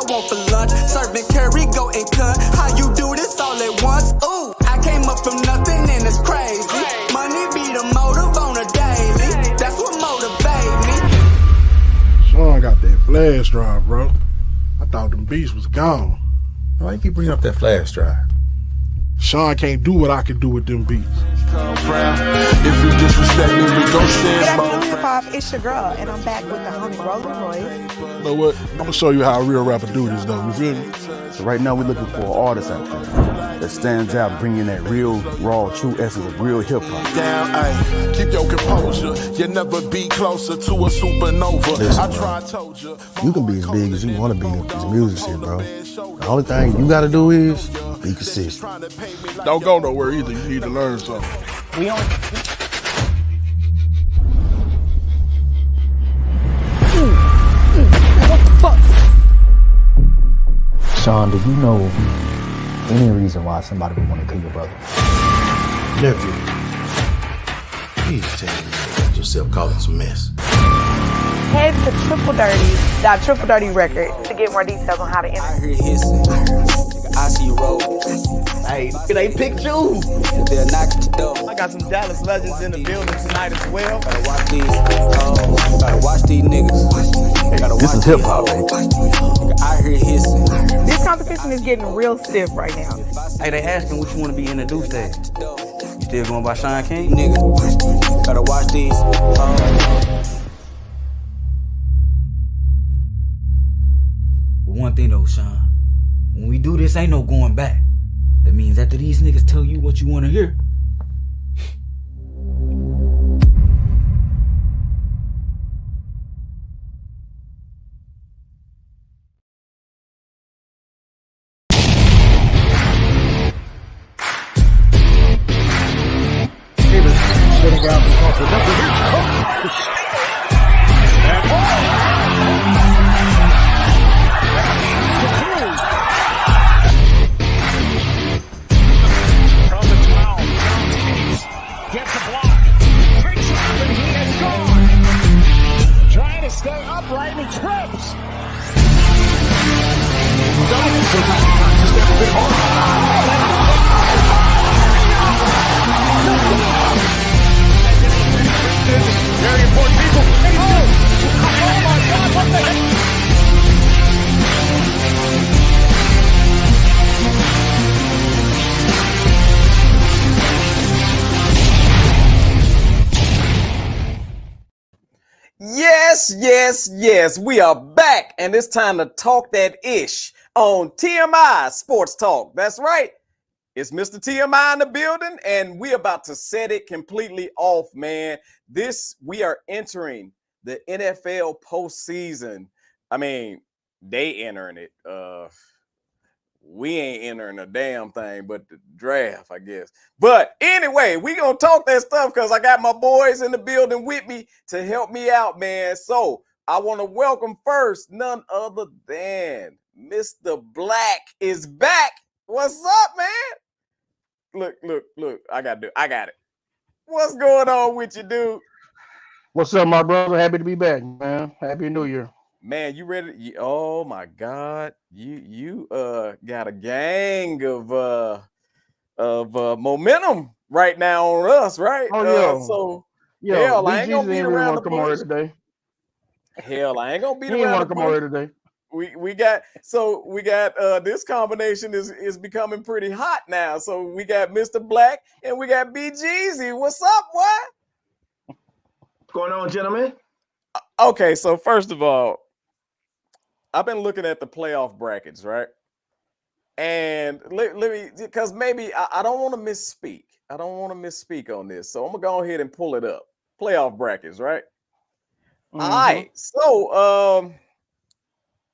want for lunch. Serving curry, go and cut. How you do this all at once? Ooh, I came up from nothing and it's crazy. Money be the motive on a daily. That's what motivate me. Sean got that flash drive, bro. I thought them beats was gone. Why you keep bringing up that flash drive? Sean can't do what I can do with them beats. If you disrespect me, we gon' share. Good afternoon, hip-hop. It's your girl, and I'm back with the homie Rolling Royce. You know what? I'm gonna show you how a real rapper do this, though. You feel me? So right now, we're looking for an artist out there that stands out, bringing that real, raw, true essence of real hip-hop. Down, ay, keep your composure. You'll never be closer to a supernova. Listen, I tried, told you. You can be as big as you want to be with this music shit, bro. The only thing you gotta do is be consistent. Don't go nowhere either. You need to learn something. We on. What the fuck? Sean, do you know any reason why somebody would want to kill your brother? Nephew, please tell me you got yourself causing some mess. Head to Triple Dirty Record to get more details on how to enter. I hear hissing. I see you roll. Hey, they picked you. They'll knock at your door. I got some Dallas legends in the building tonight as well. Gotta watch these. Oh, gotta watch these niggas. Gotta watch This is hip-hop, baby. I hear hissing. This competition is getting real stiff right now. Hey, they asking what you want to be introduced as. You still going by Sean King? Nigga, gotta watch these. One thing though, Sean, when we do this, ain't no going back. That means after these niggas tell you what you want to hear, Sitting out the gets a block, picks up, and he is gone. Trying to stay upright, and he trips. Very important people. Oh my God, what the heck? Yes, we are back, and it's time to talk that ish on TMI Sports Talk. That's right. It's Mr. TMI in the building, and we about to set it completely off, man. We are entering the NFL postseason. I mean, they entering it. We ain't entering a damn thing but the draft, I guess. But anyway, we gonna talk that stuff because I got my boys in the building with me to help me out, man. So I want to welcome first none other than Mr. Black is back. What's up, man? Look. I got it. What's going on with you, dude? What's up, my brother? Happy to be back, man. Happy New Year. Man, you ready? Oh my God, you got a gang of momentum right now on us, right? Oh yeah. Hell, I ain't gonna beat around the come over bush. today. Hell, I ain't gonna beat He didn't around want the to come over bush. today. We got this combination is becoming pretty hot now. So we got Mr. Black and we got BGZ. What's up, boy? What's going on, gentlemen? Okay, so first of all, I've been looking at the playoff brackets, right? And let me, because maybe I don't want to misspeak. I don't want to misspeak on this. So I'm going to go ahead and pull it up. Playoff brackets, right? Mm-hmm. All right. So,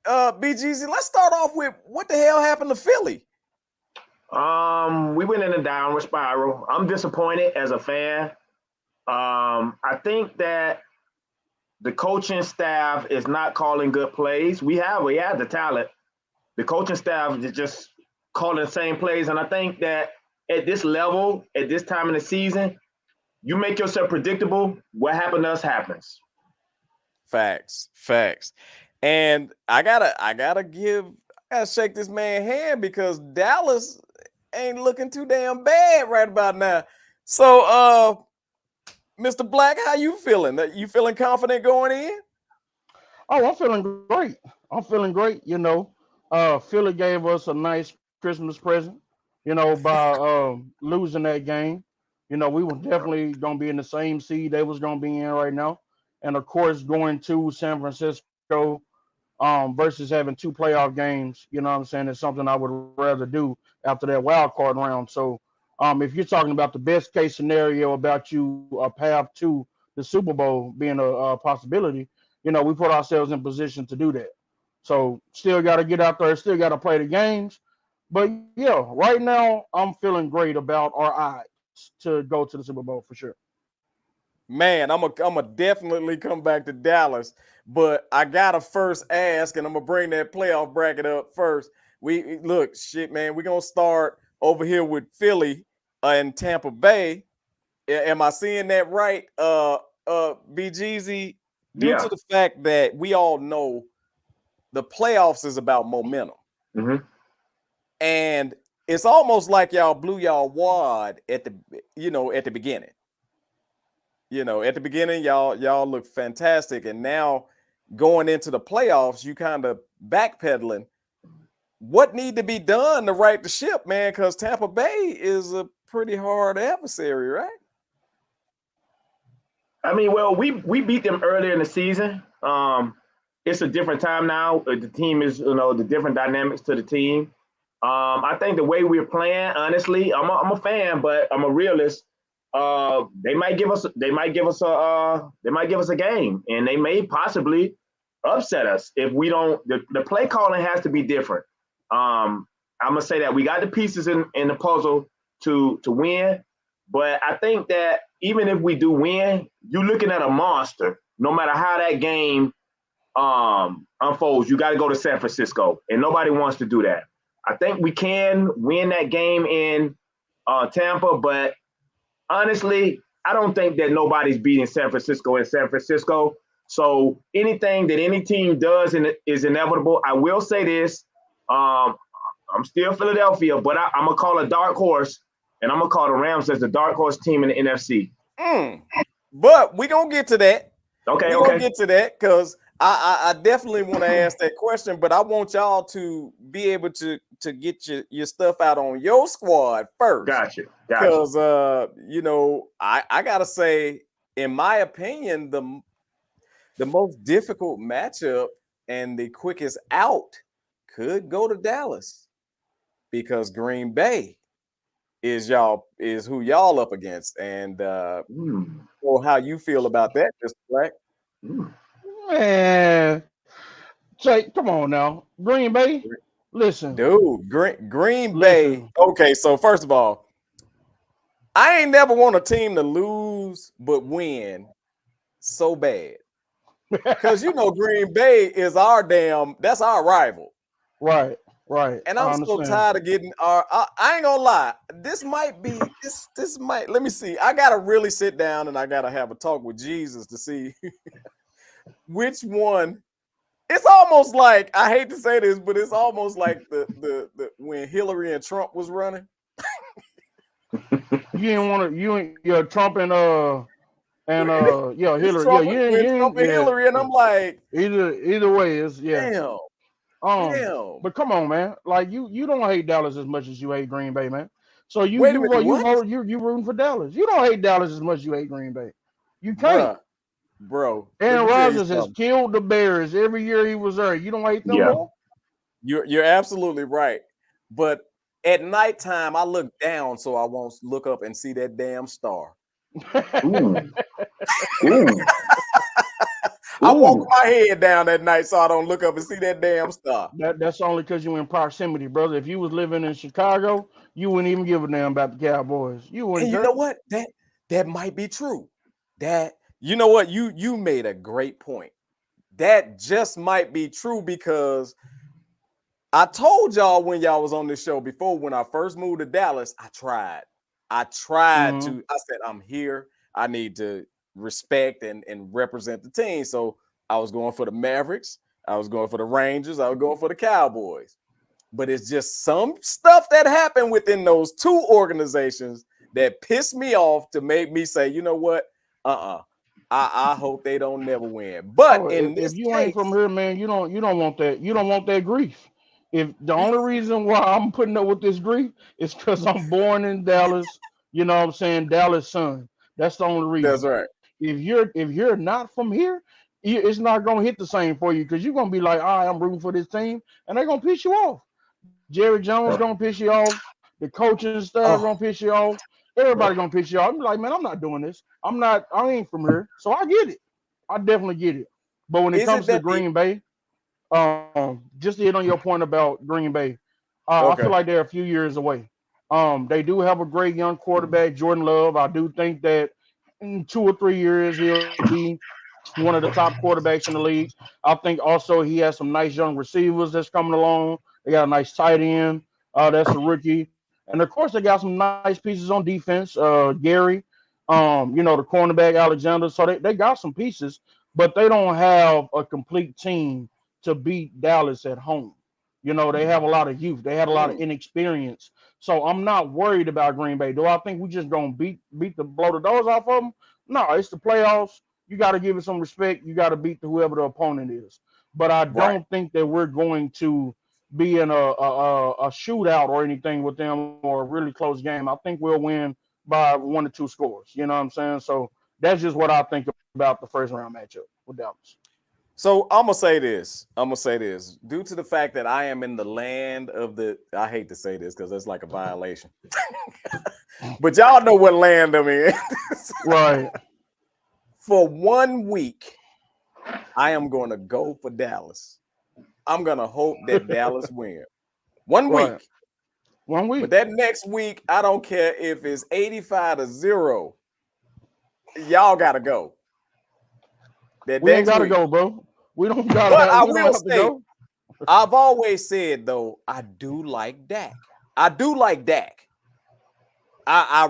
BGZ, let's start off with what the hell happened to Philly? We went in a downward spiral. I'm disappointed as a fan. I think that the coaching staff is not calling good plays. We have the talent. The coaching staff is just calling the same plays. And I think that at this level, at this time in the season, you make yourself predictable. What happened to us happens. Facts. And I gotta give gotta shake this man's hand because Dallas ain't looking too damn bad right about now. So, Mr. Black, how you feeling? You feeling confident going in? Oh, I'm feeling great. I'm feeling great. You know, Philly gave us a nice Christmas present. You know, by losing that game. You know, we were definitely gonna be in the same seed they was gonna be in right now, and of course, going to San Francisco versus having 2 playoff games. You know what I'm saying? It's something I would rather do after that wild card round. So, if you're talking about the best case scenario about you a path to the Super Bowl being a possibility, you know, we put ourselves in position to do that. So still got to get out there, still got to play the games. But yeah, right now I'm feeling great about our odds to go to the Super Bowl for sure. Man, I'm a definitely come back to Dallas, but I gotta first ask, and I'm gonna bring that playoff bracket up first. We look, shit, man. We're gonna start over here with Philly and Tampa Bay. Am I seeing that right? BGZ, due Yeah. to the fact that we all know the playoffs is about momentum. Mm-hmm. And it's almost like y'all blew y'all wad at the beginning. At the beginning, y'all look fantastic, and now going into the playoffs, you kind of backpedaling. What need to be done to right the ship, man? Because Tampa Bay is a pretty hard adversary, right? I mean, well, we beat them earlier in the season. It's a different time now. The team is, the different dynamics to the team. I think the way we're playing, honestly, I'm a fan, but I'm a realist. They might give us a game, and they may possibly upset us if we don't. The play calling has to be different. I'm gonna say that we got the pieces in the puzzle to win, but I think that even if we do win, you're looking at a monster. No matter how that game unfolds, you got to go to San Francisco, and nobody wants to do that. I think we can win that game in Tampa, but honestly, I don't think that nobody's beating San Francisco in San Francisco. So anything that any team does is inevitable. I will say this. I'm still Philadelphia, but I'm going to call a dark horse, and I'm going to call the Rams as the dark horse team in the NFC. But we're going to get to that. Okay, We're going to get to that because I definitely want to ask that question, but I want y'all to be able to get your stuff out on your squad first. Gotcha. Because, I got to say, in my opinion, the most difficult matchup and the quickest out could go to Dallas because Green Bay is who y'all up against. And or how you feel about that, Mr. Black? Man, Jake, come on now. Green Bay, listen. Dude, Green Bay. Okay, so first of all, I ain't never want a team to lose but win so bad. Because Green Bay is that's our rival. Right. And I'm so tired of getting I ain't gonna lie. This might let me see. I gotta really sit down and I gotta have a talk with Jesus to see which one. It's almost like, I hate to say this, but it's almost like the when Hillary and Trump was running. You didn't want to Trump and Hillary. Trump, Trump and Hillary, and I'm like, either way, it's damn. But come on, man. Like you don't hate Dallas as much as you hate Green Bay, man. So you rooting for Dallas. You don't hate Dallas as much as you hate Green Bay. You can't. Bro. Aaron Rodgers has killed the Bears every year he was there. You don't hate them more? You're absolutely right. But at nighttime, I look down so I won't look up and see that damn star. I walk my head down at night so I don't look up and see that damn star. That's only because you're in proximity, brother. If you was living in Chicago, you wouldn't even give a damn about the Cowboys. You wouldn't. And you know what? That might be true. You know what? You made a great point. That just might be true because I told y'all when y'all was on this show before, when I first moved to Dallas, I tried to. I said, I'm here. I need to respect and represent the team. So I was going for the Mavericks. I was going for the Rangers. I was going for the Cowboys. but it's just some stuff that happened within those two organizations that pissed me off to make me say, you know what? I hope they don't never win. But in If this you ain't case, from here, man, you don't want that. You don't want that grief. If the only reason why I'm putting up with this grief is because I'm born in Dallas, you know what I'm saying, Dallas son. That's the only reason. that's right. If you're not from here, it's not gonna hit the same for you because you're gonna be like, all right, I'm rooting for this team, and they're gonna piss you off. Jerry Jones gonna piss you off. The coaching staff Oh, gonna piss you off. Everybody gonna piss you off. I'm like, man, I'm not doing this. I ain't from here, so I get it. I definitely get it. But when it is it comes to that the Green Bay, just to hit on your point about Green Bay, I feel okay? like they're a few years away. They do have a great young quarterback, Jordan Love. I do think that in 2 or 3 years he'll be one of the top quarterbacks in the league. I think also he has some nice young receivers that's coming along. They got a nice tight end. That's a rookie. And of course, they got some nice pieces on defense. Gary, the cornerback Alexander. So they got some pieces, but they don't have a complete team to beat Dallas at home. They have a lot of youth. They had a lot of inexperience. So I'm not worried about Green Bay. Do I think we just gonna blow the doors off of them? No, it's the playoffs. You got to give it some respect. You got to beat whoever the opponent is. But I Right. don't think that we're going to be in a shootout or anything with them or a really close game. I think we'll win by 1 or 2 scores. You know what I'm saying? So that's just what I think about the first round matchup with Dallas. So I'm gonna say this. Due to the fact that I am in the land of the, I hate to say this because that's like a violation, but y'all know what land I'm in. Right. For 1 week, I am going to go for Dallas. I'm going to hope that Dallas win. 1 Right. week. 1 week. But that next week, I don't care if it's 85-0. Y'all got to go. We ain't got to go, bro. We don't got But to. I We don't will have to say, go. I've always said, though, I do like Dak. I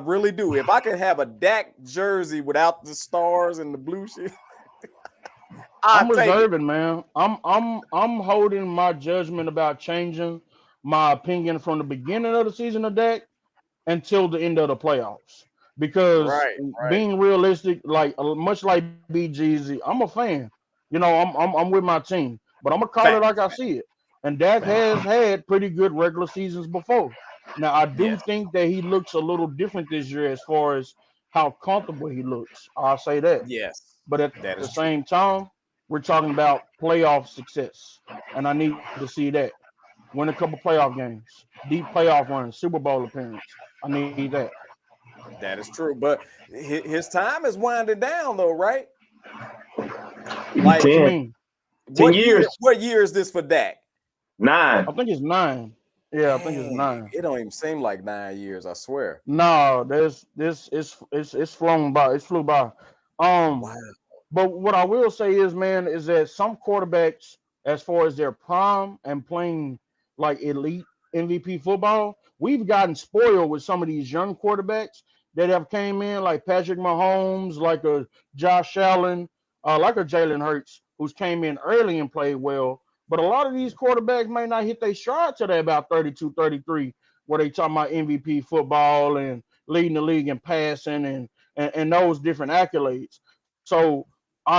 really do. If I could have a Dak jersey without the stars and the blue shit, I'm I'd take it. reserving, man. I'm holding my judgment about changing my opinion from the beginning of the season of Dak until the end of the playoffs. Because Right. being realistic, like much like BGZ, I'm a fan. I'm with my team, but I'm gonna call it Fact. like I see it. And Dak has had pretty good regular seasons before. Now I do Yes. think that he looks a little different this year as far as how comfortable he looks. I'll say that. Yes. But at That the is true. same time, we're talking about playoff success, and I need to see that. Win a couple playoff games, deep playoff runs, Super Bowl appearance. I need that. That is true. But his time is winding down, though, right? Like, What you 10, mean? 10 years, What year is this for Dak? 9. I think it's 9. Yeah, I think it's Dang, 9. it don't even seem like 9 years. I swear. No, there's this it's flown by. It's flew by. Wow. But what I will say is, man, is that some quarterbacks, as far as their prime and playing like elite MVP football, we've gotten spoiled with some of these young quarterbacks that have came in, like Patrick Mahomes, like a Josh Allen, like a Jalen Hurts, who's came in early and played well. But a lot of these quarterbacks may not hit their stride till they're about 32, 33, where they talking about MVP football and leading the league in passing and those different accolades. So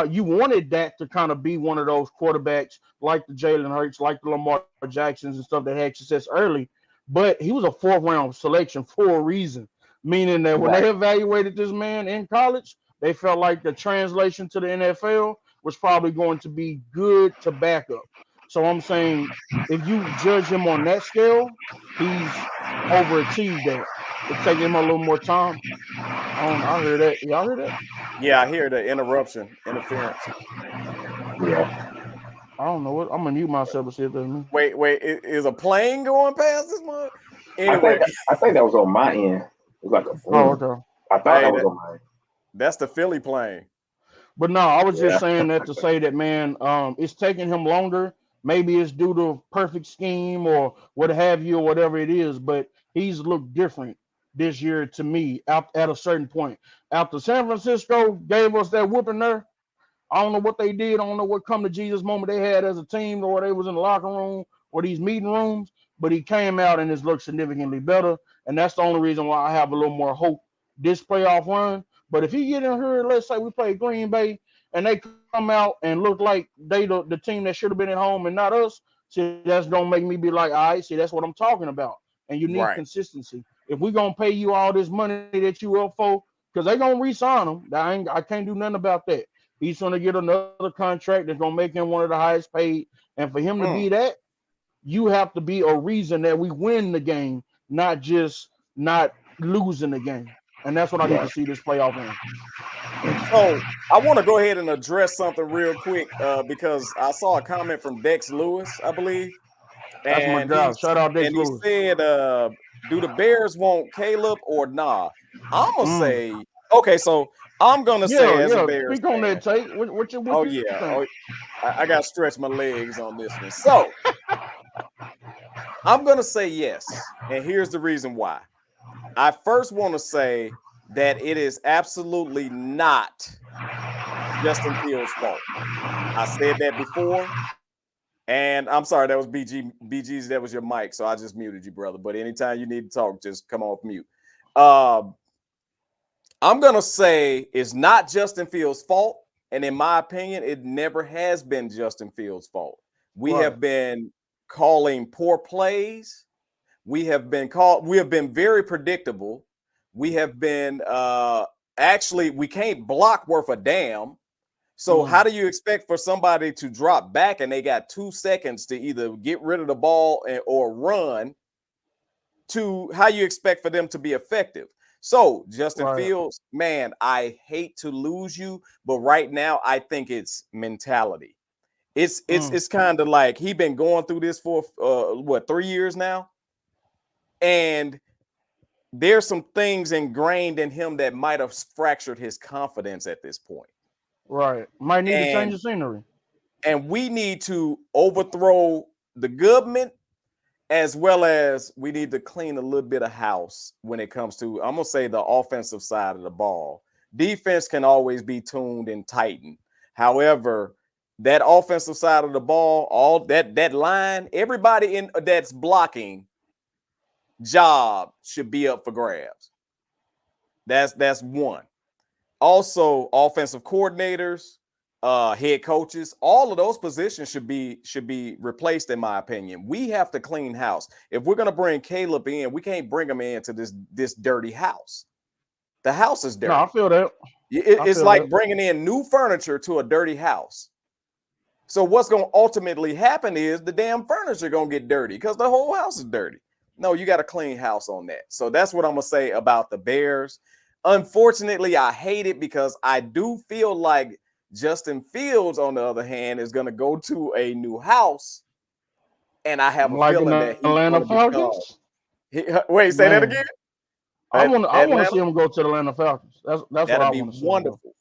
you wanted that to kind of be one of those quarterbacks like the Jalen Hurts, like the Lamar Jacksons and stuff that had success early. But he was a 4th round selection for a reason, meaning that when they evaluated this man in college, they felt like the translation to the NFL was probably going to be good to backup. So I'm saying if you judge him on that scale, he's overachieved that. It's taking him a little more time. I heard that. Y'all heard that? Yeah, I hear the interference. Yeah. I don't know what. I'm gonna mute myself to see if that's me. Wait, is a plane going past this one? I Anyway, think that was on my end. It was like a Oh, boom. okay. I thought hey, that was on my end. that's the Philly plane. But no, I was Yeah. just saying that to say that, man, it's taking him longer. Maybe it's due to perfect scheme or what have you, or whatever it is. But he's looked different this year to me at a certain point. After San Francisco gave us that whooping there, I don't know what they did. I don't know what come to Jesus moment they had as a team, or they was in the locker room or these meeting rooms. but he came out and has looked significantly better. And that's the only reason why I have a little more hope this playoff run. But if he get in here, let's say we play Green Bay and they come out and look like they the team that should have been at home and not us, see, that's gonna make me be like, all right, see, that's what I'm talking about. And you need Right. consistency. If we're gonna pay you all this money that you up for, because they're gonna re-sign him. I can't do nothing about that. He's gonna get another contract that's gonna make him one of the highest paid. And for him to be that, you have to be a reason that we win the game, not just not losing the game. And that's what I need to see this playoff in. So I want to go ahead and address something real quick because I saw a comment from Dex Lewis, I believe, That's my and guy. Shout out Dex he Lewis. said, "Do the Bears want Caleb or nah?" I'm gonna say, okay, so I'm gonna say as a Bears Speak on fan, that, Tate. What you oh think? yeah, I got to stretch my legs on this one. So I'm gonna say yes, and here's the reason why. I first want to say that it is absolutely not Justin Fields' fault. I said that before, and I'm sorry, that was BG's, that was your mic, so I just muted you, brother. But anytime you need to talk, just come off mute. I'm gonna say it's not Justin Fields' fault, and in my opinion, it never has been Justin Fields' fault. We have been calling poor plays. We have been very predictable. We have been actually, we can't block worth a damn. So how do you expect for somebody to drop back and they got 2 seconds to either get rid of the ball or run? To how you expect for them to be effective? So Justin Fields, man, I hate to lose you, but right now I think it's mentality. It's kind of like he been going through this for 3 years now, and there's some things ingrained in him that might have fractured his confidence at this point. Right. Might need to change the scenery. And we need to overthrow the government, as well as we need to clean a little bit of house when it comes to, I'm going to say, the offensive side of the ball. Defense can always be tuned and tightened. However, that offensive side of the ball, all that line, everybody in that's blocking job should be up for grabs. That's one. Also, offensive coordinators, head coaches, all of those positions should be replaced, in my opinion. We have to clean house. If we're gonna bring Caleb in, we can't bring him into this dirty house. The house is dirty. No, I feel that. It's like bringing in new furniture to a dirty house. So what's gonna ultimately happen is the damn furniture gonna get dirty because the whole house is dirty. No, you got to clean house on that. So that's what I'm gonna say about the Bears. Unfortunately, I hate it because I do feel like Justin Fields, on the other hand, is going to go to a new house, and I have a feeling that he's Atlanta going to Falcons. Wait, say that again. I want to see him go to the Atlanta Falcons. That's what I want to see. Wonderful.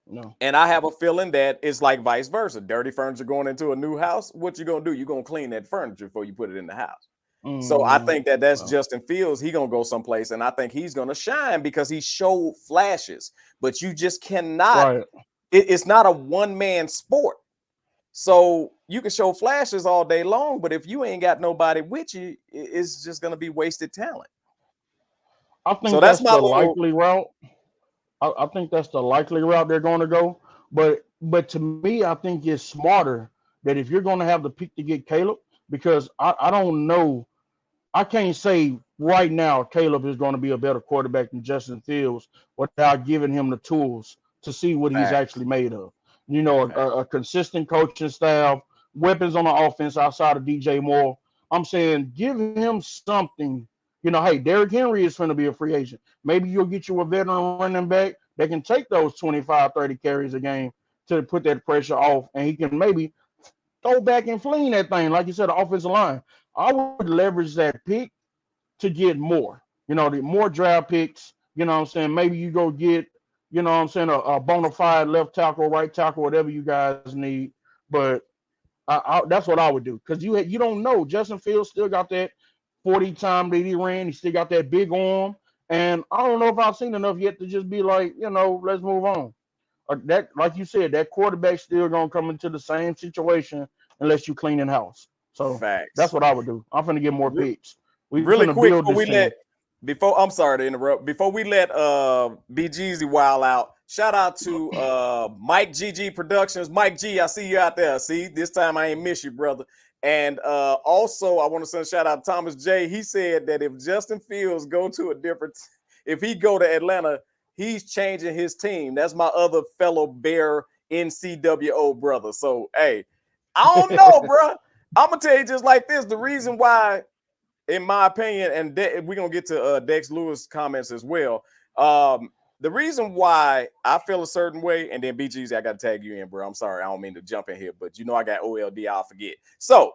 No. And I have a feeling that it's like vice versa. Dirty furniture going into a new house. What you gonna do? You're gonna clean that furniture before you put it in the house. So I think that's Justin Fields. He gonna go someplace, and I think he's gonna shine because he showed flashes. But you just cannot. It's not a one-man sport. So you can show flashes all day long, but if you ain't got nobody with you, it's just gonna be wasted talent. I think that's the likely route. I think that's the likely route they're going to go. But to me, I think it's smarter that if you're going to have the pick to get Caleb, because I don't know. I can't say right now Caleb is going to be a better quarterback than Justin Fields without giving him the tools to see what he's actually made of. You know, a consistent coaching staff, weapons on the offense outside of DJ Moore. I'm saying give him something. You know, hey, Derrick Henry is going to be a free agent. Maybe you'll get you a veteran running back that can take those 25, 30 carries a game to put that pressure off, and he can maybe throw back and fling that thing, like you said, the offensive line. I would leverage that pick to get more. You know, the more draft picks, you know what I'm saying? Maybe you go get, you know what I'm saying, a bona fide left tackle, right tackle, whatever you guys need. But that's what I would do, because you don't know. Justin Fields still got that 40 time that he ran. He still got that big arm. And I don't know if I've seen enough yet to just be like, you know, let's move on. That, like you said, that quarterback's still going to come into the same situation unless you clean in house. So Facts. that's what I would do. I'm finna get more picks. We Really finna quick build before this we team. I'm sorry to interrupt. Before we let BGZ wild out, shout out to Mike GG Productions. Mike G, I see you out there. See, this time I ain't miss you, brother. And also I want to send a shout out to Thomas J. He said that if Justin Fields go to a different, if he go to Atlanta, he's changing his team. That's my other fellow Bear NCWO brother. So hey, I don't know, bro. I'm gonna tell you just like this. The reason why, in my opinion, and we're gonna get to Dex Lewis comments as well. The reason why I feel a certain way, and then BGZ, I gotta tag you in, bro. I'm sorry, I don't mean to jump in here, but you know I got OLD, I'll forget. So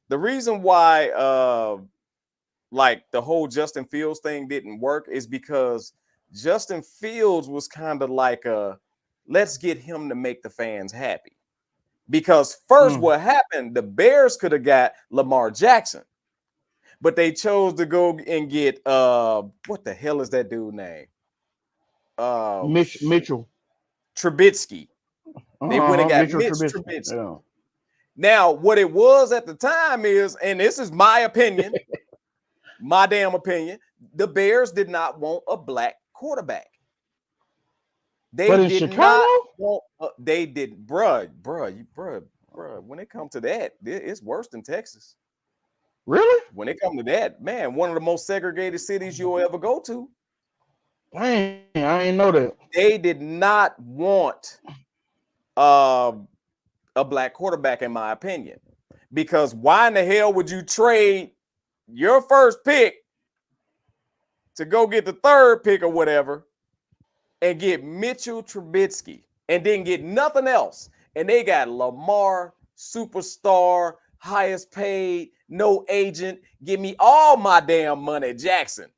the reason why like the whole Justin Fields thing didn't work is because Justin Fields was kind of like let's get him to make the fans happy. Because first, what happened, the Bears could have got Lamar Jackson, but they chose to go and get what the hell is that dude name? Mitchell Trubisky. They went and got Mitchell Mitch Trubisky. Trubisky. Yeah. Now, what it was at the time is, and this is my opinion, my damn opinion, the Bears did not want a black quarterback. They But in did Chicago? not want. They did, bruh. When it comes to that, it's worse than Texas. Really? When it comes to that, man, one of the most segregated cities you'll ever go to. Dang, I ain't know that. They did not want a black quarterback, in my opinion, because why in the hell would you trade your first pick to go get the third pick or whatever and get Mitchell Trubisky and then get nothing else? And they got Lamar, superstar, highest paid, no agent, give me all my damn money, Jackson.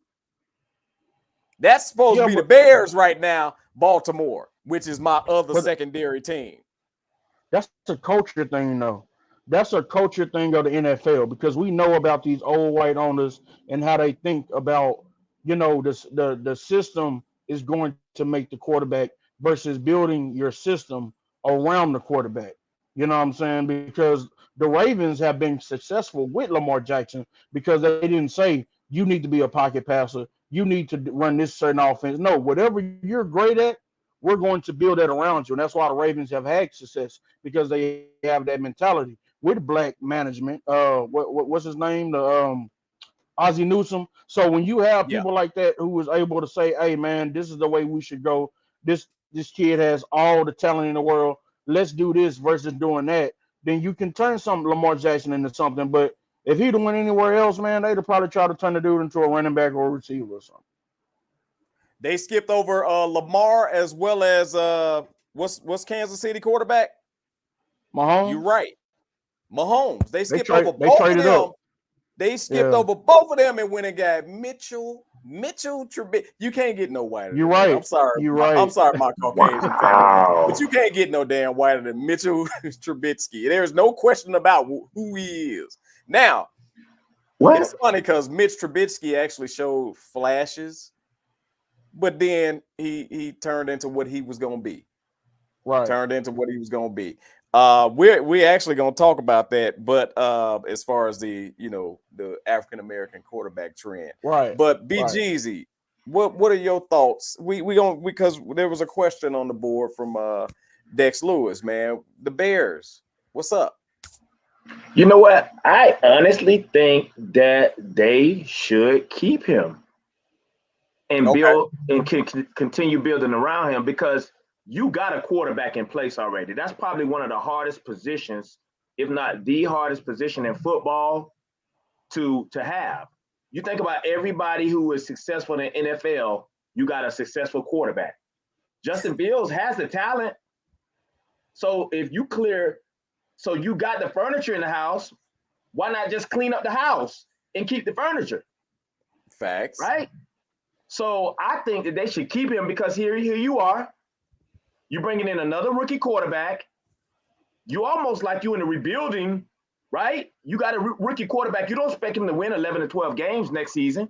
That's supposed to be the Bears right now, Baltimore, which is my other secondary team. That's a culture thing, though. That's a culture thing of the NFL, because we know about these old white owners and how they think about, the system is going to make the quarterback versus building your system around the quarterback. You know what I'm saying? Because the Ravens have been successful with Lamar Jackson because they didn't say you need to be a pocket passer, you need to run this certain offense. No, whatever you're great at, we're going to build that around you. And that's why the Ravens have had success, because they have that mentality with black management. What's his name? The Ozzie Newsome. So when you have people like that who is able to say, hey man, this is the way we should go. This kid has all the talent in the world. Let's do this versus doing that. Then you can turn Lamar Jackson into something. But if he'd went anywhere else, man, they'd have probably tried to turn the dude into a running back or a receiver or something. They skipped over Lamar as well as what's Kansas City quarterback? Mahomes. You're right. Mahomes. They skipped over both of them. Up. They skipped over both of them and went and got Mitchell Trubisky. You can't get no whiter. You're right. I'm sorry. You're right. I'm sorry, my Caucasian family. But you can't get no damn whiter than Mitchell Trubisky. There's no question about who he is. Now, it's funny because Mitch Trubisky actually showed flashes, but then he turned into what he was going to be. Right. Turned into what he was going to be. We're actually going to talk about that, but as far as the African American quarterback trend, right? But BGZ, what are your thoughts? Because there was a question on the board from Dex Lewis, man. The Bears, what's up? You know what? I honestly think that they should keep him and build and continue building around him, because you got a quarterback in place already. That's probably one of the hardest positions, if not the hardest position in football to have. You think about everybody who is successful in the NFL, you got a successful quarterback. Justin Fields has the talent. So if you you got the furniture in the house, why not just clean up the house and keep the furniture? Facts. Right? So I think that they should keep him, because here you are. You're bringing in another rookie quarterback. You almost like you in a rebuilding, right? You got a rookie quarterback. You don't expect him to win 11 to 12 games next season.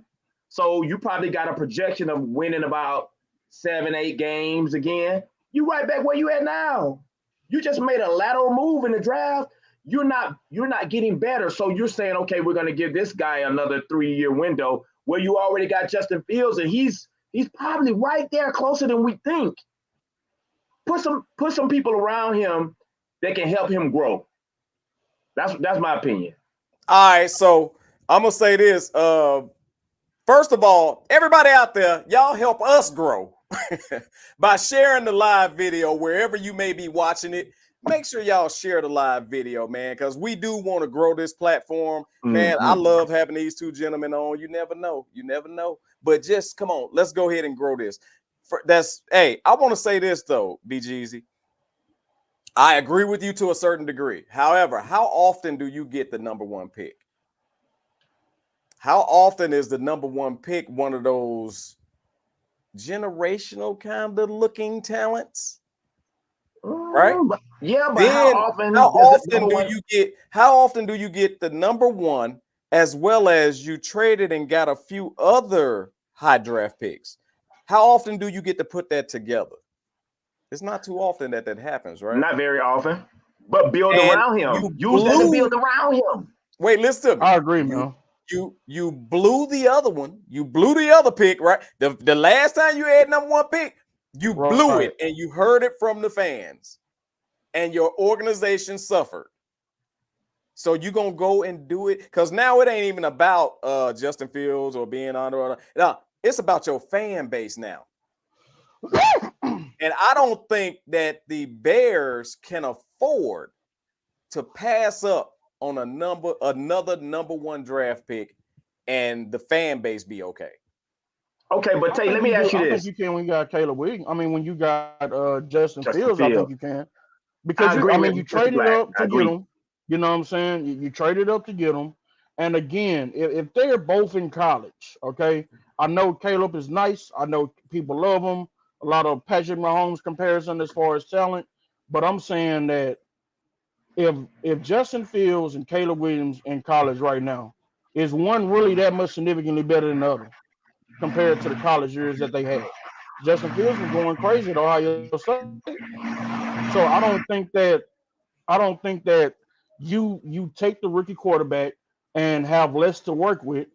So you probably got a projection of winning about 7-8 games again. You right back where you at now. You just made a lateral move in the draft. you're not getting better. So you're saying, okay, we're going to give this guy another 3-year window where you already got Justin Fields, and he's probably right there closer than we think. Put some people around him that can help him grow. That's my opinion. All right, so I'm gonna say this. First of all, everybody out there, y'all help us grow by sharing the live video wherever you may be watching it. Make sure y'all share the live video, man, because we do want to grow this platform. Man, I love having these two gentlemen on. You never know. You never know. But just come on, let's go ahead and grow this. Hey, I want to say this though, BGZ. I agree with you to a certain degree. However, how often do you get the number one pick? How often is the number one pick one of those generational kind of looking talents? Right? Yeah, but then how often do you get the number one, as well as you traded and got a few other high draft picks? How often do you get to put that together? It's not too often that happens, right? Not very often, but build around him. Use that to build around him. Wait, listen to me. I agree, man. You blew the other one. You blew the other pick, right? The last time you had number one pick, you blew it, and you heard it from the fans, and your organization suffered. So you're gonna go and do it, because now it ain't even about Justin Fields or being on. No, it's about your fan base now. And I don't think that the Bears can afford to pass up on another number one draft pick and the fan base be okay. Okay, but Tate, let me ask you this. I think you can when you got Caleb Williams. I mean, when you got Justin Fields, I think you can. Because you traded up to get them. You know what I'm saying? You traded up to get them. And again, if they're both in college, okay, I know Caleb is nice. I know people love him. A lot of Patrick Mahomes comparison as far as talent. But I'm saying that if Justin Fields and Caleb Williams in college right now, is one really that much significantly better than the other compared to the college years that they had? Justin Fields was going crazy at Ohio State. So I don't think that you take the rookie quarterback and have less to work with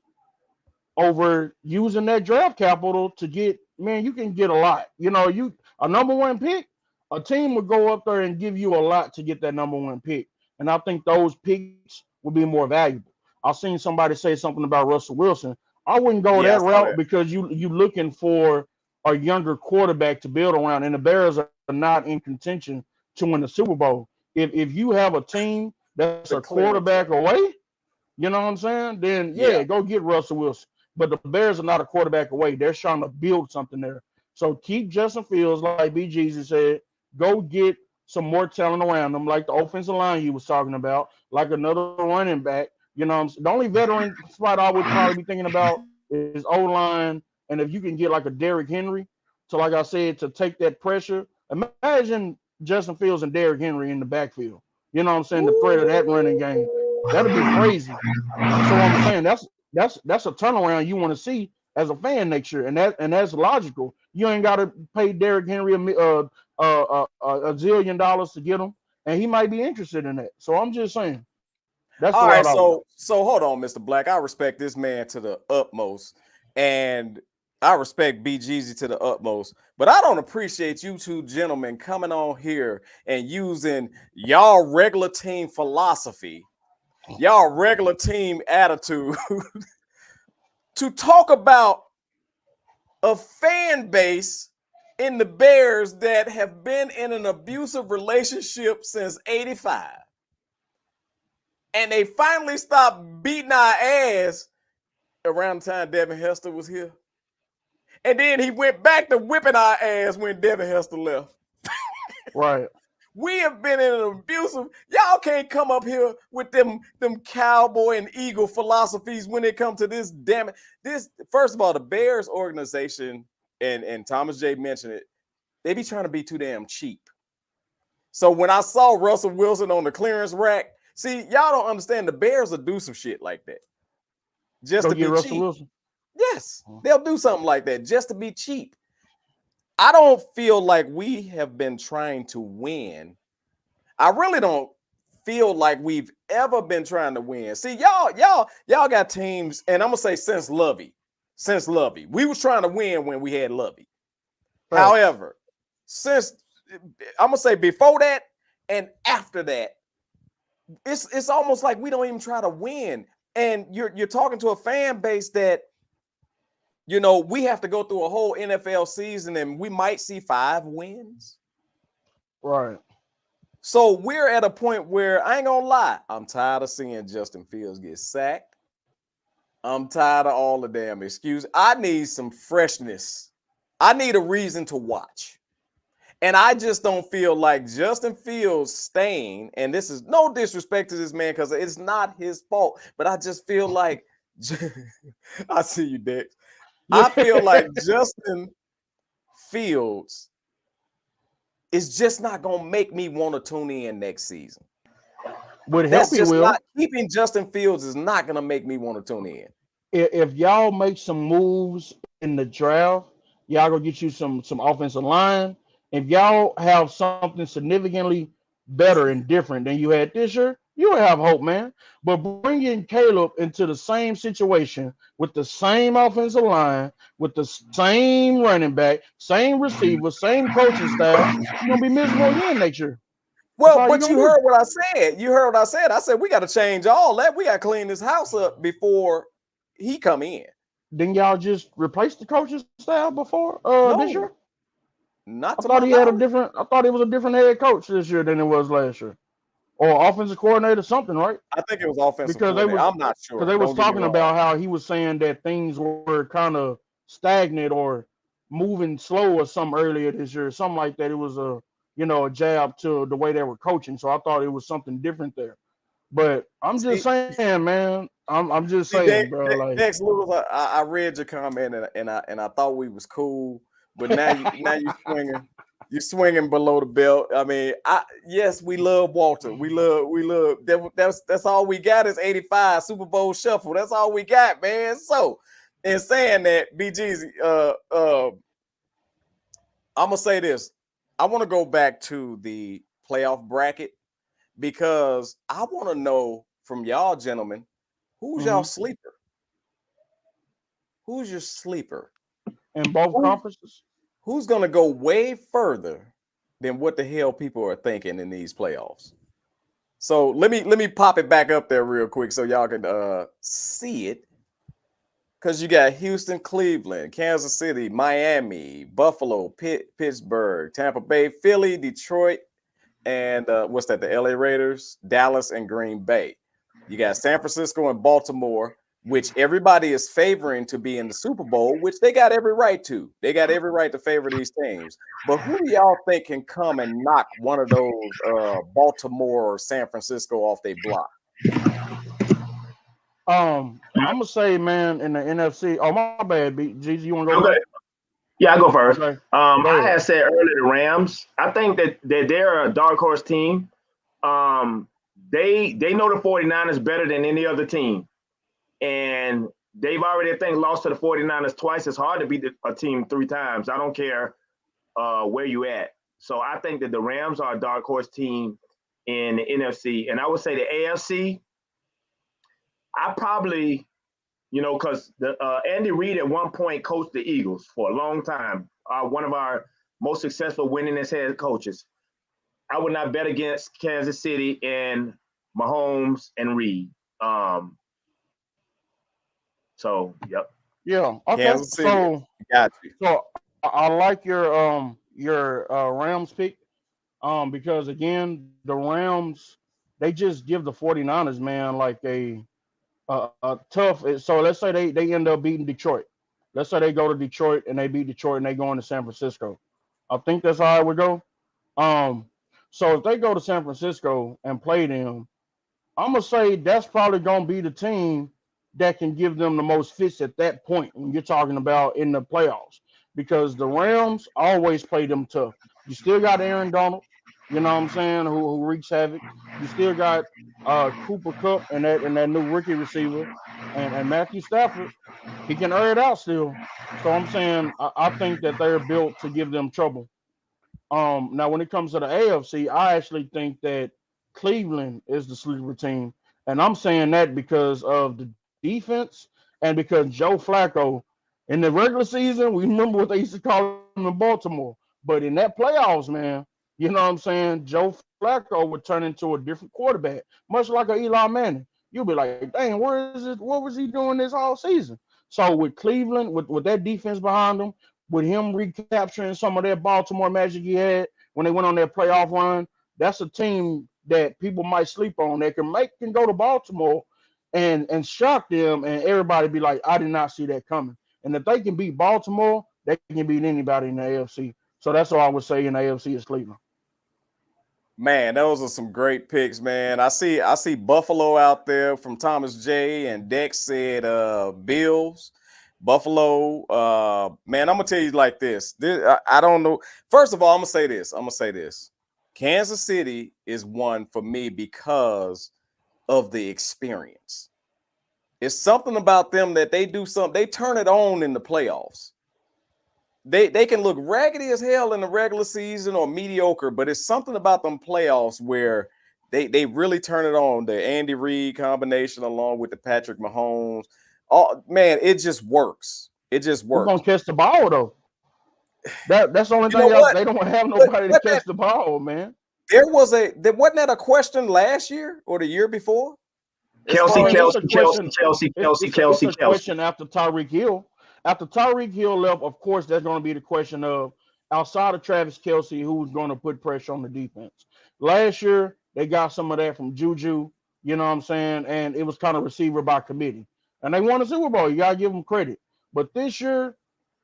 over using that draft capital to get, man, you can get a lot. You know, a number one pick, a team would go up there and give you a lot to get that number one pick. And I think those picks would be more valuable. I've seen somebody say something about Russell Wilson. I wouldn't go that route because you looking for a younger quarterback to build around, and the Bears are not in contention to win the Super Bowl. If you have a team that's a quarterback away, you know what I'm saying? Then go get Russell Wilson. But the Bears are not a quarterback away. They're trying to build something there. So keep Justin Fields, like BGZ said. Go get some more talent around them, like the offensive line you was talking about, like another running back. You know what I'm saying? The only veteran spot I would probably be thinking about is O-line. And if you can get like a Derrick Henry, so like I said, to take that pressure. Imagine Justin Fields and Derrick Henry in the backfield. You know what I'm saying? The threat of that running game. That'd be crazy. So I'm saying that's a turnaround you want to see as a fan next year, and that's logical. You ain't got to pay Derrick Henry a zillion dollars to get him, and he might be interested in that. So I'm just saying. That's all right. So hold on, Mr. Black. I respect this man to the utmost, and I respect BGZ to the utmost, but I don't appreciate you two gentlemen coming on here and using y'all regular team philosophy, y'all regular team attitude to talk about a fan base in the Bears that have been in an abusive relationship since '85. And they finally stopped beating our ass around the time Devin Hester was here. And then he went back to whipping our ass when Devin Hester left. Right. We have been in an abusive. Y'all can't come up here with them cowboy and eagle philosophies when it comes to this. Damn it. This, first of all, the Bears organization, and Thomas J mentioned it, they be trying to be too damn cheap. So when I saw Russell Wilson on the clearance rack, see, y'all don't understand. The Bears will do some shit like that just to be Russell cheap. Wilson. Yes, they'll do something like that just to be cheap. I don't feel like we have been trying to win. I really don't feel like we've ever been trying to win. See, y'all got teams, and I'm gonna say since Lovey, we was trying to win when we had Lovey. Right. However, since I'm gonna say before that and after that, it's almost like we don't even try to win. And you're talking to a fan base that, you know, we have to go through a whole NFL season and we might see 5 wins. Right. So we're at a point where I ain't gonna lie, I'm tired of seeing Justin Fields get sacked. I'm tired of all the damn excuses. I need some freshness. I need a reason to watch. And I just don't feel like Justin Fields staying, and this is no disrespect to this man because it's not his fault, but I just feel like I see you, Dex. I feel like Justin Fields is just not gonna make me want to tune in next season. That's just not keeping Justin Fields is not gonna make me want to tune in. If y'all make some moves in the draft, y'all gonna get you some offensive line. If y'all have something significantly better and different than you had this year, you will have hope, man. But bringing Caleb into the same situation with the same offensive line, with the same running back, same receiver, same coaching staff, you're gonna be miserable again next year. Well, but you heard what I said. You heard what I said. I said we got to change all that. We got to clean this house up before he come in. Didn't y'all just replace the coaching staff before this year? Not I thought he had a different. I thought he was a different head coach this year than it was last year, or offensive coordinator, something, right? I think it was offensive coordinator. I'm not sure because they was talking about how he was saying that things were kind of stagnant or moving slow or something earlier this year, something like that. It was a jab to the way they were coaching. So I thought it was something different there. But I'm just saying, man. I'm just saying, bro. Like Dex Lewis, I read your comment and I thought we was cool. But now you're swinging below the belt. I mean, yes, we love Walter. We love that's all we got is 85 Super Bowl shuffle. That's all we got, man. So in saying that, BG's I'm gonna say this. I want to go back to the playoff bracket because I want to know from y'all gentlemen, who's y'all sleeper? Who's your sleeper? In both conferences? Who's going to go way further than what the hell people are thinking in these playoffs? So let me pop it back up there real quick so y'all can see it. Because you got Houston, Cleveland, Kansas City, Miami, Buffalo, Pittsburgh, Tampa Bay, Philly, Detroit, and what's that? The LA Raiders, Dallas, and Green Bay. You got San Francisco and Baltimore, which everybody is favoring to be in the Super Bowl, which they got every right to. They got every right to favor these teams. But who do y'all think can come and knock one of those Baltimore or San Francisco off their block? I'm gonna say, man, in the NFC. Oh, my bad, Jeezy, you want to go? Okay. Yeah, I go first. Okay. I had said earlier the Rams. I think that they're a dark horse team. They know the 49ers better than any other team. And they've already, I think, lost to the 49ers twice. It's hard to beat a team 3 times. I don't care where you at. So I think that the Rams are a dark horse team in the NFC. And I would say the AFC, I probably, because Andy Reid at one point coached the Eagles for a long time. One of our most successful winningest head coaches. I would not bet against Kansas City and Mahomes and Reid. So, yep. Yeah. Okay. Kansas City. Got you. So I like your Rams pick, because again, the Rams, they just give the 49ers, man, like a tough. So let's say they end up beating Detroit. Let's say they go to Detroit and they beat Detroit and they go into San Francisco. I think that's how it would go. So if they go to San Francisco and play them, I'm gonna say that's probably gonna be the team that can give them the most fits at that point when you're talking about in the playoffs, because the Rams always play them tough. You still got Aaron Donald, you know what I'm saying, who wreaks havoc. You still got Cooper Kupp and that new rookie receiver and Matthew Stafford. He can air it out still. So I'm saying I think that they're built to give them trouble. Now when it comes to the AFC, I actually think that Cleveland is the sleeper team, and I'm saying that because of the defense and because Joe Flacco in the regular season, we remember what they used to call him in Baltimore, but in that playoffs, man, you know what I'm saying? Joe Flacco would turn into a different quarterback, much like a Eli Manning. You'll be like, dang, where is it? What was he doing this all season? So with Cleveland, with that defense behind him, with him recapturing some of that Baltimore magic he had when they went on their playoff run, that's a team that people might sleep on that can go to Baltimore and shock them, and everybody be like, I did not see that coming. And if they can beat Baltimore, they can beat anybody in the AFC. So that's all I would say in the AFC is Cleveland. Man, those are some great picks, man. I see Buffalo out there from Thomas J, and Dex said Bills. Buffalo, man, I'm gonna tell you like this. I don't know. First of all, I'm gonna say this. Kansas City is one for me because of the experience. It's something about them that they do something, they turn it on in the playoffs. They can look raggedy as hell in the regular season or mediocre, but it's something about them playoffs where they really turn it on. The Andy Reid combination along with the Patrick Mahomes. Oh man, it just works. It just Who's works. gonna catch the ball though? That's the only You know thing else. what? They don't have nobody to catch the ball, man. There wasn't that a question last year or the year before? Kelsey, It's a Kelsey, Kelsey, question. Kelsey, Kelsey, It's Kelsey, a Kelsey. question after Tyreek Hill. After Tyreek Hill left, of course, there's going to be the question of outside of Travis Kelsey, who's going to put pressure on the defense. Last year, they got some of that from Juju. You know what I'm saying? And it was kind of receiver by committee. And they won a Super Bowl. You got to give them credit. But this year,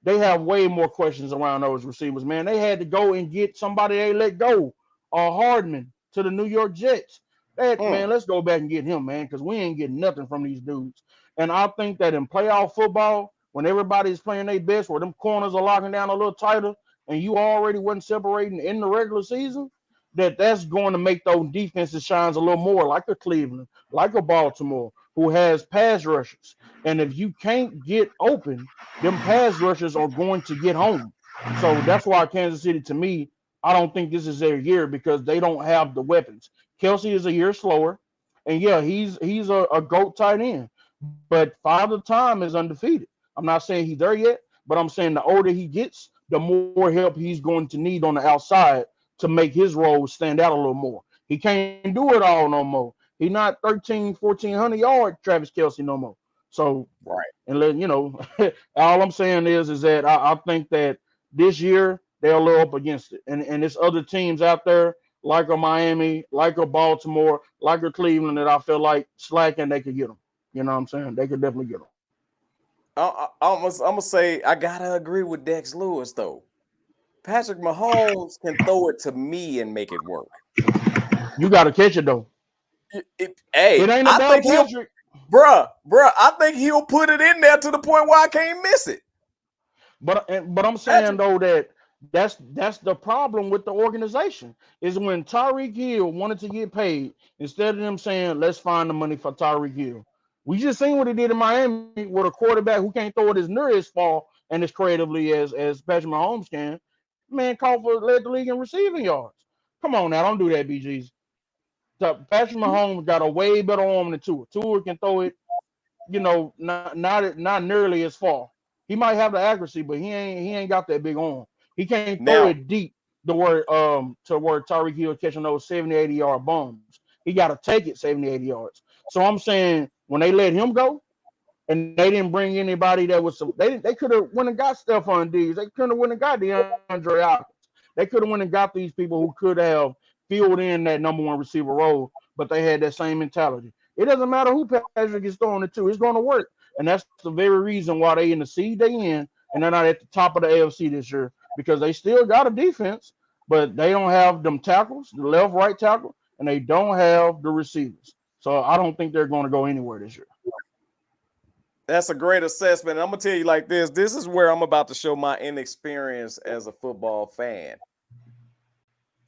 they have way more questions around those receivers, man. They had to go and get somebody they let go, Hardman, to the New York Jets. Man, let's go back and get him, man, because we ain't getting nothing from these dudes. And I think that in playoff football, when everybody's playing their best, where them corners are locking down a little tighter, and you already wasn't separating in the regular season, that's going to make those defenses shines a little more, like a Cleveland, like a Baltimore, who has pass rushers. And if you can't get open, them pass rushers are going to get home. So that's why Kansas City, to me, I don't think this is their year because they don't have the weapons. Kelsey is a year slower, and yeah, he's a GOAT tight end, but Father Time is undefeated. I'm not saying he's there yet, but I'm saying the older he gets, the more help he's going to need on the outside to make his role stand out a little more. He can't do it all no more. He's not 1,400 yard Travis Kelsey no more. So, right. And let you know, all I'm saying is that I think that this year they're a little up against it, and there's other teams out there like a Miami, like a Baltimore, like a Cleveland that I feel like slacking they could get them. You know what I'm saying? They could definitely get them. I'm gonna say I gotta agree with Dex Lewis though. Patrick Mahomes can throw it to me and make it work. You got to catch it though. It ain't I about think Patrick. Bruh, I think he'll put it in there to the point where I can't miss it. But I'm saying though that's the problem with the organization is when Tyreek Hill wanted to get paid, instead of them saying let's find the money for Tyreek Hill. We just seen what he did in Miami with a quarterback who can't throw it as near as far and as creatively as Patrick Mahomes can. Man, led the league in receiving yards. Come on now, don't do that, BGs. Patrick Mahomes got a way better arm than Tua. Tua can throw it, not nearly as far. He might have the accuracy, but he ain't got that big arm. He can't throw it deep to where Tyreek Hill catching those 70, 80 yard bombs. He got to take it 70, 80 yards. So I'm saying when they let him go, and they didn't bring anybody that was they could have went and got Stephon Diggs. They could have went and got DeAndre Hopkins. They could have went and got these people who could have filled in that number one receiver role, but they had that same mentality. It doesn't matter who Patrick is throwing it to; it's going to work, and that's the very reason why they in the seed they in, and they're not at the top of the AFC this year because they still got a defense, but they don't have them tackles, the left, right tackle, and they don't have the receivers. So I don't think they're going to go anywhere this year. That's a great assessment. And I'm gonna tell you like this. This is where I'm about to show my inexperience as a football fan.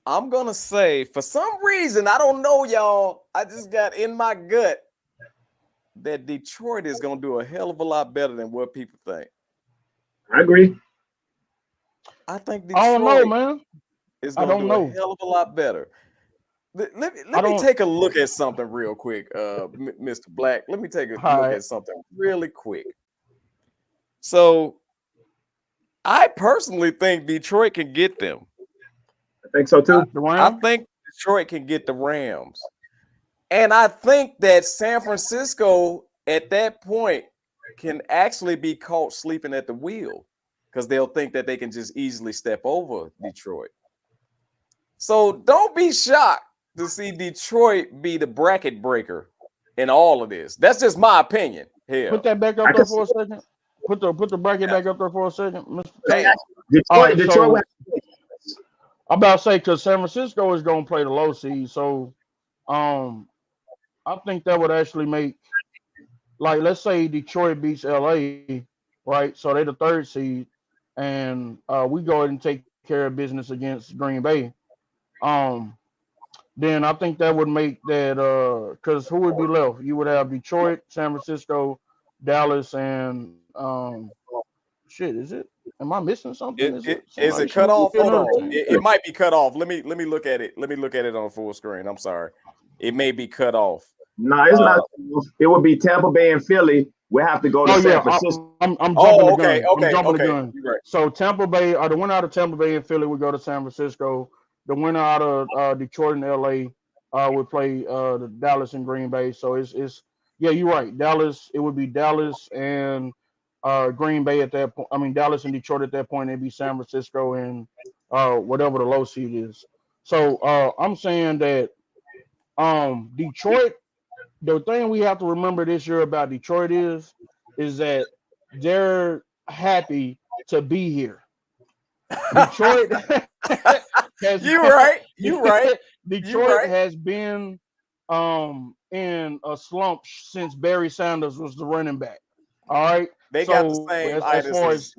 I'm gonna say, for some reason, I don't know, y'all. I just got in my gut that Detroit is gonna do a hell of a lot better than what people think. I agree. I think Detroit I don't know, man. is gonna do a hell of a lot better. Let me take a look at something real quick, Mr. Black. Let me take a look at something really quick. So, I personally think Detroit can get them. I think so too. I think Detroit can get the Rams. And I think that San Francisco at that point can actually be caught sleeping at the wheel because they'll think that they can just easily step over Detroit. So don't be shocked to see Detroit be the bracket breaker in all of this. That's just my opinion. Hell. Put that back up there for a second. Put the bracket back up there for a second, Mr. Tate. Detroit. I'm about to say because San Francisco is going to play the low seed, so I think that would actually make, like, let's say Detroit beats LA, right? So they're the 3rd seed, and we go ahead and take care of business against Green Bay. Then I think that would make that because who would be left? You would have Detroit, San Francisco, Dallas, and shit. Is it? Am I missing something? Is it cut off? Hold on. It might be cut off. Let me look at it. Let me look at it on full screen. I'm sorry. It may be cut off. No, it's not. It would be Tampa Bay and Philly. We have to go to San Francisco. I'm jumping the gun. Okay. I'm jumping the gun. Right. So Tampa Bay, or the winner out of Tampa Bay and Philly would go to San Francisco. The winner out of Detroit and LA would play the Dallas and Green Bay. So it's yeah, you're right. Dallas, it would be Dallas and Green Bay at that point. I mean Dallas and Detroit at that point. It'd be San Francisco and whatever the low seed is. So I'm saying that Detroit. The thing we have to remember this year about Detroit is that they're happy to be here. Detroit has You're right. Detroit has been in a slump since Barry Sanders was the running back. All right. They got the same as far as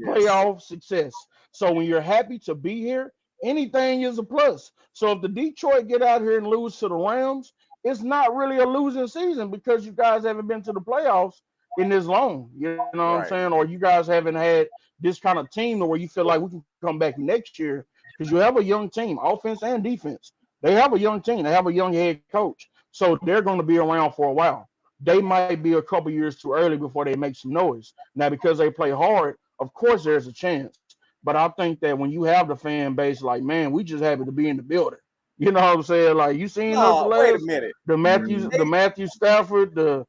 playoff success. So when you're happy to be here, anything is a plus. So if the Detroit get out here and lose to the Rams, it's not really a losing season because you guys haven't been to the playoffs in this long. You know what I'm saying? Or you guys haven't had this kind of team where you feel like we can come back next year because you have a young team, offense and defense. They have a young team. They have a young head coach. So they're going to be around for a while. They might be a couple years too early before they make some noise. Now, because they play hard, of course there's a chance. But I think that when you have the fan base, like, man, we just happy to be in the building. You know what I'm saying? Like, you seen us wait a minute. The Matthew Stafford, the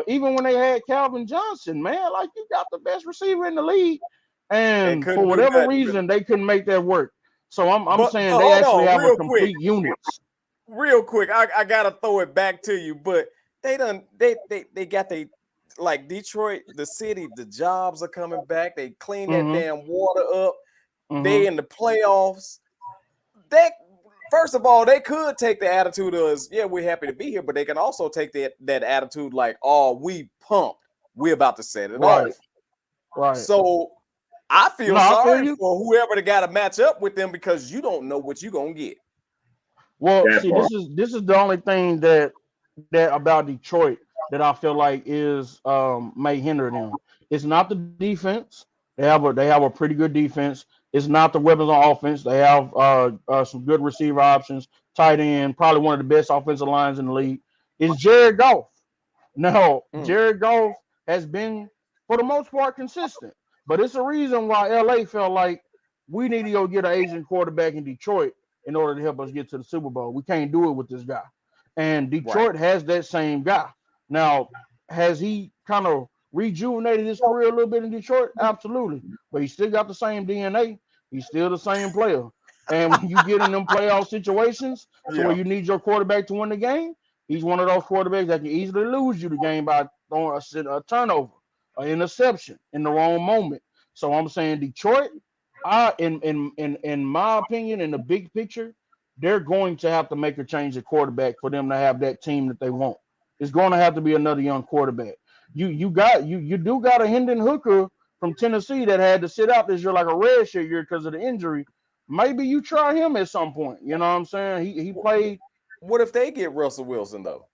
even when they had Calvin Johnson, man, like you got the best receiver in the league. And for whatever reason, they couldn't make that work. So I'm saying they actually have a complete unit. Real quick, I gotta throw it back to you, but they got like Detroit, the city, the jobs are coming back. They clean that damn water up. They in the playoffs. First of all, they could take the attitude as, yeah, we're happy to be here, but they can also take that attitude like, oh, we pumped. We're about to set it off. Right. So I feel sorry for whoever that got to match up with them because you don't know what you're going to get. Well, see, this is the only thing that about Detroit that I feel like is may hinder them. It's not the defense. They have a pretty good defense. It's not the weapons on offense. They have some good receiver options, tight end, probably one of the best offensive lines in the league. It's Jared Goff. Now, Jared Goff has been, for the most part, consistent. But it's a reason why LA felt like we need to go get an Asian quarterback in Detroit in order to help us get to the Super Bowl. We can't do it with this guy. And Detroit has that same guy. Now, has he kind of rejuvenated his career a little bit in Detroit? Absolutely. But he still got the same DNA. He's still the same player. And when you get in them playoff situations where you need your quarterback to win the game, he's one of those quarterbacks that can easily lose you the game by throwing a turnover, an interception in the wrong moment. So I'm saying Detroit, in my opinion, in the big picture, they're going to have to make a change at quarterback for them to have that team that they want. It's going to have to be another young quarterback. You do got a Hendon Hooker from Tennessee that had to sit out this year like a redshirt year because of the injury. Maybe you try him at some point. You know what I'm saying? He played. What if they get Russell Wilson though?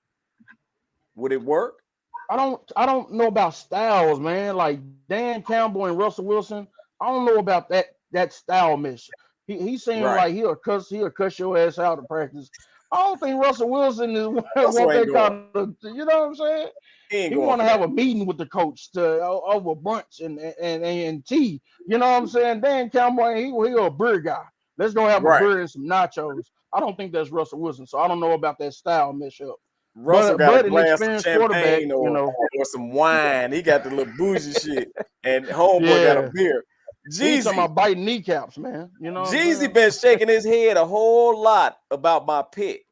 Would it work? I don't know about styles, man. Like Dan Campbell and Russell Wilson, I don't know about that style mission. He seemed Right. like he'll cuss your ass out of practice. I don't think Russell Wilson is Russell want ain't that going. kind of, you know what I'm saying? He ain't He going want for to have that. a meeting with the coach over brunch and tea. You know what I'm saying? Dan Campbell, he a beer guy. Let's go have a Right. beer and some nachos. I don't think that's Russell Wilson, so I don't know about that style mishup. Russell got a But an glass of experienced quarterback, champagne you know. or some wine. He got the little bougie shit, and homeboy got a Yeah. beer. He talking Jeezy, about biting kneecaps, man. You know what I'm Jeezy saying? been shaking his head a whole lot about my pick.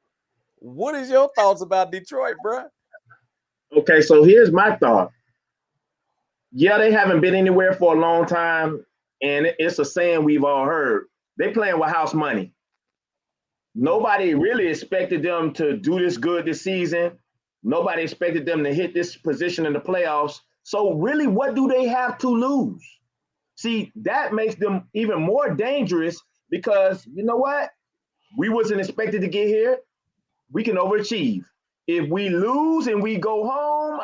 What is your thoughts about Detroit, bro? Okay, so here's my thought. Yeah, they haven't been anywhere for a long time, and it's a saying we've all heard. They playing with house money. Nobody really expected them to do this good this season. Nobody expected them to hit this position in the playoffs. So really, what do they have to lose? See, that makes them even more dangerous because you know what? We wasn't expected to get here. We can overachieve. If we lose and we go home,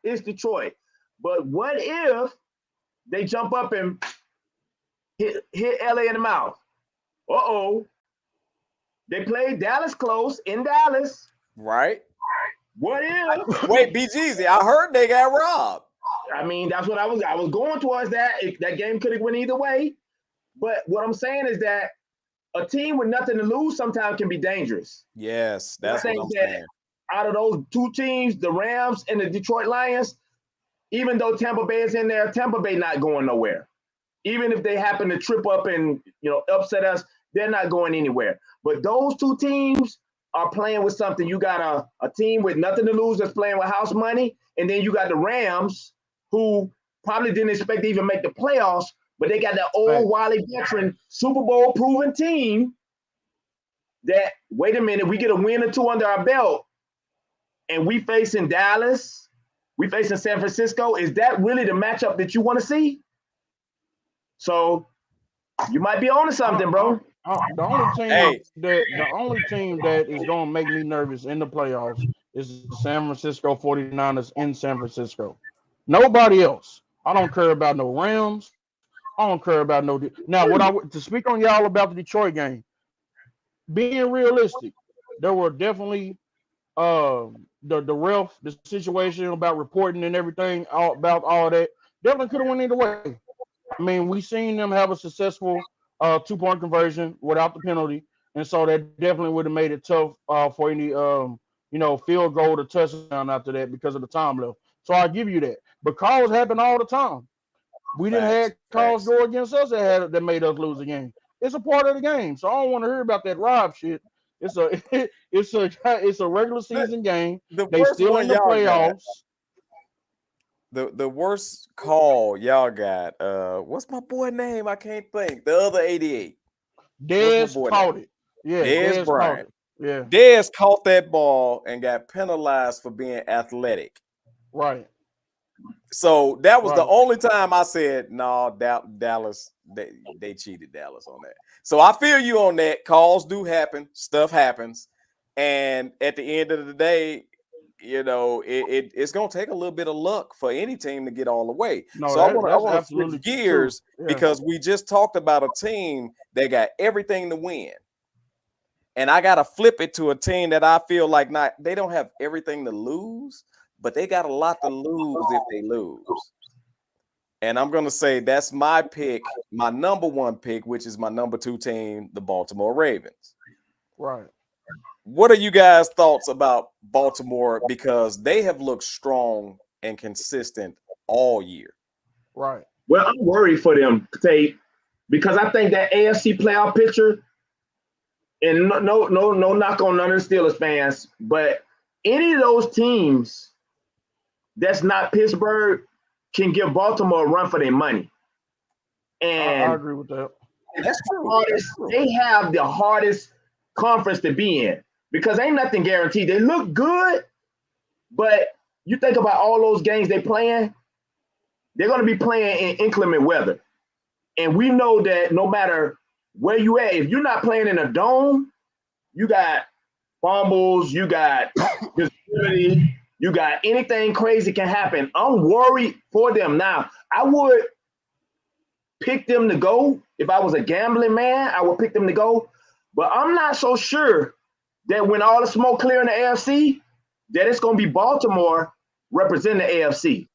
it's Detroit. But what if they jump up and hit LA in the mouth? Uh-oh. They played Dallas close in Dallas. Right. What if? Wait, BGZ, I heard they got robbed. I mean, that's what I was going towards that. That game could have went either way. But what I'm saying is that a team with nothing to lose sometimes can be dangerous. Yes, that's what I'm saying. Out of those two teams, the Rams and the Detroit Lions, even though Tampa Bay is in there, Tampa Bay not going nowhere. Even if they happen to trip up and upset us, they're not going anywhere. But those two teams are playing with something. You got a team with nothing to lose that's playing with house money, and then you got the Rams who probably didn't expect to even make the playoffs, but they got that old wily veteran Super Bowl proven team that, wait a minute, we get a win or two under our belt and we facing Dallas, we facing San Francisco. Is that really the matchup that you want to see? So you might be on to something, bro. The only team that is going to make me nervous in the playoffs is the San Francisco 49ers in San Francisco. Nobody else. I don't care about no Rams. I don't care about no. Now, to speak on y'all about the Detroit game, being realistic, there were definitely the ref, the situation about reporting and everything, about all that, definitely could have went either way. I mean, we seen them have a successful 2-point conversion without the penalty, and so that definitely would have made it tough for any field goal to touchdown after that because of the time left. So I give you that. But calls happen all the time. We didn't have calls go against us that made us lose a game. It's a part of the game. So I don't want to hear about that rob shit. It's a regular season game. They still in the playoffs. The worst call y'all got. What's my boy name? I can't think. The other 88. Dez caught it. Yeah, Dez Bryant. Yeah. Dez caught that ball and got penalized for being athletic. Right. So that was the only time I said, no, Dallas, they cheated Dallas on that. So I feel you on that. Calls do happen. Stuff happens. And at the end of the day, it's going to take a little bit of luck for any team to get all the way. So I want to switch gears because we just talked about a team that got everything to win. And I got to flip it to a team that I feel like they don't have everything to lose, but they got a lot to lose if they lose. And I'm going to say that's my pick, my number one pick, which is my number 2 team, the Baltimore Ravens. Right. What are you guys' thoughts about Baltimore? Because they have looked strong and consistent all year. Right. Well, I'm worried for them, Tate, because I think that AFC playoff picture, and no knock on none of the Steelers fans, but any of those teams that's not Pittsburgh can give Baltimore a run for their money. And I agree with that. That's true. They have the hardest conference to be in because ain't nothing guaranteed. They look good, but you think about all those games they playing, they're going to be playing in inclement weather. And we know that no matter where you at, if you're not playing in a dome, you got fumbles, you got disability, you got anything crazy can happen. I'm worried for them. Now, I would pick them to go. If I was a gambling man, I would pick them to go. But I'm not so sure that when all the smoke clear in the AFC, that it's going to be Baltimore representing the AFC.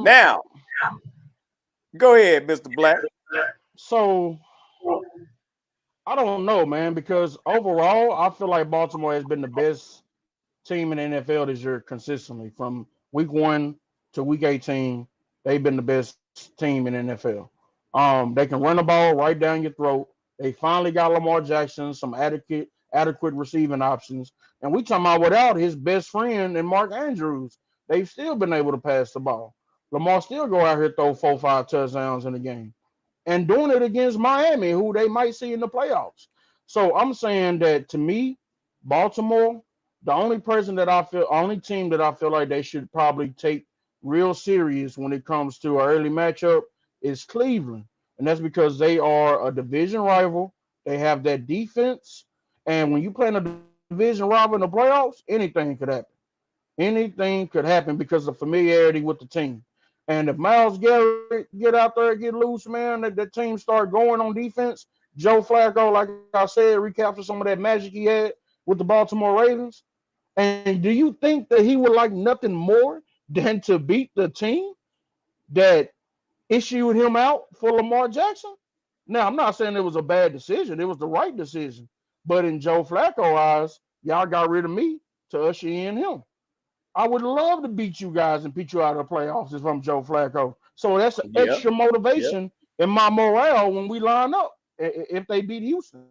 Now, go ahead, Mr. Black. So I don't know, man, because overall, I feel like Baltimore has been the best team in the NFL this year consistently. From week 1 to week 18, they've been the best team in the NFL. They can run the ball right down your throat. They finally got Lamar Jackson, some adequate receiving options. And we talking about without his best friend and Mark Andrews, they've still been able to pass the ball. Lamar still go out here throw 4-5 touchdowns in a game. And doing it against Miami, who they might see in the playoffs. So I'm saying that to me, Baltimore, the only team that I feel like they should probably take real serious when it comes to an early matchup is Cleveland. And that's because they are a division rival. They have that defense. And when you play in a division rival in the playoffs, anything could happen. Anything could happen because of familiarity with the team. And if Myles Garrett get out there, get loose, man, that the team start going on defense, Joe Flacco, like I said, recapture some of that magic he had with the Baltimore Ravens. And do you think that he would like nothing more than to beat the team that issued him out for Lamar Jackson? Now, I'm not saying it was a bad decision. It was the right decision. But in Joe Flacco's eyes, y'all got rid of me to usher in him. I would love to beat you guys and beat you out of the playoffs if I'm Joe Flacco. So that's an extra motivation in my morale when we line up if they beat Houston.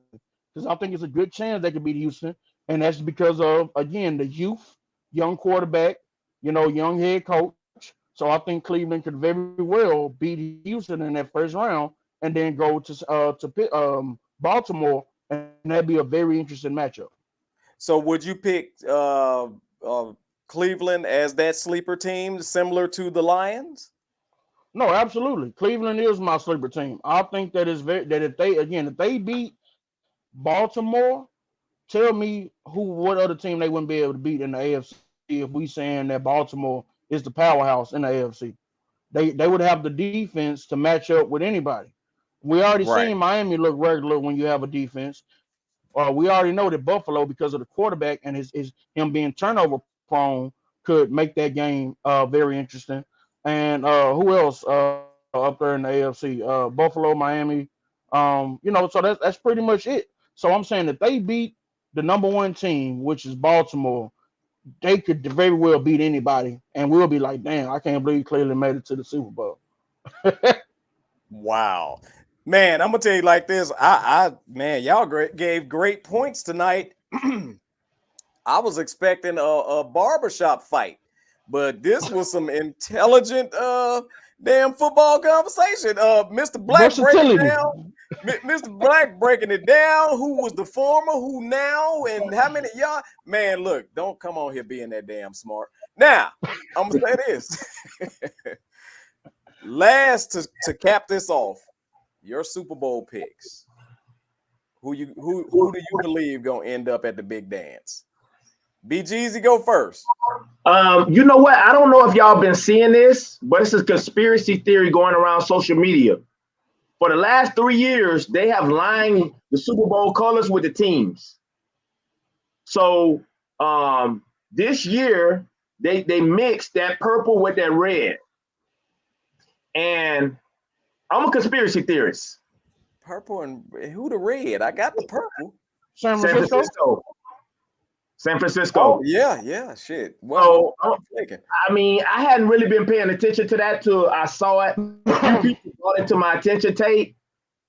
Because I think it's a good chance they could beat Houston. And that's because of, again, the youth, young quarterback, young head coach. So I think Cleveland could very well beat Houston in that first round and then go to Baltimore, and that'd be a very interesting matchup. So would you pick Cleveland as that sleeper team, similar to the Lions? No, absolutely. Cleveland is my sleeper team. I think that if they beat Baltimore, tell me what other team they wouldn't be able to beat in the AFC if we saying that Baltimore is the powerhouse in the AFC. They would have the defense to match up with anybody. We already seen Miami look regular when you have a defense. We already know that Buffalo, because of the quarterback and him being turnover prone, could make that game very interesting. And who else up there in the AFC? Buffalo, Miami. So that's pretty much it. So I'm saying that they beat the number 1 team, which is Baltimore, they could very well beat anybody, and we'll be like, damn, I can't believe Cleveland made it to the Super Bowl. Wow. Man, I'm gonna tell you like this. Man, y'all gave great points tonight. I was expecting a barbershop fight, but this was some intelligent damn football conversation. Mr. Black breaking it down. Mr. Black breaking it down. Who was the former, who now, and how many y'all? Man, look, don't come on here being that damn smart. Now, I'm gonna say this. Last to cap this off, your Super Bowl picks. Who do you believe gonna end up at the big dance? BGZ, go first. You know what? I don't know if y'all been seeing this, but it's a conspiracy theory going around social media. For the last 3 years, they have lined the Super Bowl colors with the teams. So this year, they mixed that purple with that red. And I'm a conspiracy theorist. Purple and who the red? I got the purple. San Francisco. Oh, yeah, shit. Well, so, I mean, I hadn't really been paying attention to that till I saw it. A few people brought it to my attention, Tate.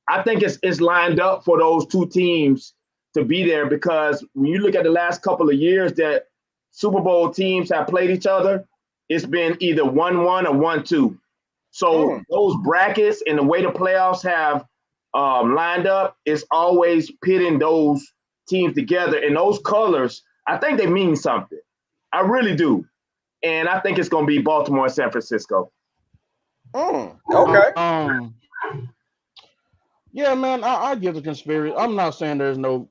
I think it's lined up for those two teams to be there, because when you look at the last couple of years that Super Bowl teams have played each other, it's been either 1-1 or 1-2. So those brackets and the way the playoffs have lined up, it's always pitting those teams together. And those colors, I think they mean something. I really do. And I think it's going to be Baltimore and San Francisco. Okay. Yeah, man, I get the conspiracy. I'm not saying there's no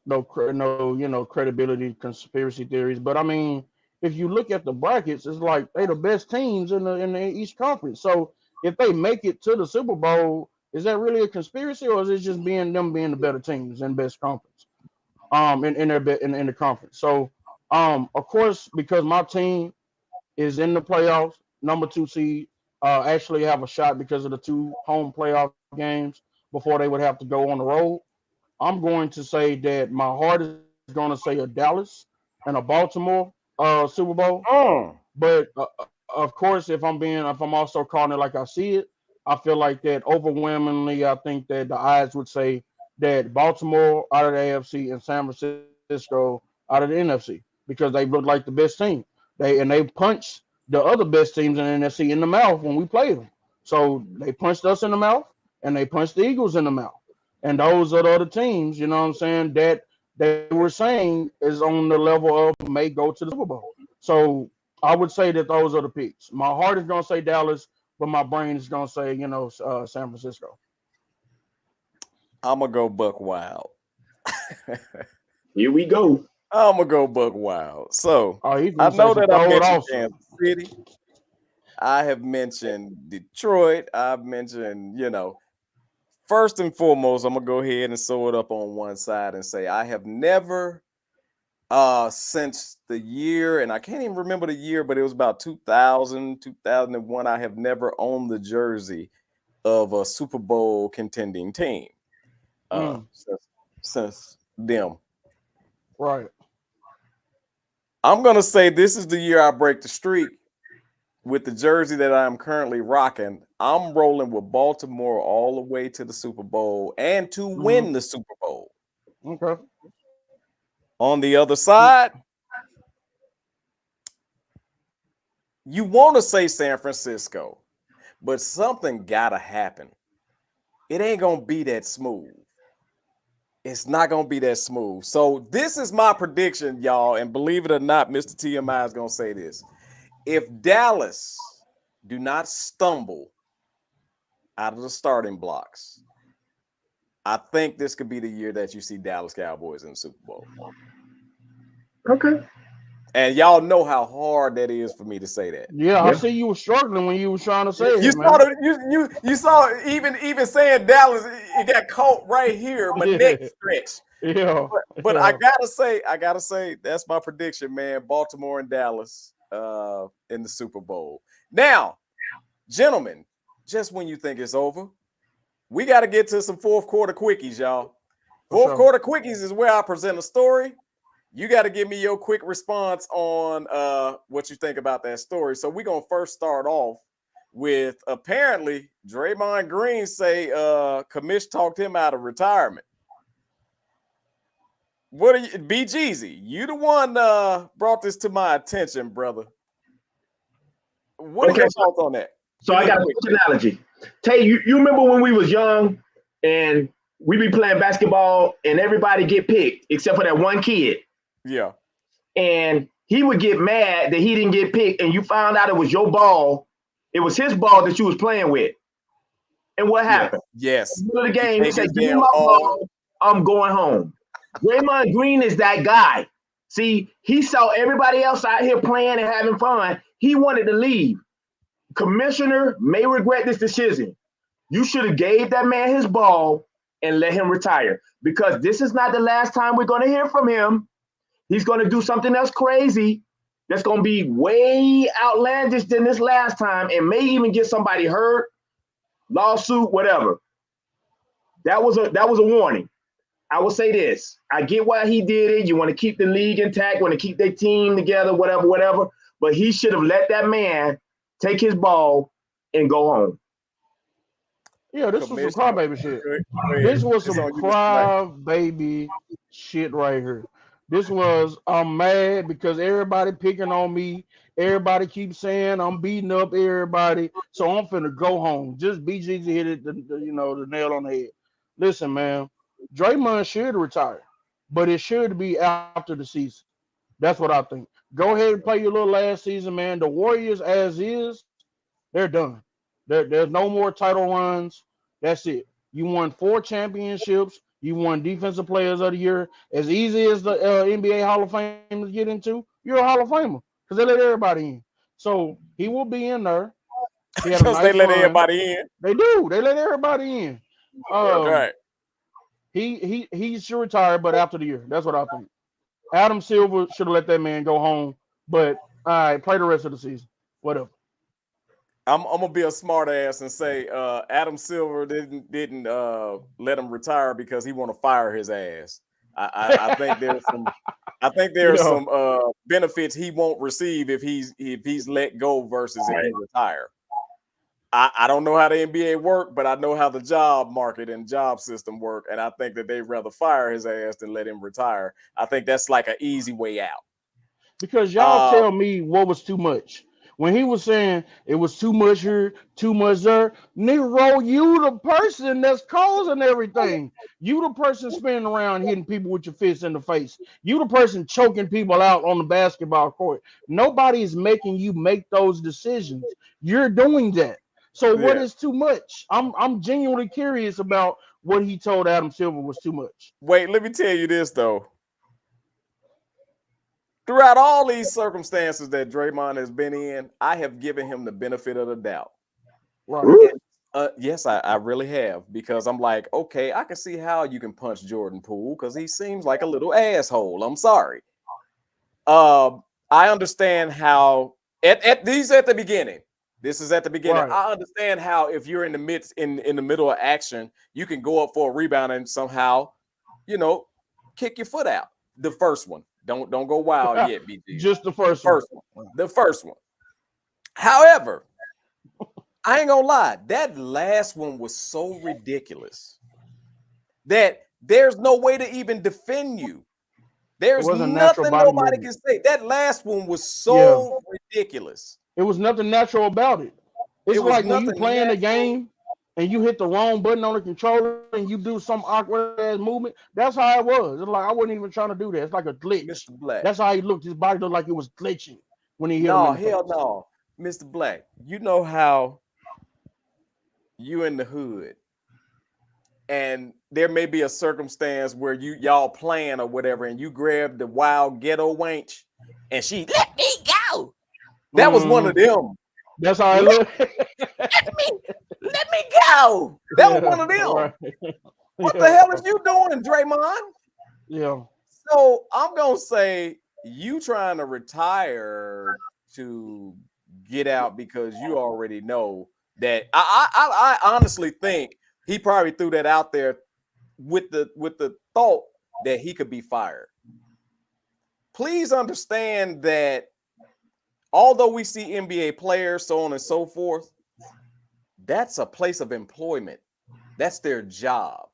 credibility conspiracy theories, but I mean, if you look at the brackets, it's like they the best teams in the East Conference. So if they make it to the Super Bowl, is that really a conspiracy, or is it just them being the better teams and best conference? In the conference. So of course, because my team is in the playoffs, number 2 seed, actually have a shot because of the 2 home playoff games before they would have to go on the road. I'm going to say that my heart is going to say a Dallas and a Baltimore Super Bowl. But of course, if I'm also calling it like I see it, I feel like that overwhelmingly, I think that the odds would say that Baltimore out of the AFC and San Francisco out of the NFC because they look like the best team. They punched the other best teams in the NFC in the mouth when we played them. So they punched us in the mouth and they punched the Eagles in the mouth. And those are the other teams, you know what I'm saying, that they were saying is on the level of may go to the Super Bowl. So I would say that those are the picks. My heart is gonna say Dallas, but my brain is gonna say, San Francisco. I'm gonna go Buck Wild. Here we go. I'm gonna go Buck Wild. So I know that I mentioned also. Kansas City. I have mentioned Detroit. I've mentioned, first and foremost, I'm gonna go ahead and sew it up on one side and say I have never since the year, and I can't even remember the year, but it was about 2000, 2001. I have never owned the jersey of a Super Bowl contending team since them. Right. I'm gonna say this is the year I break the streak with the jersey that I'm currently rocking. I'm rolling with Baltimore all the way to the Super Bowl and to win the Super Bowl. Okay. On the other side, you want to say San Francisco, but something gotta happen. It ain't gonna be that smooth. It's not gonna be that smooth. So this is my prediction, y'all. And believe it or not, Mr. TMI is gonna say this. If Dallas do not stumble out of the starting blocks, I think this could be the year that you see Dallas Cowboys in the Super Bowl. Okay. And y'all know how hard that is for me to say that. Yeah, I see you were struggling when you were trying to say it. You saw even saying Dallas, it got caught right here, my neck stretched. Yeah. But I gotta say, that's my prediction, man. Baltimore and Dallas in the Super Bowl. Now, gentlemen, just when you think it's over, we got to get to some fourth quarter quickies, y'all. Fourth quarter quickies is where I present a story. You got to give me your quick response on what you think about that story. So we're going to first start off with apparently Draymond Green say Kamish talked him out of retirement. What are you, B. Jeezy? You the one brought this to my attention, brother. What are your thoughts on that? So I got a quick analogy. Tate, you remember when we was young and we be playing basketball and everybody get picked except for that one kid? Yeah. And he would get mad that he didn't get picked and you found out it was your ball. It was his ball that you was playing with. And what happened? Yes. In the middle of the game, he said, give me my ball. I'm going home. Draymond Green is that guy. See, he saw everybody else out here playing and having fun. He wanted to leave. Commissioner may regret this decision. You should have gave that man his ball and let him retire because this is not the last time we're going to hear from him. He's going to do something else crazy that's going to be way outlandish than this last time and may even get somebody hurt, lawsuit, whatever. That was a warning. I will say this. I get why he did it. You want to keep the league intact, want to keep their team together, whatever. But he should have let that man take his ball and go home. Yeah, this was some crybaby shit. This was some crybaby shit right here. This was, I'm mad because everybody picking on me. Everybody keeps saying I'm beating up everybody. So I'm finna go home. Just BGZ hit it, the nail on the head. Listen, man, Draymond should retire, but it should be after the season. That's what I think. Go ahead and play your little last season, man. The Warriors, as is, they're done. There's no more title runs. That's it. You won 4 championships. You won Defensive Players of the Year. As easy as the NBA Hall of Fame to get into, you're a Hall of Famer because they let everybody in. So he will be in there. He had a Because they nice let run. everybody in. They do. They let everybody in. Right. He should retire, but after the year. That's what I think. Adam Silver should have let that man go home. But all right, play the rest of the season. Whatever. I'm gonna be a smart ass and say Adam Silver didn't let him retire because he want to fire his ass. I think there's some benefits he won't receive if he's let go versus if he retire. I don't know how the NBA work, but I know how the job market and job system work, and I think that they'd rather fire his ass than let him retire. I think that's like an easy way out. Because y'all tell me what was too much. When he was saying it was too much here, too much there, Negro, you the person that's causing everything. You the person spinning around hitting people with your fists in the face. You the person choking people out on the basketball court. Nobody is making you make those decisions. You're doing that. So what is too much? I'm genuinely curious about what he told Adam Silver was too much. Wait, let me tell you this though. Throughout all these circumstances that Draymond has been in, I have given him the benefit of the doubt. Right. Yes, I really have, because I'm like, okay, I can see how you can punch Jordan Poole because he seems like a little asshole. I'm sorry. I understand how at the beginning. This is at the beginning. Right. I understand how if you're in the middle of action, you can go up for a rebound and somehow, kick your foot out. The first one. Don't go wild yet, BG. Just the first one. The first one. However, I ain't gonna lie, that last one was so ridiculous that there's no way to even defend you. There's nothing nobody can say. That last one was so ridiculous. It was nothing natural about it. It's like when you playing the game and you hit the wrong button on the controller and you do some awkward ass movement. That's how it was. It's like I wasn't even trying to do that. It's like a glitch. Mr. Black. That's how he looked. His body looked like it was glitching when he hit him. No, hell no. Mr. Black, you know how you in the hood and there may be a circumstance where y'all playing or whatever and you grab the wild ghetto wench and she let me go. That was one of them. That's how I look. Let me go. That was one of them. Right. What the hell is you doing, Draymond? Yeah. So I'm gonna say you trying to retire to get out because you already know that. I honestly think he probably threw that out there with the thought that he could be fired. Please understand that although we see NBA players, so on and so forth, that's a place of employment. That's their job.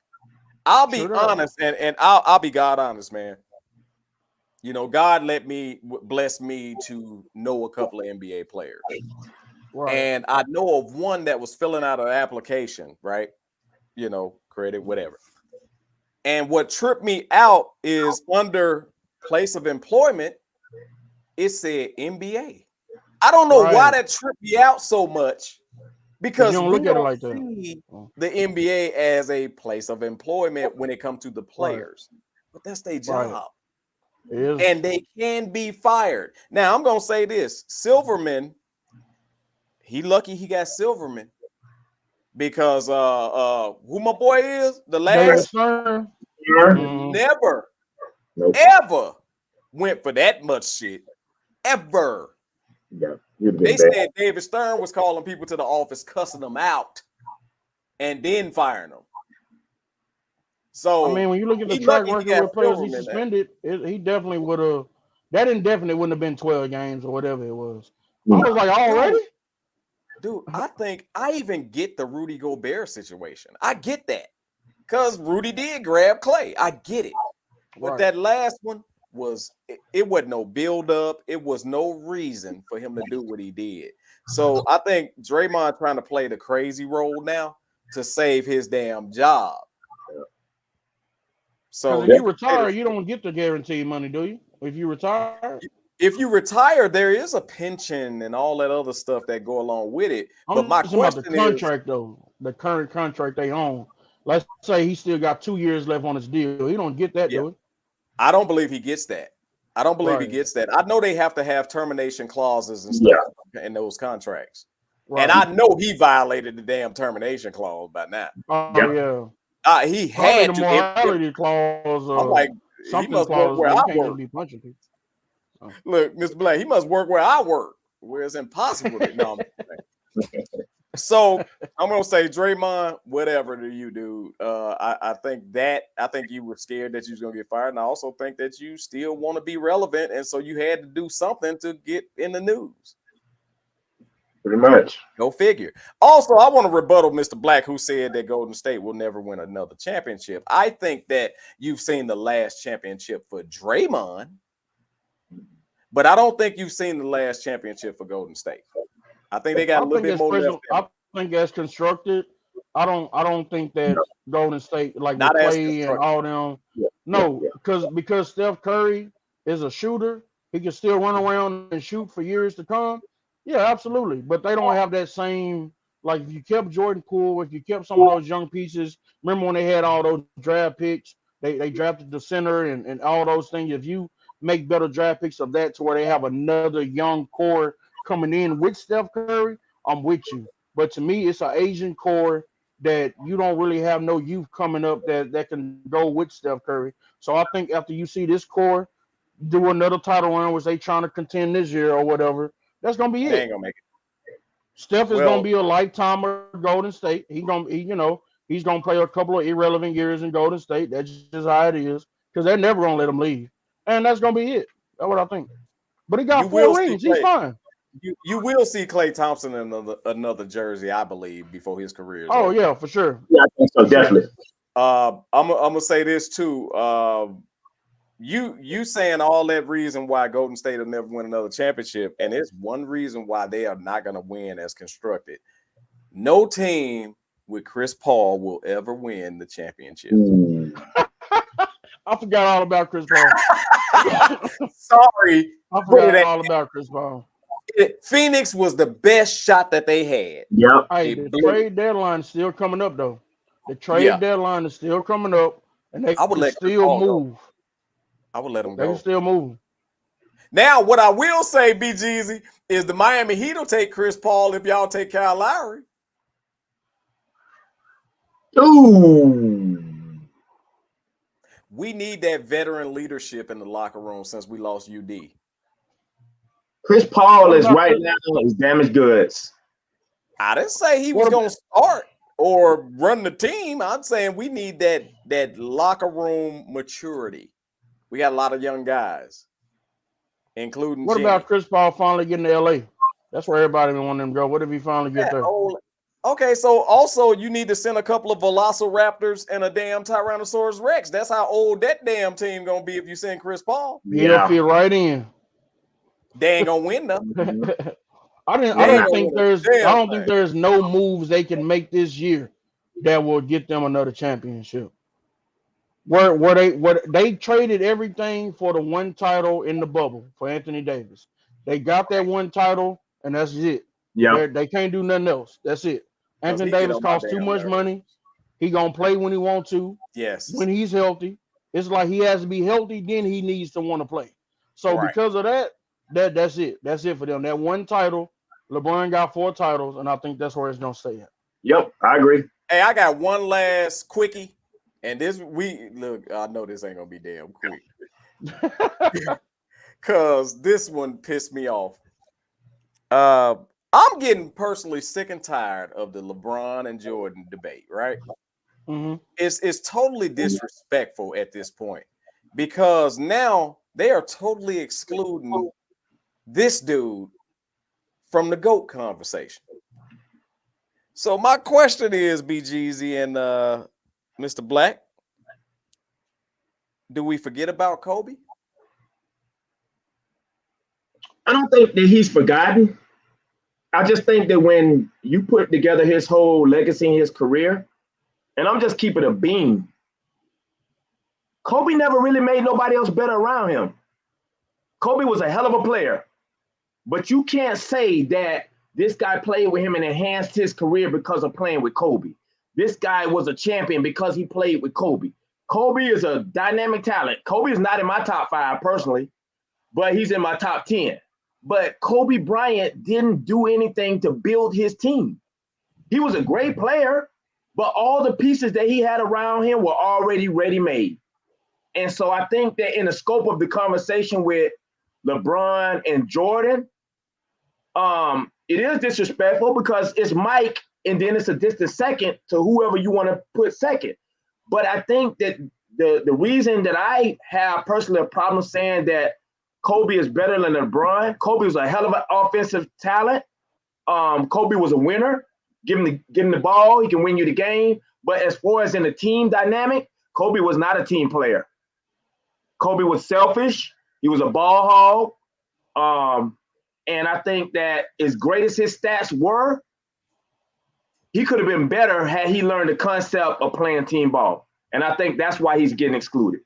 I'll be honest, and I'll be God honest, man. God bless me to know a couple of NBA players. Right. And I know of one that was filling out an application, right? Credit, whatever. And what tripped me out is under place of employment, it said NBA. I don't know why that tripped me out so much, because we don't see the NBA as a place of employment when it comes to the players. But that's their job. And they can be fired. Now, I'm going to say this. Silverman, he lucky he got Silverman, because who my boy is, the last never, ever went for that much shit. Ever. They said David Stern was calling people to the office, cussing them out, and then firing them. So I mean, when you look at the track record with players he suspended, he definitely would have. That indefinitely wouldn't have been 12 games or whatever it was. I was like, already? Dude, I think I even get the Rudy Gobert situation. I get that, because Rudy did grab Clay. I get it. But that last one was, it wasn't no build up. It was no reason for him to do what he did. So I think Draymond trying to play the crazy role now to save his damn job. So if you retire, you don't get the guaranteed money, do you? If you retire, there is a pension and all that other stuff that go along with it. But my question is the contract, though, the current contract they own. Let's say he still got 2 years left on his deal. He don't get that, do he? I don't believe he gets that. I don't believe he gets that. I know they have to have termination clauses and stuff in those contracts. Right. And I know he violated the damn termination clause by now. Oh yeah. He Probably had the to. morality clause I'm or like, he something must work clause where where you I can't just work. be punching people. Oh. Look, Mr. Black, he must work where I work, where it's impossible to. No, so I'm gonna say, Draymond, whatever do you do? I think you were scared that you was gonna get fired, and I also think that you still want to be relevant, and so you had to do something to get in the news. Pretty much. Go figure. Also, I want to rebuttal Mr. Black, who said that Golden State will never win another championship. I think that you've seen the last championship for Draymond, but I don't think you've seen the last championship for Golden State. I think they got a little bit more left. I think as constructed, I don't think that Golden State, like Not with as Clay and all them, because Steph Curry is a shooter, he can still run around and shoot for years to come. Yeah, absolutely. But they don't have that same, like if you kept Jordan Poole, if you kept some of those young pieces, remember when they had all those draft picks, they drafted the center and all those things. If you make better draft picks of that to where they have another young core coming in with Steph Curry, I'm with you. But to me, it's an Asian core that you don't really have no youth coming up that can go with Steph Curry. So I think after you see this core do another title run, which they trying to contend this year or whatever, that's gonna be it. They ain't gonna make it. Steph is gonna be a lifetimer at Golden State. He's gonna play a couple of irrelevant years in Golden State. That's just how it is, because they're never gonna let him leave, and that's gonna be it. That's what I think. But he got 4 rings. He's fine. You will see Klay Thompson in another jersey, I believe, before his career is over. over. Yeah, for sure. Yeah, I think so, definitely. I'm gonna say this too. You saying all that reason why Golden State will never win another championship, and it's one reason why they are not gonna win as constructed. No team with Chris Paul will ever win the championship. I forgot all about Chris Paul. Sorry, I forgot all about Chris Paul. Phoenix was the best shot that they had. Yep. Hey, the trade deadline is still coming up, though. The trade deadline is still coming up, and they can still move. I would let them go. They can still move. Now, what I will say, BGZ, is the Miami Heat will take Chris Paul if y'all take Kyle Lowry. Ooh. We need that veteran leadership in the locker room since we lost UD. Chris Paul is right now is damaged goods. I didn't say he was going to start or run the team. I'm saying we need that locker room maturity. We got a lot of young guys, including What Jimmy. about Chris Paul finally getting to LA? That's where everybody been wanting him to go. What if he finally get there? Okay, so also you need to send a couple of Velociraptors and a damn Tyrannosaurus Rex. That's how old that damn team gonna be if you send Chris Paul. He'll fit right in. They ain't gonna win them. I don't think there's no moves they can make this year that will get them another championship. Where they traded everything for the one title in the bubble for Anthony Davis. They got that one title, and that's it. Yeah, they can't do nothing else. That's it. Anthony Davis costs too much money. He gonna play when he wants to. Yes. When he's healthy, it's like he has to be healthy. Then he needs to want to play. So because of that, that's it. That's it for them. That one title. LeBron got 4 titles, and I think that's where it's gonna stay at. Yep, I agree. Hey, I got one last quickie, and this look. I know this ain't gonna be damn quick, cause this one pissed me off. I'm getting personally sick and tired of the LeBron and Jordan debate, right? Mm-hmm. It's totally disrespectful at this point because now they are totally excluding this dude from the GOAT conversation. So my question is, BGZ and Mr. Black, do we forget about Kobe? I don't think that he's forgotten. I just think that when you put together his whole legacy and his career, and I'm just keeping a beam, Kobe never really made nobody else better around him. Kobe was a hell of a player, but you can't say that this guy played with him and enhanced his career because of playing with Kobe. This guy was a champion because he played with Kobe. Kobe is a dynamic talent. Kobe is not in my top 5 personally, but he's in my top 10. but Kobe Bryant didn't do anything to build his team. He was a great player, but all the pieces that he had around him were already ready-made. And so I think that in the scope of the conversation with LeBron and Jordan, it is disrespectful because it's Mike and then it's a distant second to whoever you want to put second. But I think that the reason that I have personally a problem saying that Kobe is better than LeBron, Kobe was a hell of an offensive talent. Kobe was a winner. Give him the ball, he can win you the game. But as far as in the team dynamic, Kobe was not a team player. Kobe was selfish. He was a ball hog. And I think that as great as his stats were, he could have been better had he learned the concept of playing team ball. And I think that's why he's getting excluded.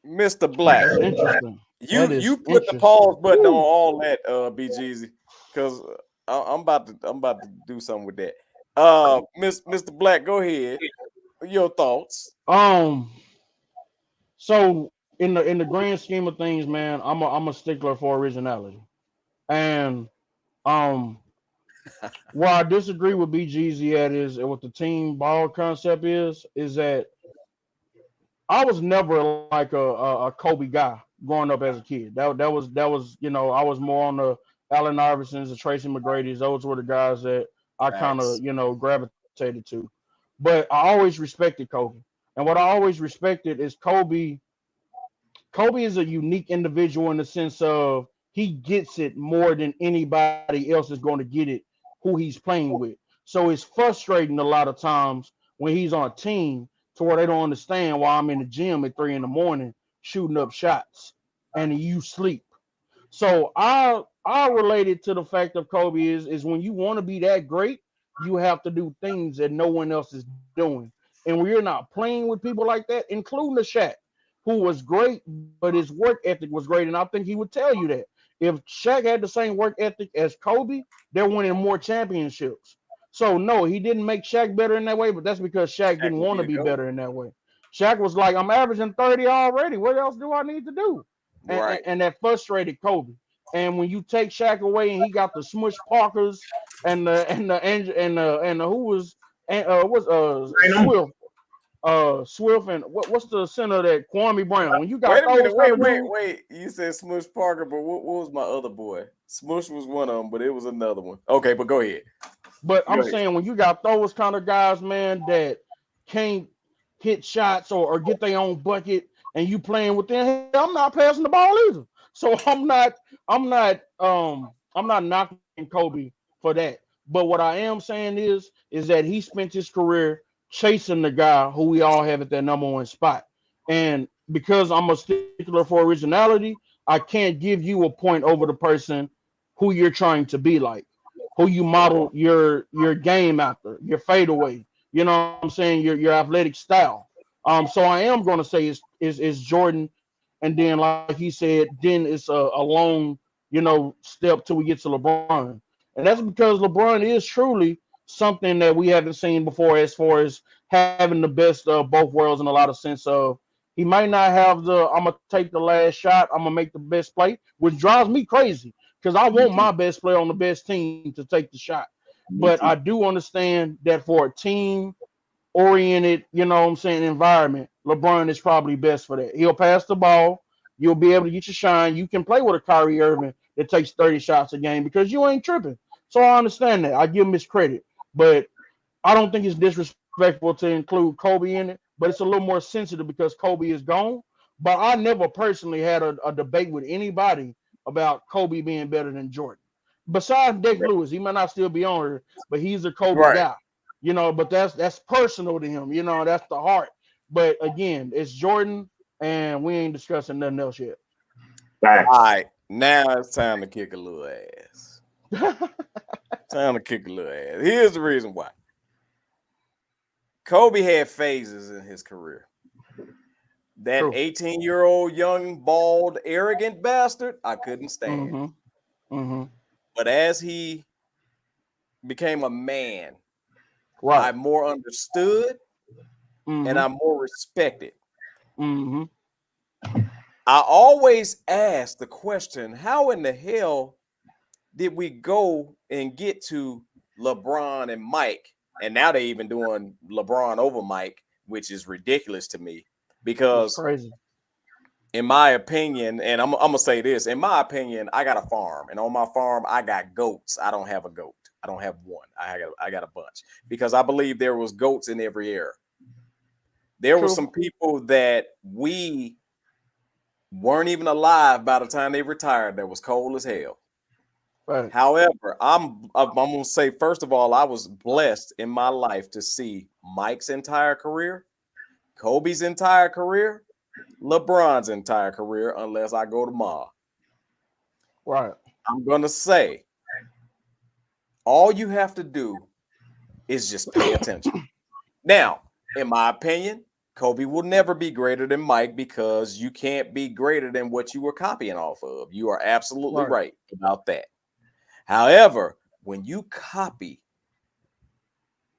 Mr. Black, Interesting. you put the pause button on all that, BGZ, because I'm about to do something with that. Mr. Black, go ahead. Your thoughts. So in the grand scheme of things, man, I'm a stickler for originality. And where I disagree with BGZ at is what the team ball concept is that I was never like a Kobe guy growing up as a kid. That was I was more on the Allen Iversons, the Tracy McGrady's. Those were the guys that I kind of gravitated to. But I always respected Kobe, and what I always respected is Kobe. Kobe is a unique individual in the sense of he gets it more than anybody else is going to get it who he's playing with. So it's frustrating a lot of times when he's on a team to where they don't understand why I'm in the gym at 3 a.m. shooting up shots and you sleep. So I related to the fact of Kobe is when you want to be that great, you have to do things that no one else is doing. And when you're not playing with people like that, including the Shaq, who was great, but his work ethic was great. And I think he would tell you that. If Shaq had the same work ethic as Kobe, they're winning more championships. So, no, he didn't make Shaq better in that way, but that's because Shaq didn't want to be better in that way. Shaq was like, I'm averaging 30 already. What else do I need to do? And that frustrated Kobe. And when you take Shaq away and he got the Smush Parkers and the who was Swift. Swift and what's the center of that Kwame Brown? When you got wait. You said Smush Parker, but what was my other boy? Smush was one of them, but it was another one. Okay, but go ahead. But I'm saying when you got those kind of guys, man, that can't hit shots or get their own bucket, and you playing with them, I'm not passing the ball either. So I'm not knocking Kobe for that. But what I am saying is that he spent his career chasing the guy who we all have at that number one spot. And because I'm a stickler for originality, I can't give you a point over the person who you're trying to be like, who you model your game after, your fadeaway, you know what I'm saying, your athletic style. So I am going to say is Jordan, and then like he said, then it's a long, step till we get to LeBron. And that's because LeBron is truly something that we haven't seen before as far as having the best of both worlds in a lot of sense of he might not have I'm going to take the last shot, I'm going to make the best play, which drives me crazy because I want my best player on the best team to take the shot. But I do understand that for a team-oriented, environment, LeBron is probably best for that. He'll pass the ball. You'll be able to get your shine. You can play with a Kyrie Irving that takes 30 shots a game because you ain't tripping. So I understand that. I give him his credit. But I don't think it's disrespectful to include Kobe in it. But it's a little more sensitive because Kobe is gone. But I never personally had a debate with anybody about Kobe being better than Jordan. Besides Dick Lewis, he might not still be on her, but he's a Kobe guy. But that's personal to him. That's the heart. But again, it's Jordan, and we ain't discussing nothing else yet. All right, now it's time to kick a little ass. Time to kick a little ass. Here's the reason why. Kobe had phases in his career. That 18-year-old young, bald, arrogant bastard, I couldn't stand. But as he became a man, I more understood and I more respected. I always ask the question, how in the hell did we go and get to LeBron and Mike? And now they even doing LeBron over Mike, which is ridiculous to me That's because crazy. in my opinion, and I'm gonna say this, in my opinion, I got a farm, and on my farm, I got goats. I don't have a goat. I don't have one. I got a bunch because I believe there was goats in every era. There were True. some people that we weren't even alive by the time they retired. That was cold as hell. Right. However, I'm gonna say first of all, I was blessed in my life to see Mike's entire career, Kobe's entire career, LeBron's entire career, unless I go to Ma. Right. I'm gonna say all you have to do is just pay attention. Now, in my opinion, Kobe will never be greater than Mike because you can't be greater than what you were copying off of. You are absolutely right about that. However, when you copy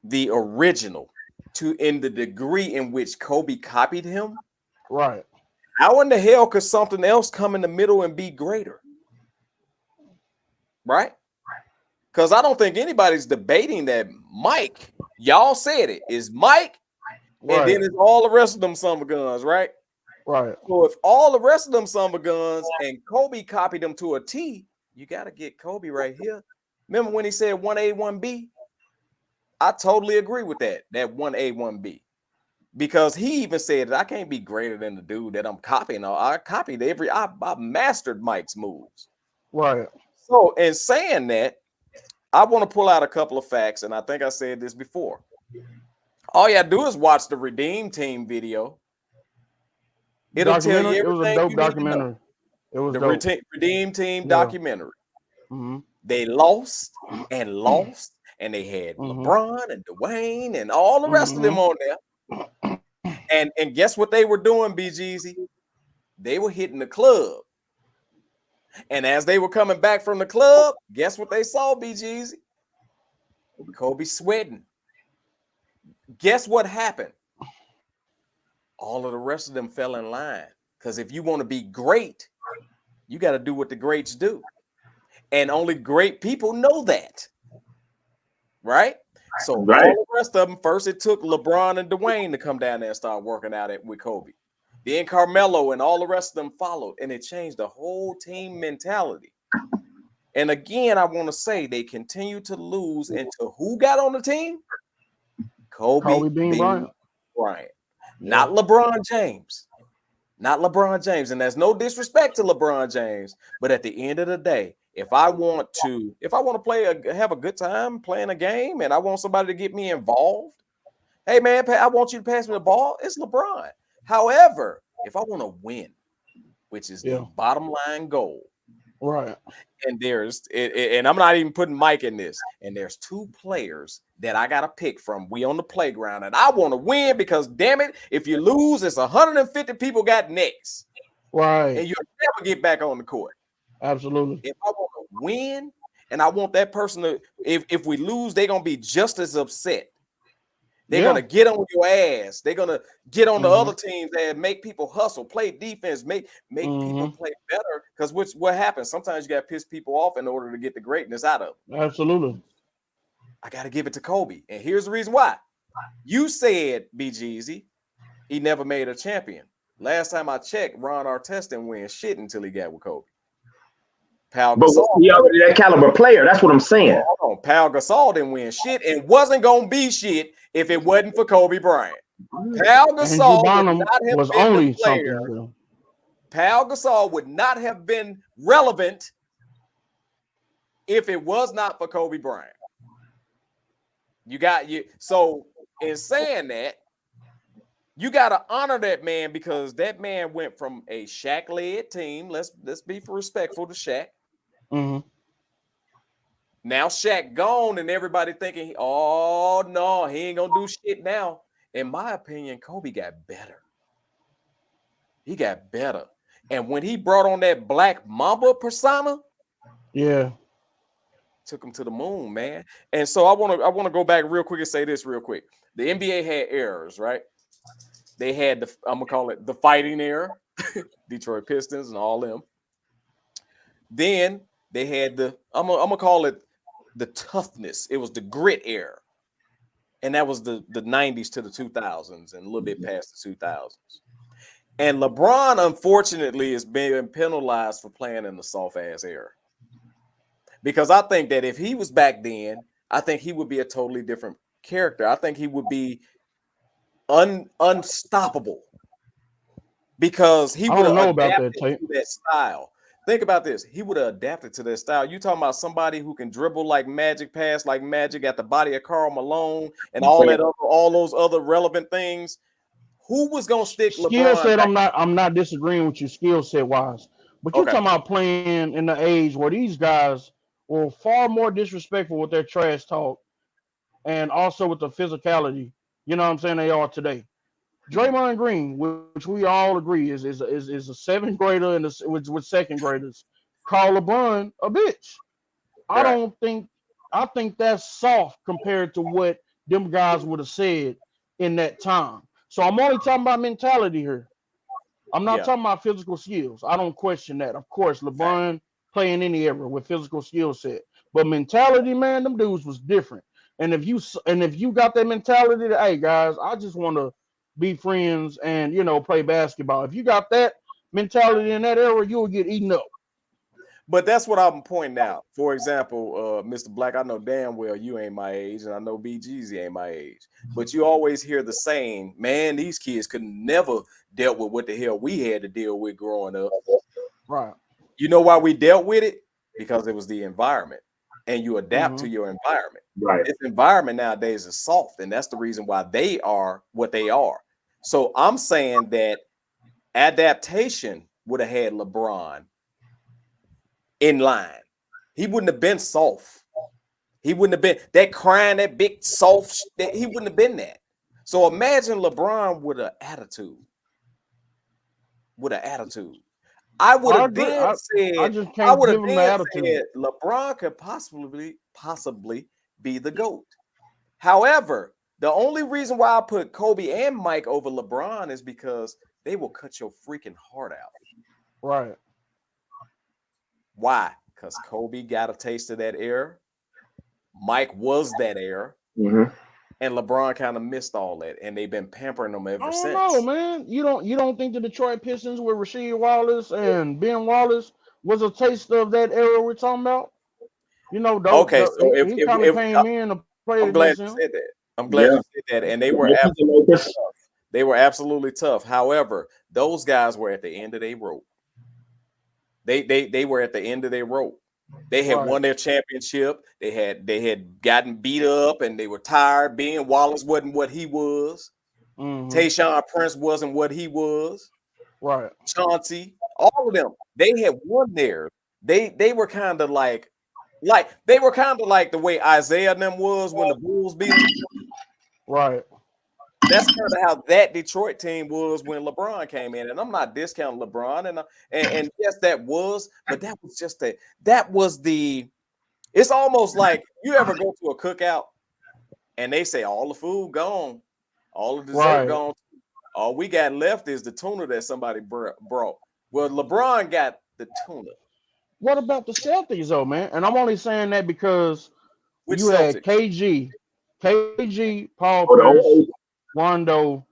the original to in the degree in which Kobe copied him, right? How in the hell could something else come in the middle and be greater? Right? Because I don't think anybody's debating that Mike, y'all said it, is Mike, and then it's all the rest of them summer guns, right? Right. So if all the rest of them summer guns and Kobe copied them to a T, you got to get Kobe right here. Remember when he said 1A, 1B? I totally agree with that 1A, 1B. Because he even said that I can't be greater than the dude that I'm copying. I copied I mastered Mike's moves. Right. So in saying that, I want to pull out a couple of facts, and I think I said this before. All you have to do is watch the Redeem Team video. It'll tell you everything. It was a dope you need to documentary. know. It was the dope. Redeem Team documentary. Mm-hmm. They lost, and they had LeBron and Dwayne and all the rest of them on there. And guess what they were doing, BGZ? They were hitting the club. And as they were coming back from the club, guess what they saw, BGZ? Kobe sweating. Guess what happened? All of the rest of them fell in line. Because if you want to be great, you got to do what the greats do. And only great people know that. Right? So all the rest of them, first it took LeBron and Dwayne to come down there and start working out with Kobe. Then Carmelo and all the rest of them followed, and it changed the whole team mentality. And again, I want to say they continue to lose until who got on the team? Kobe Bryant. Not LeBron James. Not LeBron James. And there's no disrespect to LeBron James, but at the end of the day, if I want to have a good time playing a game and I want somebody to get me involved, hey man, I want you to pass me the ball, it's LeBron. However, if I want to win, which is the bottom line goal, right? And and I'm not even putting Mike in this, and there's two players that I gotta pick from. We on the playground, and I want to win because damn it, if you lose, it's 150 people got next, right? And you'll never get back on the court. Absolutely. If I want to win, and I want that person to, if we lose, they're gonna be just as upset. They're gonna get on your ass. They're gonna get on the other teams and make people hustle, play defense, make people play better. Because what happens? Sometimes you got to piss people off in order to get the greatness out of them. Absolutely. I got to give it to Kobe, and here's the reason why. You said BGZ, he never made a champion. Last time I checked, Ron Artest didn't win shit until he got with Kobe. Pal Gasol, he already that caliber player. That's what I'm saying. Hold on. Pal Gasol didn't win shit and wasn't gonna be shit if it wasn't for Kobe Bryant. Pal Gasol would not have was been only the player. something. Pal Gasol would not have been relevant if it was not for Kobe Bryant. So in saying that, you got to honor that man because that man went from a Shaq-led team. Let's be respectful to Shaq. Now Shaq gone and everybody thinking, oh no, he ain't gonna do shit now. In my opinion, Kobe got better. He got better. And when he brought on that Black Mamba persona, took him to the moon, man. And so I want to go back real quick and say this real quick. The NBA had errors, right? They had the, I'm gonna call it the fighting era, Detroit Pistons and all them. Then they had the, I'm gonna call it the toughness. It was the grit era. And that was the 90s to the 2000s and a little bit past the 2000s. And LeBron, unfortunately, is being penalized for playing in the soft ass era. Because I think that if he was back then, I think he would be a totally different character. I think he would be unstoppable because he I would don't have know about that, adapted Tate. to that style. Think about this. He would have adapted to that style. You talking about somebody who can dribble like magic, pass like magic, at the body of Karl Malone, and all that other, all those other relevant things. Who was gonna stick Skill LeBron set, back? I'm not disagreeing with you skill set wise, but you're Okay. talking about playing in the age where these guys were far more disrespectful with their trash talk and also with the physicality. You know what I'm saying? They are today. Draymond Green, which we all agree is a seventh grader and with second graders, call LeBron a bitch. I Right. don't think I think that's soft compared to what them guys would have said in that time. So I'm only talking about mentality here. I'm not Yeah. talking about physical skills. I don't question that. Of course, Fact. LeBron play in any era with physical skill set, but mentality, man, them dudes was different. And if you got that mentality that, hey guys, I just want to be friends and play basketball. If you got that mentality in that era, you'll get eaten up. But that's what I'm pointing out. For example, Mr. Black, I know damn well you ain't my age, and I know BGZ ain't my age. But you always hear the saying, man, these kids could never dealt with what the hell we had to deal with growing up. Right. You know why we dealt with it? Because it was the environment. And you adapt to Mm-hmm. your environment. Right. This environment nowadays is soft, and that's the reason why they are what they are. So I'm saying that adaptation would have had LeBron in line. He wouldn't have been soft. He wouldn't have been that crying, that big soft. He wouldn't have been that. So imagine LeBron with an attitude. With an attitude. I would I have agree. then I said, just I can't would have give him the then attitude. said LeBron could possibly be the GOAT. However, the only reason why I put Kobe and Mike over LeBron is because they will cut your freaking heart out. Right. Why? Because Kobe got a taste of that era. Mike was that era. Mm-hmm. And LeBron kind of missed all that. And they've been pampering them I ever don't know, since. man. You don't think the Detroit Pistons with Rasheed Wallace and Ben Wallace was a taste of that era we're talking about? Okay, so He kind of came in to play I'm glad against you him. said that. I'm glad Yeah. you said that. And they were absolutely tough. They were absolutely tough. However, those guys were at the end of their rope. They were at the end of their rope. They had Right. won their championship. They had gotten beat up and they were tired. Ben Wallace wasn't what he was. Mm-hmm. Tayshaun Prince wasn't what he was. Right. Chauncey, all of them, they had won theirs. They were kind of like they were kind of like the way Isaiah and them was when the Bulls beat them. Right. That's kind of how that Detroit team was when LeBron came in. And I'm not discounting LeBron, and yes, that was, but that was just it's almost like you ever go to a cookout and they say all the food gone, all the dessert Right. gone. All we got left is the tuna that somebody brought. Well, LeBron got the tuna. What about the Celtics though, man? And I'm only saying that because Which you had Celtics? KG, Paul Pierce, Rondo,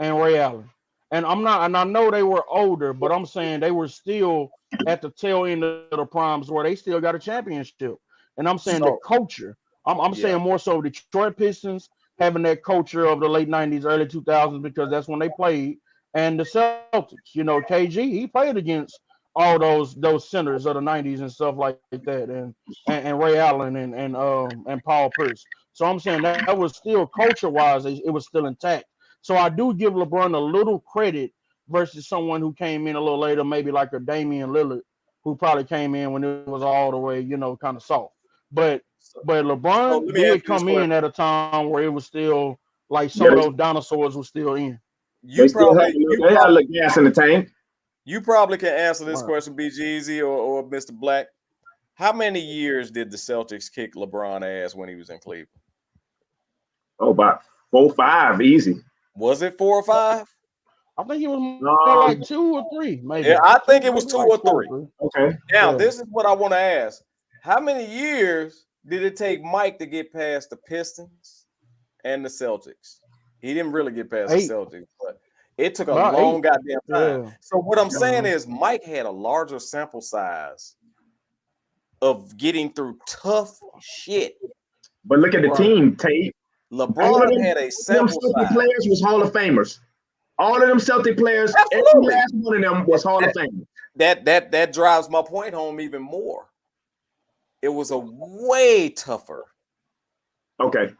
and Ray Allen. And I know they were older, but I'm saying they were still at the tail end of the primes where they still got a championship. And I'm saying the So culture. I'm yeah. saying more so Detroit Pistons having that culture of the late 90s, early 2000s, because that's when they played. And the Celtics, KG, he played against all those centers of the 90s and stuff like that, and Ray Allen and Paul Pierce. So I'm saying that was still culture-wise, it was still intact. So I do give LeBron a little credit versus someone who came in a little later, maybe like a Damian Lillard, who probably came in when it was all the way, kind of soft. But So LeBron let me ask did you this come in question. at a time where it was still like some of those dinosaurs were still in. They had a little gas in the tank. You probably can answer this Right. question, BGZ or Mr. Black. How many years did the Celtics kick LeBron ass when he was in Cleveland? Oh, about 4 or 5, easy. Was it 4 or 5? I think he was more like 2 or 3, maybe. Yeah, I think it was 2 like or 3. Okay. Now, Yeah. this is what I want to ask. How many years did it take Mike to get past the Pistons and the Celtics? He didn't really get past 8. the Celtics, but it took a About long 8. goddamn time. Yeah. So what I'm saying is Mike had a larger sample size of getting through tough shit. But look at the team, Tate. LeBron had a sample size. Players was Hall of Famers. All of them Celtic players, Absolutely. every last one of them was Hall of Famers. That drives my point home even more. It was a way tougher. Okay.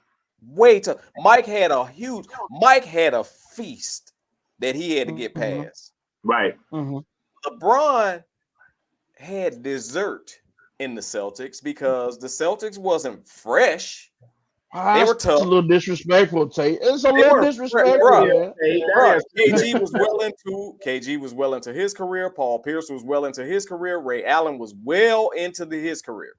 Way tough. Mike had a feast that he had to get past. Right. LeBron had dessert in the Celtics because the Celtics wasn't fresh. They were tough. It's a little disrespectful, Tate. It's a little disrespectful. KG was well into his career. Paul Pierce was well into his career. Ray Allen was well into his career.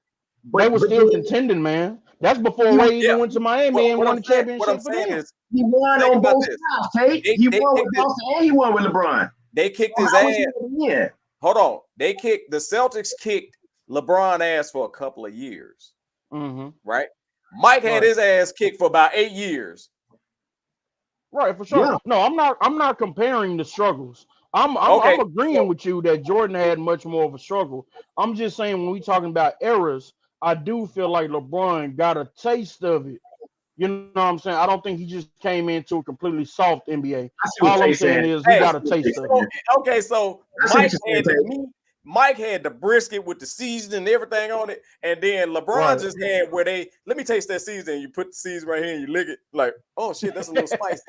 They were still contending, man. That's before Ray even went to Miami and won the championship. What I'm saying is, he won on both sides, Tate. He won with Boston and he won with LeBron. They kicked his ass. Hold on. The Celtics kicked LeBron ass for a couple of years. Right? Mike had his ass kicked for about 8 years. Right, for sure. Yeah. No, I'm not comparing the struggles. I'm agreeing with you that Jordan had much more of a struggle. I'm just saying when we talking about eras, I do feel like LeBron got a taste of it. You know what I'm saying? I don't think he just came into a completely soft NBA. All I'm saying is he got a taste of it. Okay, so Mike had the brisket with the seasoning and everything on it, and then LeBron just had where let me taste that seasoning. You put the seasoning right here and you lick it, like, oh shit, that's a little spicy.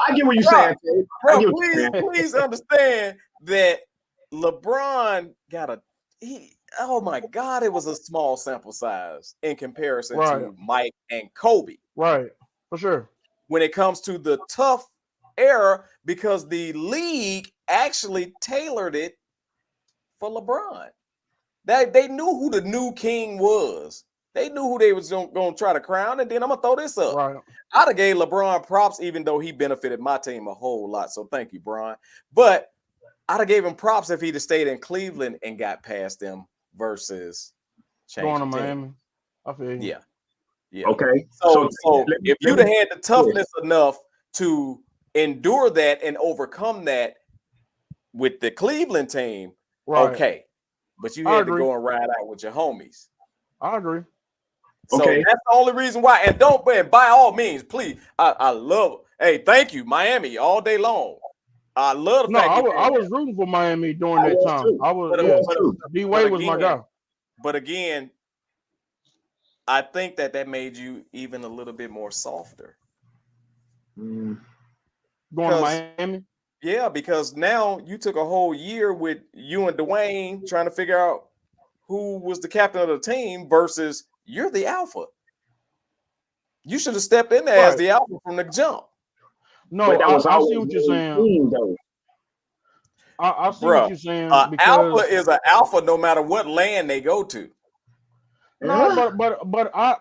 I get what you're saying. Bro, please understand that LeBron got oh my God, it was a small sample size in comparison to Mike and Kobe. Right, for sure. When it comes to the tough era, because the league actually tailored it for LeBron. They knew who the new king was. They knew who they was going to try to crown. And then I'm going to throw this up. Right. I'd have gave LeBron props, even though he benefited my team a whole lot. So thank you, Bron. But I'd have gave him props if he'd have stayed in Cleveland and got past them versus going to Miami. I feel you. Yeah. Okay. So if you'd have had the toughness enough to endure that and overcome that with the Cleveland team, okay. But you had to go and ride out with your homies. I agree. So that's the only reason why. And by all means, please, I love. Hey, thank you, Miami, all day long. I love the fact I was rooting for Miami during that time. I was. D-Wade was my guy. But again, I think that made you even a little bit more softer. Going to Miami? Yeah, because now you took a whole year with you and Dwayne trying to figure out who was the captain of the team versus you're the alpha. You should have stepped in there as the alpha from the jump. No, I see what you're saying. I see what you're saying. Alpha is an alpha no matter what land they go to. No, but I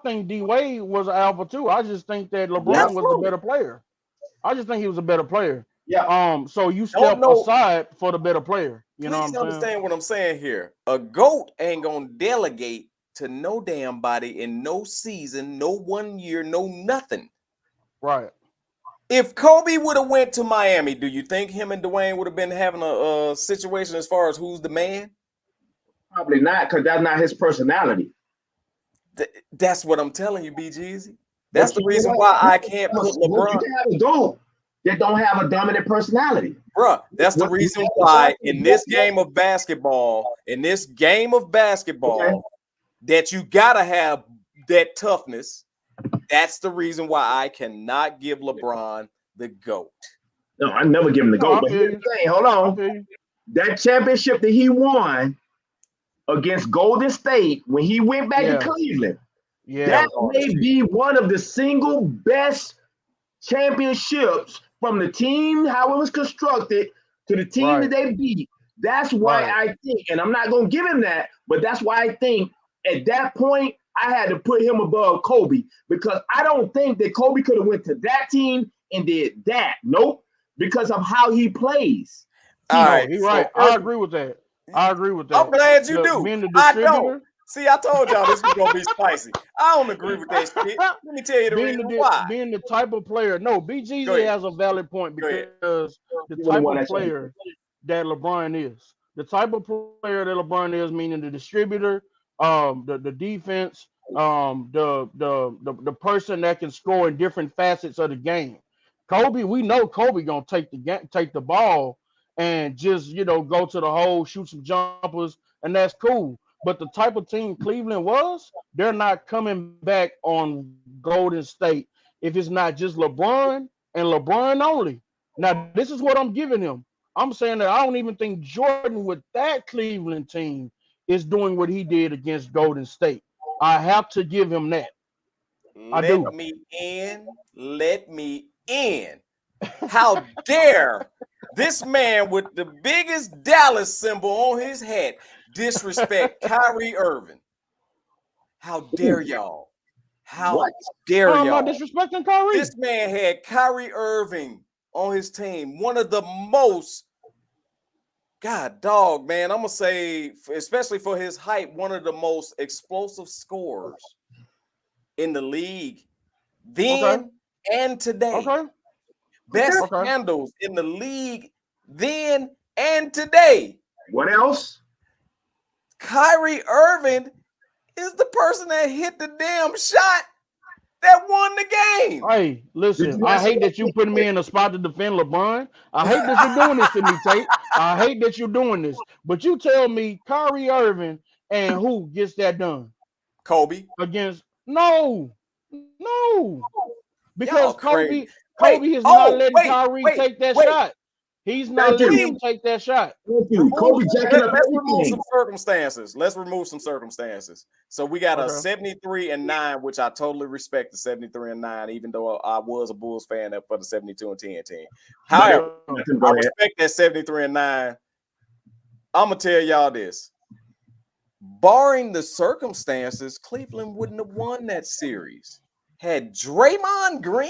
think D-Wade was an alpha too. I just think that LeBron was the better player. I just think he was a better player. Yeah. So you step aside for the better player. You know what I'm saying? Understand what I'm saying here. A GOAT ain't gonna delegate to no damn body in no season, no 1 year, no nothing. Right. If Kobe would have went to Miami, do you think him and Dwayne would have been having a situation as far as who's the man? Probably not, because that's not his personality. That's what I'm telling you, BGZ. That's the reason why I can't put LeBron. You can have a GOAT that don't have a dominant personality. Bruh, that's the reason why in this game of basketball, that you gotta have that toughness. That's the reason why I cannot give LeBron the GOAT. No, I never give him the GOAT. But here's the thing, hold on. That championship that he won against Golden State when he went back to Cleveland, that may be one of the single best championships from the team, how it was constructed, to the team that they beat. That's why I think, and I'm not going to give him that, but that's why I think at that point, I had to put him above Kobe because I don't think that Kobe could have went to that team and did that. Nope, because of how he plays. All No, right. he's So right. I agree with that. I agree with that. I'm glad you do. Being the I distributor. don't. See, I told y'all this was gonna be spicy. I don't agree with that shit. Let me tell you the reason why. Being the type of player, no, BGZ has a valid point because the type of player that LeBron is, the type of player that LeBron is, meaning the distributor, the defense, the person that can score in different facets of the game. Kobe, we know Kobe gonna take the ball and just go to the hole, shoot some jumpers, and that's cool. But the type of team Cleveland was, they're not coming back on Golden State if it's not just LeBron and LeBron only. Now, this is what I'm giving him. I'm saying that I don't even think Jordan with that Cleveland team is doing what he did against Golden State. I have to give him that. Let me in. Let me in. How dare this man with the biggest Dallas symbol on his hat disrespect Kyrie Irving? How dare y'all? How dare y'all? I'm not disrespecting Kyrie. This man had Kyrie Irving on his team. One of the most, God dog, man, I'm going to say, especially for his height, one of the most explosive scorers in the league then and today. Best handles in the league then and today. What else? Kyrie Irving is the person that hit the damn shot that won the game. Hey, listen, I hate that you putting me in a spot to defend LeBron. I hate that you're doing this to me, Tate. I hate that you're doing this. But you tell me Kyrie Irving and who gets that done? Kobe. Against no. Because Kobe is not letting Kyrie take that shot. He's not letting him take that shot. Kobe jacking up Let's remove some circumstances. Let's remove some circumstances. So we got a 73-9, which I totally respect the 73-9, even though I was a Bulls fan for the 72-10 team. However, I respect that 73-9. I'm gonna tell y'all this. Barring the circumstances, Cleveland wouldn't have won that series. Had Draymond Green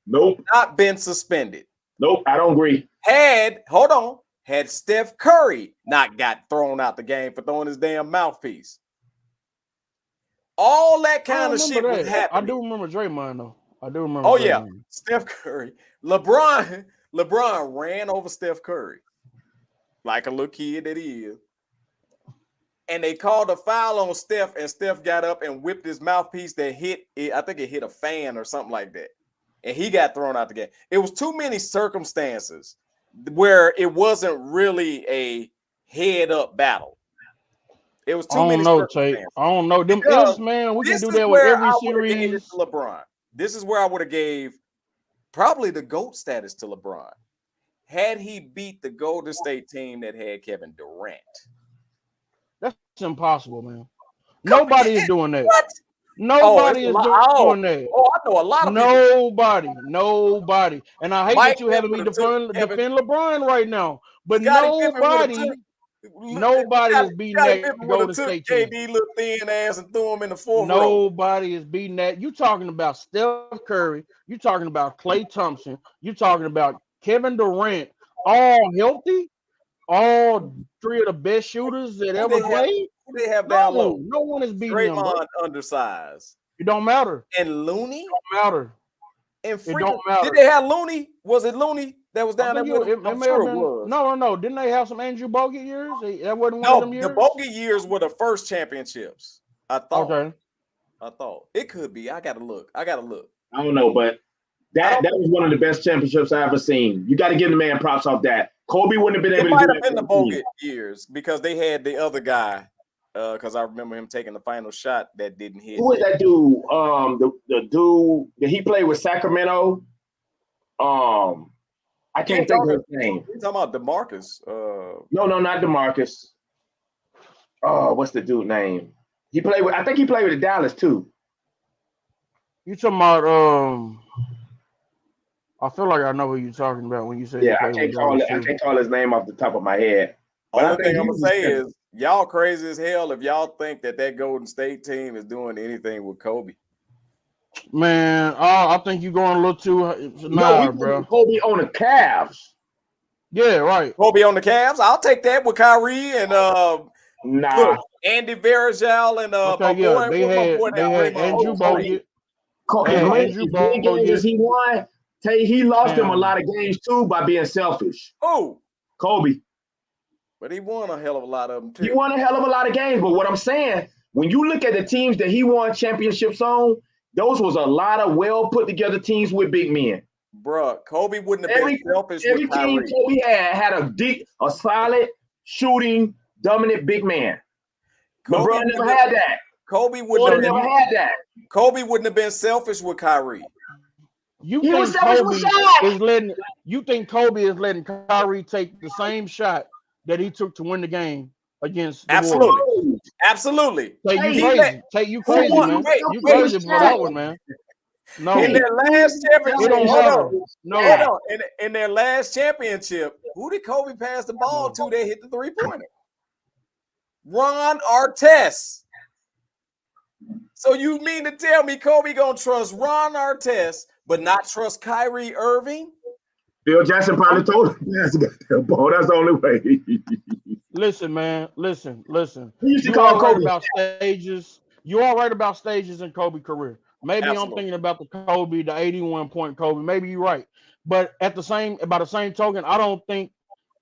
not been suspended. Nope, I don't agree. Had Steph Curry not got thrown out the game for throwing his damn mouthpiece. All that kind of shit was happening. I do remember Draymond though. I do remember. Oh yeah, Steph Curry. LeBron ran over Steph Curry like a little kid that he is. And they called a foul on Steph, and Steph got up and whipped his mouthpiece that hit it. I think it hit a fan or something like that. And he got thrown out the game. It was too many circumstances where it wasn't really a head-up battle. It was too many circumstances. I don't know. Them ifs, man, we can do that with every series. LeBron. This is where I would have gave probably the GOAT status to LeBron. Had he beat the Golden State team that had Kevin Durant. That's impossible, man. Nobody is doing that. What? Nobody is doing that. Oh, I know a lot of people. Nobody. And I hate that you having me defend LeBron right now. But nobody is beating that Golden State team. KD little thin ass and threw him in the fourth row. Nobody is beating that. You talking about Steph Curry. You talking about Klay Thompson. You talking about Kevin Durant. All healthy. All three of the best shooters that ever played. They have down low. No one is beating Draymond them. undersized. It don't matter. And Looney? It don't matter. And it don't matter. Did they have Looney? Was it Looney that was down there with him? I'm sure it was. No. Didn't they have some Andrew Bogut years? That wasn't one of them years? The Bogut years were the first championships. I thought. Okay. I thought. It could be. I gotta look. I don't know, but that was one of the best championships I ever seen. You got to give the man props off that. Kobe wouldn't have been able to do that. It might have been the Bogut years because they had the other guy. Because I remember him taking the final shot that didn't hit. Who was that dude? The dude that he played with Sacramento. I can't think of his name. You're talking about DeMarcus. No, not DeMarcus. Oh, what's the dude name? I think he played with Dallas too. You talking about I feel like I know who you're talking about when you say I can't call his name off the top of my head. Only thing I'm gonna say is y'all crazy as hell if y'all think that Golden State team is doing anything with Kobe. Man, I think you're going a little too. Nah, bro. Kobe on the Cavs. Yeah, right. Kobe on the Cavs. I'll take that with Kyrie and Nah. Andy Varejao and they had Andrew Bogut. As many games as he won, he lost them a lot of games too by being selfish. Oh, Kobe. But he won a hell of a lot of them too. He won a hell of a lot of games. But what I'm saying, when you look at the teams that he won championships on, those was a lot of well put together teams with big men. Bruh, Kobe wouldn't have been selfish with Kyrie. Every team Kobe had a solid, shooting, dominant big man. LeBron never had that. Kobe wouldn't never had that. Kobe wouldn't have been selfish with Kyrie. You think Kobe is letting Kyrie take the same shot that he took to win the game against the Warriors? Absolutely. Take you crazy, man. You crazy for that one, man. No. In their last championship, No. In their last championship, who did Kobe pass the ball to that hit the three-pointer? Ron Artest. So you mean to tell me Kobe gonna trust Ron Artest but not trust Kyrie Irving? Bill Jackson probably told him that's the only way. Listen, man. Listen. He used to call Kobe about stages. You are right about stages in Kobe's career. Maybe I'm thinking about the 81-point Kobe. Maybe you're right. But by the same token, I don't think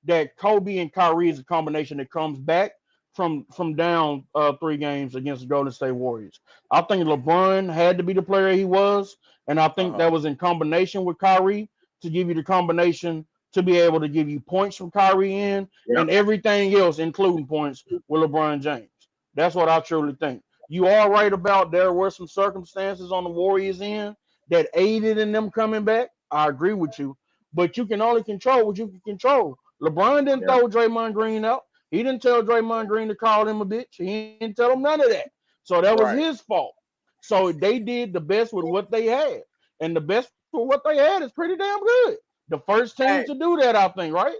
that Kobe and Kyrie is a combination that comes back from down 3 games against the Golden State Warriors. I think LeBron had to be the player he was, and I think that was in combination with Kyrie to give you the combination to be able to give you points from Kyrie and everything else, including points with LeBron James. That's what I truly think. You are right about there were some circumstances on the Warriors' end that aided in them coming back. I agree with you, but you can only control what you can control. LeBron didn't throw Draymond Green out. He didn't tell Draymond Green to call him a bitch. He didn't tell him none of that. So that was his fault. So they did the best with what they had, and the best for what they had is pretty damn good. The first team to do that, I think, right?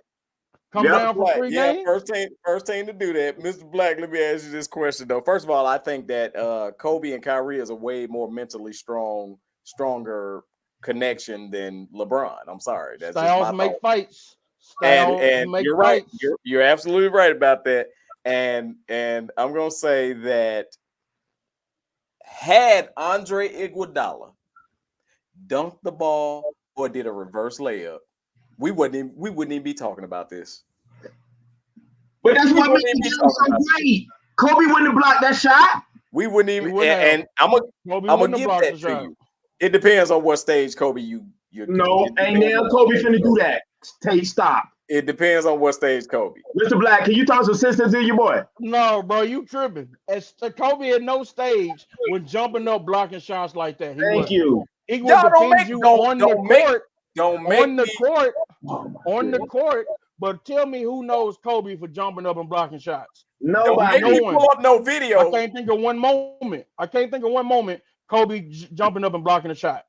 Come down for 3 games. First team to do that. Mr. Black, let me ask you this question though. First of all, I think that Kobe and Kyrie is a way more mentally stronger connection than LeBron. I'm sorry. That's Styles just my make thought. fights. And you're right. You're absolutely right about that. And I'm gonna say that had Andre Iguodala dunked the ball or did a reverse layup, we wouldn't even be talking about this. But that's what makes it so great. Kobe wouldn't have blocked that shot. We wouldn't even. And I'm gonna give that to you. It depends on what stage Kobe you're. No, ain't now Kobe finna do that. Tate, stop. It depends on what stage Kobe. Mr. Black, can you talk some sense into your boy? No, bro, you tripping. As Kobe at no stage was jumping up blocking shots like that. Thank you. He would defend you on the court. But tell me who knows Kobe for jumping up and blocking shots? Nobody. No one. Pull up no video. I can't think of one moment Kobe jumping up and blocking a shot.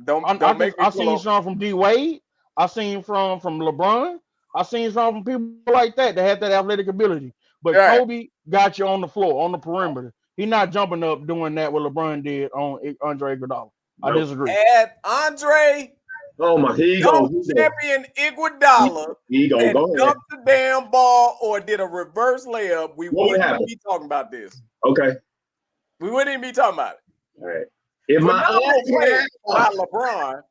I seen some from D Wade. I seen from LeBron. I seen some from people like that had that athletic ability. But Kobe got you on the floor, on the perimeter. He's not jumping up doing that what LeBron did on Andre Iguodala. I disagree. And Andre, champion Iguodala, dunked the damn ball or did a reverse layup, we wouldn't even be talking about this. Okay. We wouldn't even be talking about it. All right. Phenomenal play by LeBron.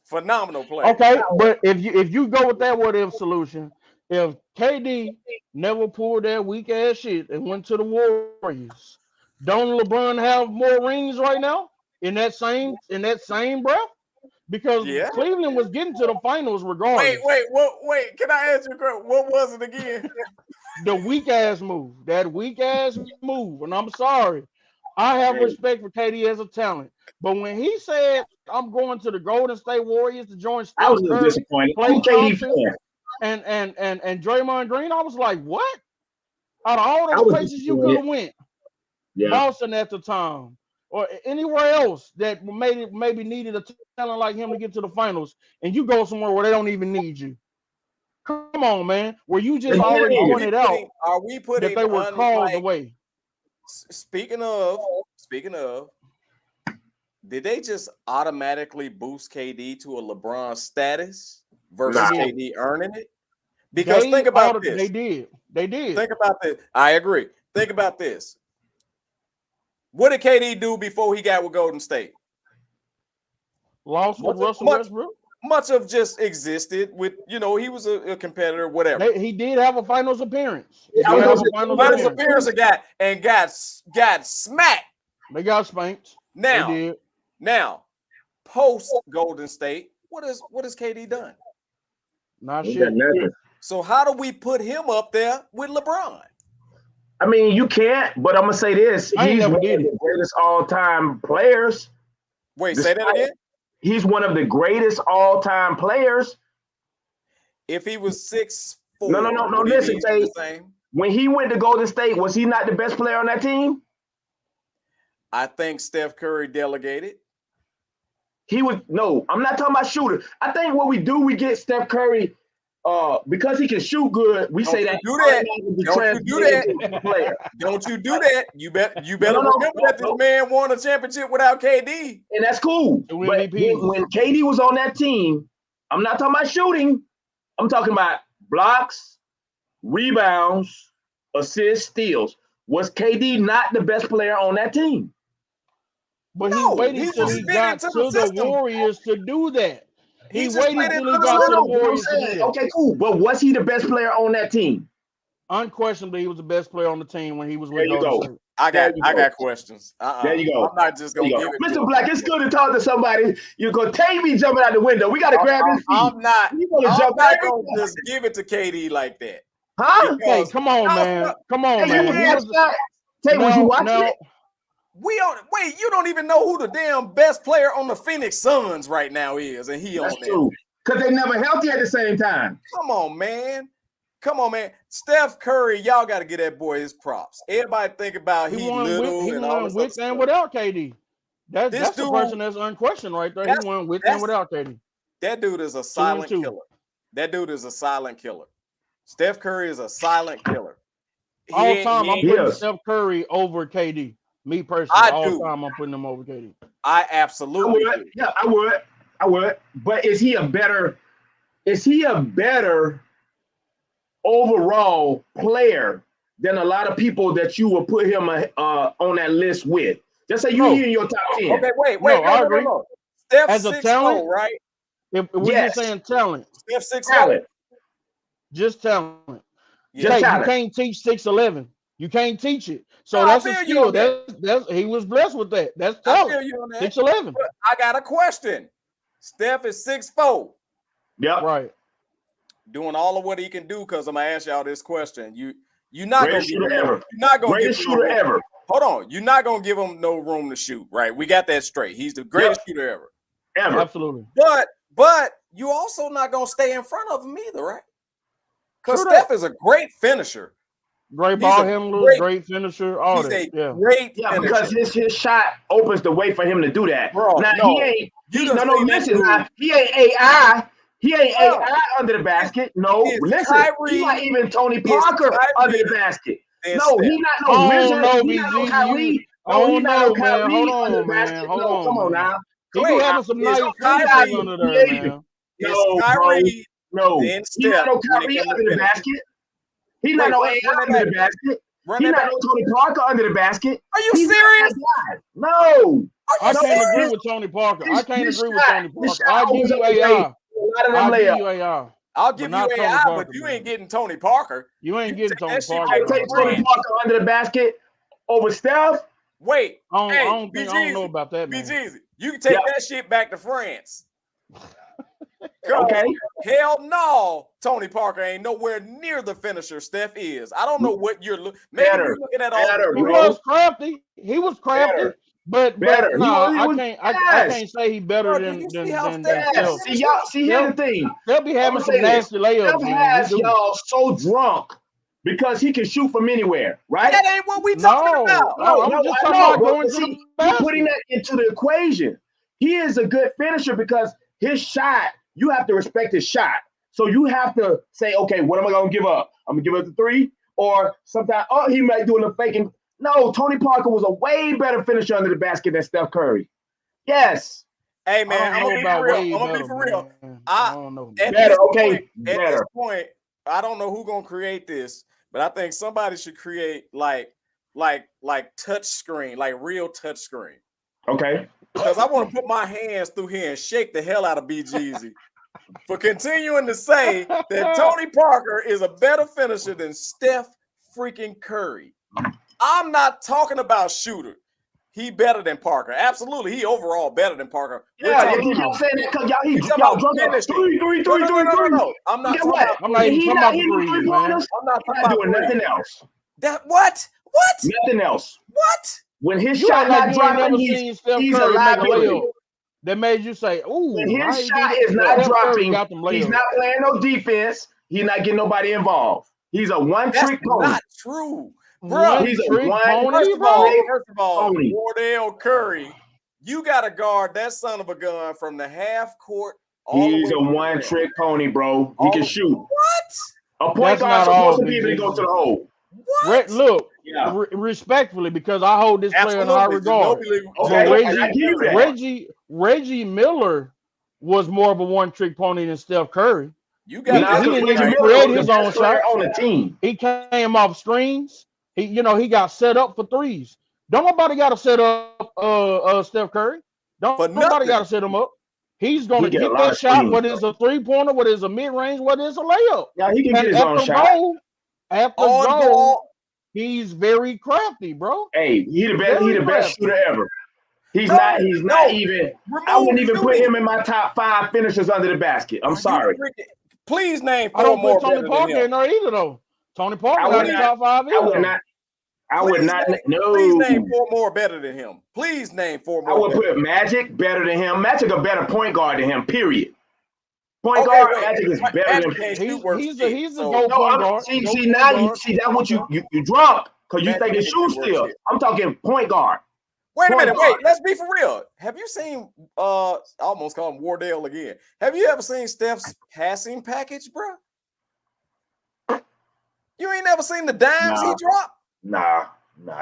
Phenomenal play. Okay, but if you go with that what if solution, if KD never pulled that weak ass shit and went to the Warriors, don't LeBron have more rings right now in that same breath? Because Cleveland was getting to the finals regardless. Wait. Can I ask you a question? What was it again? The weak ass move. That weak ass move. And I'm sorry. I have respect for KD as a talent. But when he said, I'm going to the Golden State Warriors to join Steph I was a little disappointed. And Draymond Green, I was like, what? Out of all those places you could have went, Boston at the time, or anywhere else that maybe needed a talent like him to get to the finals, and you go somewhere where they don't even need you. Come on, man. Were you just It already is. pointed out Are we putting that they were called away? Speaking of, did they just automatically boost KD to a LeBron status versus KD earning it? Because think about this. They did. Think about this. I agree. Think about this. What did KD do before he got with Golden State? Lost with Russell Westbrook. Much of just existed with, he was a competitor, whatever. He did have a finals appearance. Finals appearance and got smacked. They got spanked. Now, post Golden State, what has KD done? Not shit. So how do we put him up there with LeBron? I mean, you can't, but I'm gonna say this: he's one of the greatest all-time players. Wait, say that again. He's one of the greatest all-time players. If he was 6'4", no. Listen, Tate. When he went to Golden State, was he not the best player on that team? I think Steph Curry delegated. He was I'm not talking about shooter. I think what we do, we get Steph Curry because he can shoot good. We say that. Don't you do that. You better remember that this man won a championship without KD. And that's cool. But when KD was on that team, I'm not talking about shooting. I'm talking about blocks, rebounds, assists, steals. Was KD not the best player on that team? But he waited till he got to the Warriors to do that. He waited till he got to the Warriors to do that. Okay, cool. But was he the best player on that team? Unquestionably, he was the best player on the team when he was with Golden State. I got questions. There you go. I'm not just gonna give it. Mr. Black, it's good to talk to somebody. You're gonna take me jumping out the window. We gotta grab his feet. I'm not gonna just give it to KD like that. Huh? Hey, come on, man. Come on, man. Tate, was you watching it? You don't even know who the damn best player on the Phoenix Suns right now is, and he on there. True. Because they never healthy at the same time. Come on, man. Steph Curry, y'all got to get that boy his props. Everybody think about he little he and won all this with and without KD. That's the person that's unquestioned right there. He won with and without KD. That dude is a silent killer. Steph Curry is a silent killer. All time, I'm putting Steph Curry over KD. Me personally, all time I'm putting him over KD. I absolutely would. Yeah, I would. But is he a better overall player than a lot of people that you would put him on that list with? Just say you in your top 10. Okay, wait. No. Steph as a talent, right? If we're just saying talent, Steph 6'4". Talent. Just talent. Just talent. You can't teach 6'11". You can't teach it. So that's a skill. That's he was blessed with that. That's talent. I feel you on that. 6'11". I got a question. Steph is 6'4". Yep. Right. Doing all of what he can do, because I'm gonna ask y'all this question. You're not greatest gonna shooter ever. You're not gonna greatest shooter ever. Hold on. You're not gonna give him no room to shoot, right? We got that straight. He's the greatest shooter ever. Absolutely. But you also not gonna stay in front of him either, right? Because Steph is a great finisher. Great ball handler, great finisher, all that. Great finisher. Because his shot opens the way for him to do that. Bro, now he ain't he ain't AI. He ain't AI under the basket. No, listen, he's not even Tony Parker under the basket. No, he's not no Wizard. He's not no Kyrie. Oh, he's not no Kyrie under the basket. No, come on now. He be having some nice finishers under there, man. No, Kyrie. No, he's not no Kyrie under the basket. He's not no AI under the basket. He's not no Tony Parker under the basket. Are you serious? No. I can't agree with Tony Parker. I can't agree with Tony Parker. I'll give you AI. I'll give you AI, but you ain't getting Tony Parker. You ain't getting Tony Parker. I take Tony Parker under the basket over Steph. Wait, I don't know about that, man. BGZ, you can take that shit back to France. Okay. Hell no, Tony Parker ain't nowhere near the finisher Steph is. I don't know what you're looking. Maybe you're looking at all. He was crafty. He was crafty. But no, I can't say he better than Steph. See, y'all. See, here's the thing. They'll be having some nasty layups. Steph has y'all so drunk because he can shoot from anywhere, right? That ain't what we talking about. I'm just talking about going to the basket. Putting that into the equation. He is a good finisher because his shot, you have to respect his shot. So you have to say, okay, what am I gonna give up? I'm gonna give up the 3, or sometimes he might do a faking. No, Tony Parker was a way better finisher under the basket than Steph Curry. Yes. Hey man, I'm gonna be for real. I'm gonna be for real. I don't know. Better. At this point, I don't know who's gonna create this, but I think somebody should create like touch screen, like real touch screen. Okay. Because I want to put my hands through here and shake the hell out of BGZ for continuing to say that Tony Parker is a better finisher than Steph freaking Curry. I'm not talking about shooter. He better than Parker. Absolutely. He overall better than Parker. Yeah, you keep saying that because y'all drunk up 3. No. I'm not talking about I'm not even talking about threes, man. I'm not talking about doing nothing else. That what? Nothing else. What? When his You shot not never dropping, seen Steph he's a Curry make a liability. layup that made you say, "Ooh." When his shot is not dropping, he's not playing no defense. He's not getting nobody involved. He's a one-trick pony. Not true. Bro, he's a one. First of all, Wardell Curry, you got to guard that son of a gun from the half court. He's a one-trick pony, bro. He can shoot. What? A point guard supposed to be able to go to the hole. What? Look, respectfully, because I hold this player in high regard. Reggie Miller was more of a one-trick pony than Steph Curry. You got he didn't even create his own shot on the team. He came off screens. He got set up for threes. Don't nobody got to set up Steph Curry. Nobody got to set him up. He's going to get that shot, whether it's a 3-pointer, whether it's a mid-range, whether it's a layup. Yeah, he can get his own shot. After goal, he's very crafty, bro. Hey, he the best shooter ever. He's not even. I wouldn't even put him in my top 5 finishers under the basket. I'm sorry. Please name 4 I don't more put Tony Parker in there either, though. Tony Parker not in the top 5 either. I would not. No. Please name 4 more better than him. Please name 4 more. I would put Magic better than him. Magic a better point guard than him. Period. Point guard, Magic is better than him. He's a goal point guard. See, that's what you drunk because you think it's shoe still. I'm talking point guard. Wait a minute. Wait, let's be for real. Have you seen? I almost call him Wardell again. Have you ever seen Steph's passing package, bro? You ain't never seen the dimes he dropped? Nah.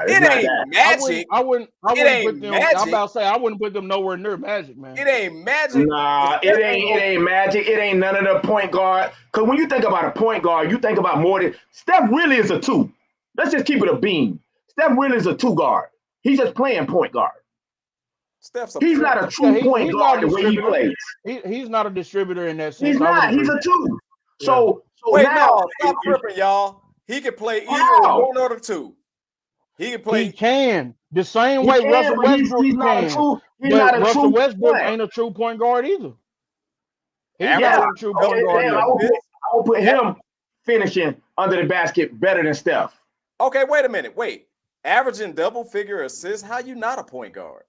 It ain't Magic. I wouldn't put them. I'm about to say I wouldn't put them nowhere near Magic, man. It ain't Magic. Nah, it ain't Magic. It ain't none of the point guard. Because when you think about a point guard, you think about more than Steph. Really is a 2. Let's just keep it a beam. Steph really is a 2 guard. He's just playing point guard. He's not a true point guard the way he plays. He's not a distributor in that sense. He's not. He's a 2. Yeah. So wait, now, stop tripping, y'all. He can play either 1 or the 2. He can play. He can the same way Russell Westbrook can. But Russell Westbrook ain't a true point guard either. He's not a true point guard. I will put him finishing under the basket better than Steph. Okay, wait a minute. Wait, averaging double-figure assists. How you not a point guard,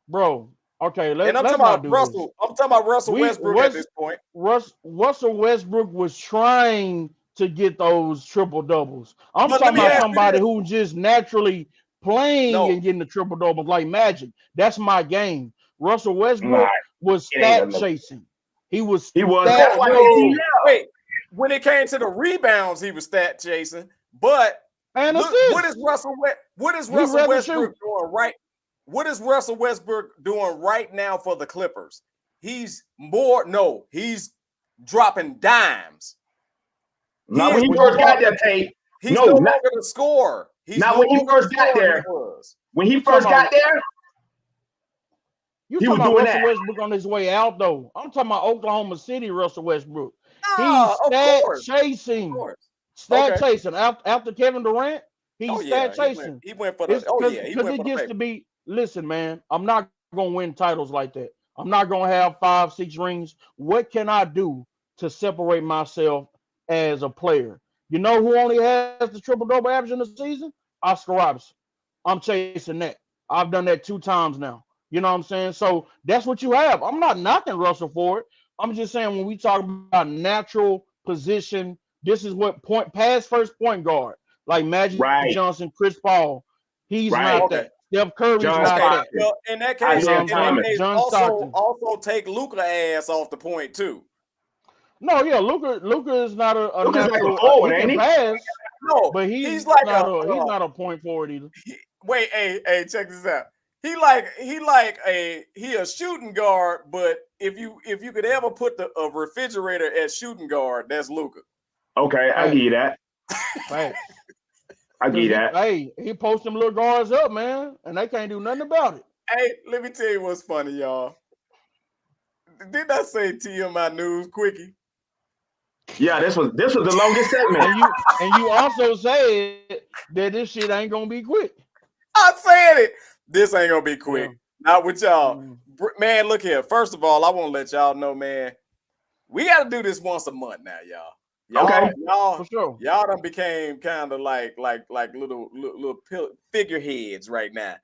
bro? Okay, I'm talking about Russell. I'm talking about Russell Westbrook at this point. Russell Westbrook was trying to get those triple doubles. I'm talking about somebody who just naturally playing and getting the triple doubles like Magic. That's my game. Russell Westbrook was stat chasing. He was. That's why wait, when it came to the rebounds, he was stat chasing. But what is Russell Westbrook doing right? What is Russell Westbrook doing right now for the Clippers? He's dropping dimes. Not when he first got there, Tate. He's no longer the scorer. Not when he first got there. When he first got there, he was doing Russell Westbrook on his way out, though. I'm talking about Oklahoma City Russell Westbrook. He's stat chasing. Stat chasing. After Kevin Durant, he's stat chasing. He went for the. Because it gets to be. Listen, man, I'm not gonna win titles like that. I'm not gonna have 5, 6 rings. What can I do to separate myself as a player? You know who only has the triple-double average in the season? Oscar Robertson. I'm chasing that. I've done that 2 times now. You know what I'm saying? So that's what you have. I'm not knocking Russell for it. I'm just saying when we talk about natural position, this is what pass first point guard, like Magic Johnson, Chris Paul. He's not that. Steph Curry's not that. Well, in that case, also take Luka ass off the point too. No, yeah, Luka is not a Luka's like a natural. forward, He ain't can he? pass, No, but he's like he's not a point forward either. wait, hey, check this out. He a shooting guard, but if you could ever put a refrigerator at shooting guard, that's Luka. Okay, I give you that. Facts. I give you that. He post them little guards up, man, and they can't do nothing about it. Hey, let me tell you what's funny, y'all. Didn't I say TMI news quickie? Yeah, this was the longest segment. And you also said that this shit ain't gonna be quick. I said it. This ain't gonna be quick. Yeah. Not with y'all. Man, look here. First of all, I want to let y'all know, man, we got to do this once a month now, y'all. Okay. For sure. Y'all done became kind of like little figureheads right now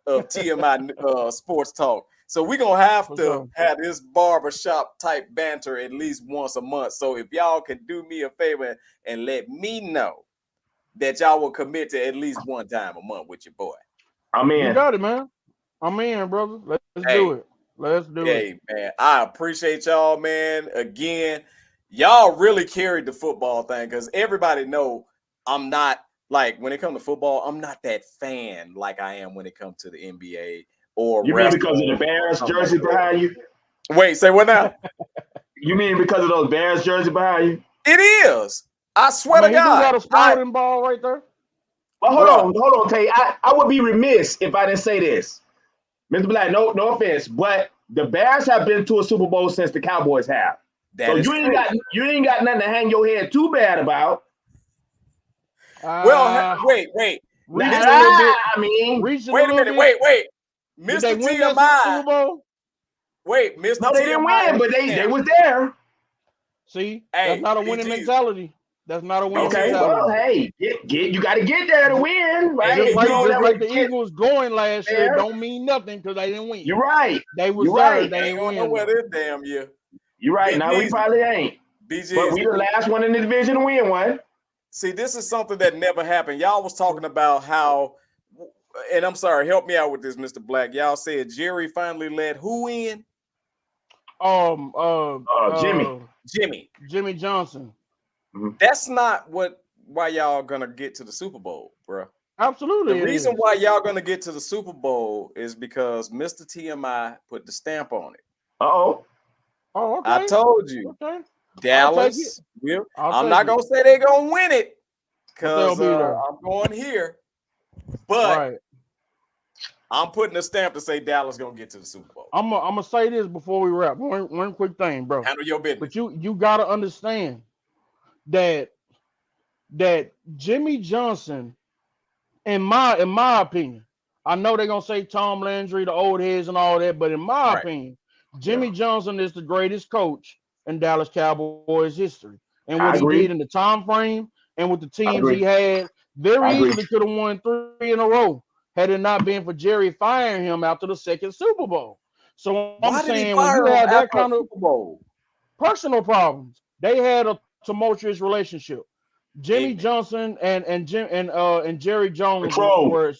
of TMI sports talk. So we're gonna have to have this barbershop type banter at least once a month. So if y'all can do me a favor and let me know that y'all will commit to at least one time a month with your boy. I'm in. You got it, man. I'm in, brother. Let's do it. Let's do it. Hey, man, I appreciate y'all, man. Again, y'all really carried the football thing because everybody know I'm not like when it comes to football, I'm not that fan like I am when it comes to the NBA or you mean because of the Bears jersey behind you? Wait, say what now? You mean because of those Bears jersey behind you? It is. I swear to God. He got a sprouting ball right there. Well, hold on, Tate. I would be remiss if I didn't say this. Mr. Black, no offense, but the Bears have been to a Super Bowl since the Cowboys have. So you ain't got nothing to hang your head too bad about. Well, wait. Wait a minute. Wait. Mr. TMI. Wait, Mr. No, they didn't win, but they was there. See, that's not a winning mentality. That's not a winning mentality. Well, hey, you got to get there to win, right? Just like the Eagles going last year don't mean nothing because they didn't win. You're right. They was You're there. right. They ain't win. Nowhere this damn year. You're right. Now we probably ain't. But we the last one in the division to win one. See, this is something that never happened. Y'all was talking about how, and I'm sorry, help me out with this, Mr. Black. Y'all said Jerry finally let who in? Jimmy Johnson. That's not why y'all gonna get to the Super Bowl, bro. Absolutely. The reason why y'all gonna get to the Super Bowl is because Mr. TMI put the stamp on it. Oh, okay. I told you. Okay. Dallas. I'm not gonna say they're gonna win it because I'm going here, but I'm putting a stamp to say Dallas gonna get to the Super Bowl. I'm gonna say this before we wrap. One quick thing, bro. Handle your business. But you gotta understand that Jimmy Johnson, in my opinion, I know they're gonna say Tom Landry, the old heads and all that, but in my opinion, Jimmy Johnson is the greatest coach in Dallas Cowboys history. And what he did in the time frame and with the teams he had, very easily could have won 3 in a row had it not been for Jerry firing him after the second Super Bowl. So I'm saying when you had that kind of Super Bowl? Personal problems, they had a tumultuous relationship. Jimmy Johnson and Jerry Jones were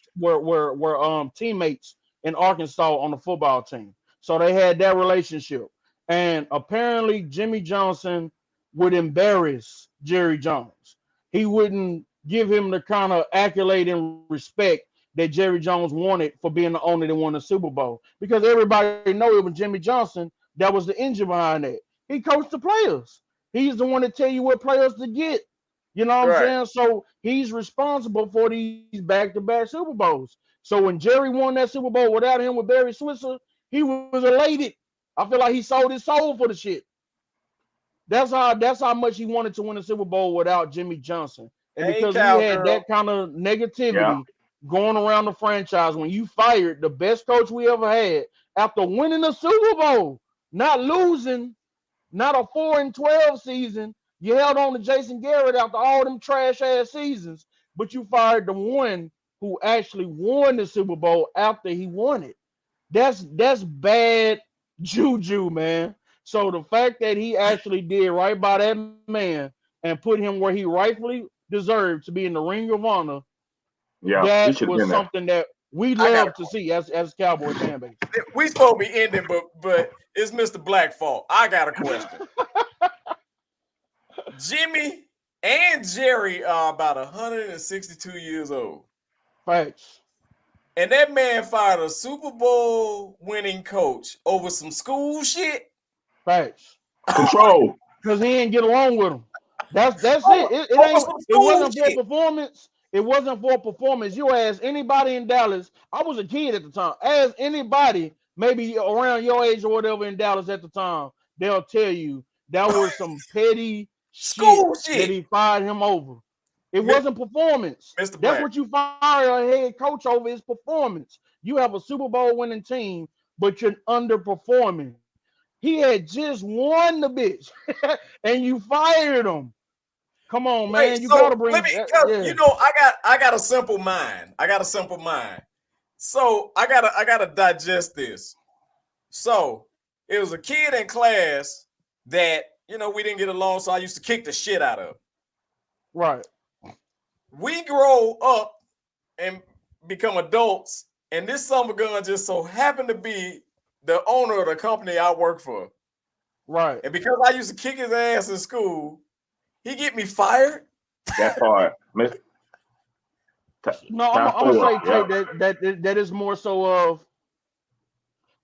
teammates in Arkansas on the football team. So they had that relationship. And apparently Jimmy Johnson would embarrass Jerry Jones. He wouldn't give him the kind of accolade and respect that Jerry Jones wanted for being the owner that won the Super Bowl. Because everybody know it was Jimmy Johnson that was the engine behind that. He coached the players. He's the one to tell you what players to get. You know what I'm saying? So he's responsible for these back-to-back Super Bowls. So when Jerry won that Super Bowl without him with Barry Switzer, he was elated. I feel like he sold his soul for the shit. That's how much he wanted to win the Super Bowl without Jimmy Johnson. And because he had that kind of negativity going around the franchise, when you fired the best coach we ever had after winning the Super Bowl, not losing, not a 4-12 season, you held on to Jason Garrett after all them trash ass seasons, but you fired the one who actually won the Super Bowl after he won it. That's bad juju, man. So the fact that he actually did right by that man and put him where he rightfully deserved to be in the Ring of Honor, that was something that we love to see as Cowboy fan base. We supposed to be ending, but it's Mr. Black fault. I got a question. Jimmy and Jerry are about 162 years old. Facts. And that man fired a Super Bowl winning coach over some school shit. Facts. Control. Because he didn't get along with him. That's it. It wasn't for performance. It wasn't for performance. You ask anybody in Dallas. I was a kid at the time. Ask anybody, maybe around your age or whatever in Dallas at the time, they'll tell you that was some petty school shit that he fired him over. It wasn't performance. Mr. That's Black. what you fire a head coach over is performance. You have a Super Bowl winning team, but you're underperforming. He had just won the bitch, and you fired him. Come on, man. Wait, you so gotta bring. you know, I got a simple mind. So I gotta digest this. So it was a kid in class that we didn't get along, so I used to kick the shit out of. Right. We grow up and become adults, and this summer gun just so happened to be the owner of the company I work for. Right. And because I used to kick his ass in school, he get me fired. That's hard. No, I'm gonna say, Tate, that is more so of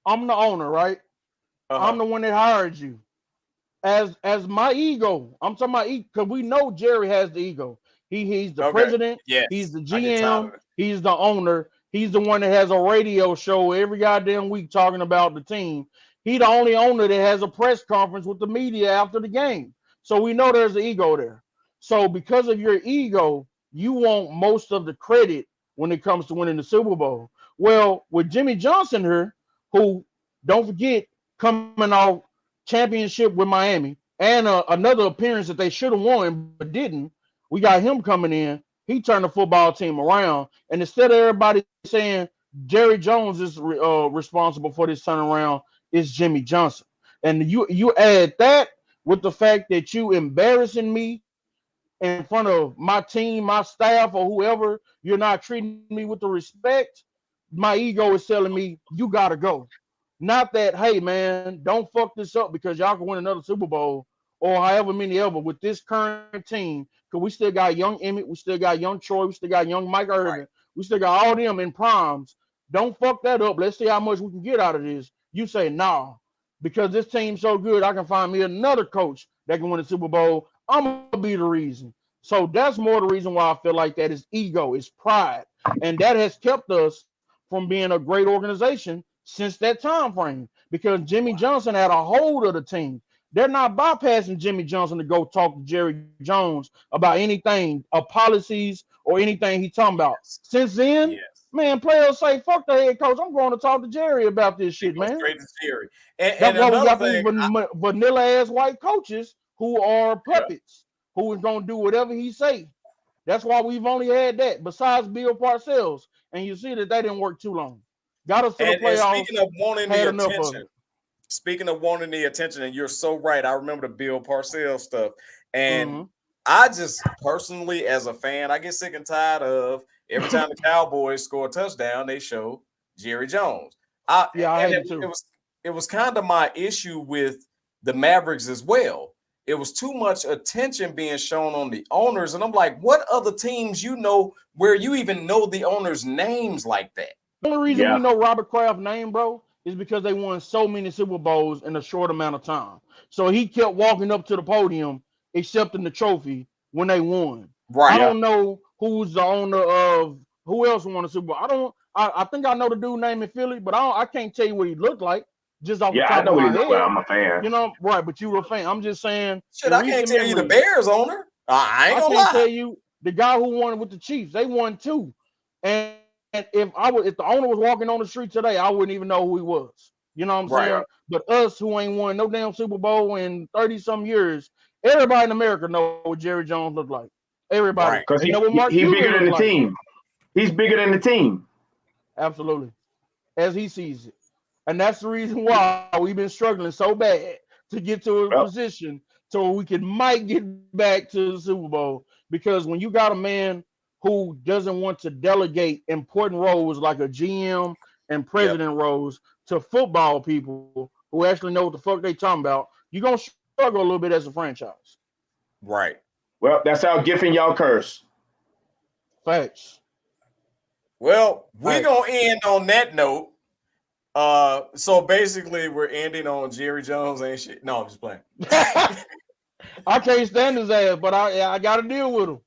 I'm the owner, right? I'm the one that hired you. As my ego, I'm talking about because we know Jerry has the ego. He's the president. Yes. He's the GM. He's the owner. He's the one that has a radio show every goddamn week talking about the team. He's the only owner that has a press conference with the media after the game. So we know there's an ego there. So because of your ego, you want most of the credit when it comes to winning the Super Bowl. Well, with Jimmy Johnson here, who, don't forget, coming off championship with Miami and another appearance that they should have won but didn't, we got him coming in. He turned the football team around. And instead of everybody saying Jerry Jones is responsible for this turnaround, it's Jimmy Johnson. And you add that with the fact that you embarrassing me in front of my team, my staff, or whoever, you're not treating me with the respect, my ego is telling me you got to go. Not that, hey, man, don't fuck this up because y'all can win another Super Bowl or however many ever with this current team, because we still got young Emmett, we still got young Troy, we still got young Mike Irvin, we still got all them in primes. Don't fuck that up. Let's see how much we can get out of this. You say, nah, because this team's so good, I can find me another coach that can win a Super Bowl. I'm going to be the reason. So that's more the reason why I feel like that is ego, is pride. And that has kept us from being a great organization since that time frame, because Jimmy Johnson had a hold of the team. They're not bypassing Jimmy Johnson to go talk to Jerry Jones about anything, policies or anything he's talking about. Since then, man, players say, fuck the head coach. I'm going to talk to Jerry about this shit, man. Straight to Jerry. And that's why we got thing, these vanilla-ass white coaches who are puppets, who is going to do whatever he say. That's why we've only had that, besides Bill Parcells. And you see that didn't work too long. Got us to the playoffs. Speaking of wanting the attention, and you're so right. I remember the Bill Parcells stuff. And I just personally, as a fan, I get sick and tired of every time the Cowboys score a touchdown, they show Jerry Jones. I hate it too. It was kind of my issue with the Mavericks as well. It was too much attention being shown on the owners. And I'm like, what other teams where you even know the owners' names like that? The only reason we know Robert Kraft's name, bro, is because they won so many Super Bowls in a short amount of time. So he kept walking up to the podium, accepting the trophy when they won. Right. I don't know who's the owner of who else won the Super Bowl. I think I know the dude named in Philly, but I can't tell you what he looked like. Just off the top of my head. I'm a fan. You know, right? But you were a fan. I'm just saying. Shit, I can't tell you the Bears owner. I ain't gonna lie. I can't tell you the guy who won with the Chiefs. They won too. And if the owner was walking on the street today, I wouldn't even know who he was. You know what I'm saying? But us who ain't won no damn Super Bowl in 30-some years, everybody in America know what Jerry Jones looked like. Everybody. Because he's bigger than the team. He's bigger than the team. Absolutely. As he sees it. And that's the reason why we've been struggling so bad to get to a position so we might get back to the Super Bowl. Because when you got a man who doesn't want to delegate important roles like a GM and president roles to football people who actually know what the fuck they talking about, you're going to struggle a little bit as a franchise. Right. Well, that's our gift and y'all curse. Facts. Well, we're gonna end on that note. So basically, we're ending on Jerry Jones ain't shit. No, I'm just playing. I can't stand his ass, but I got to deal with him.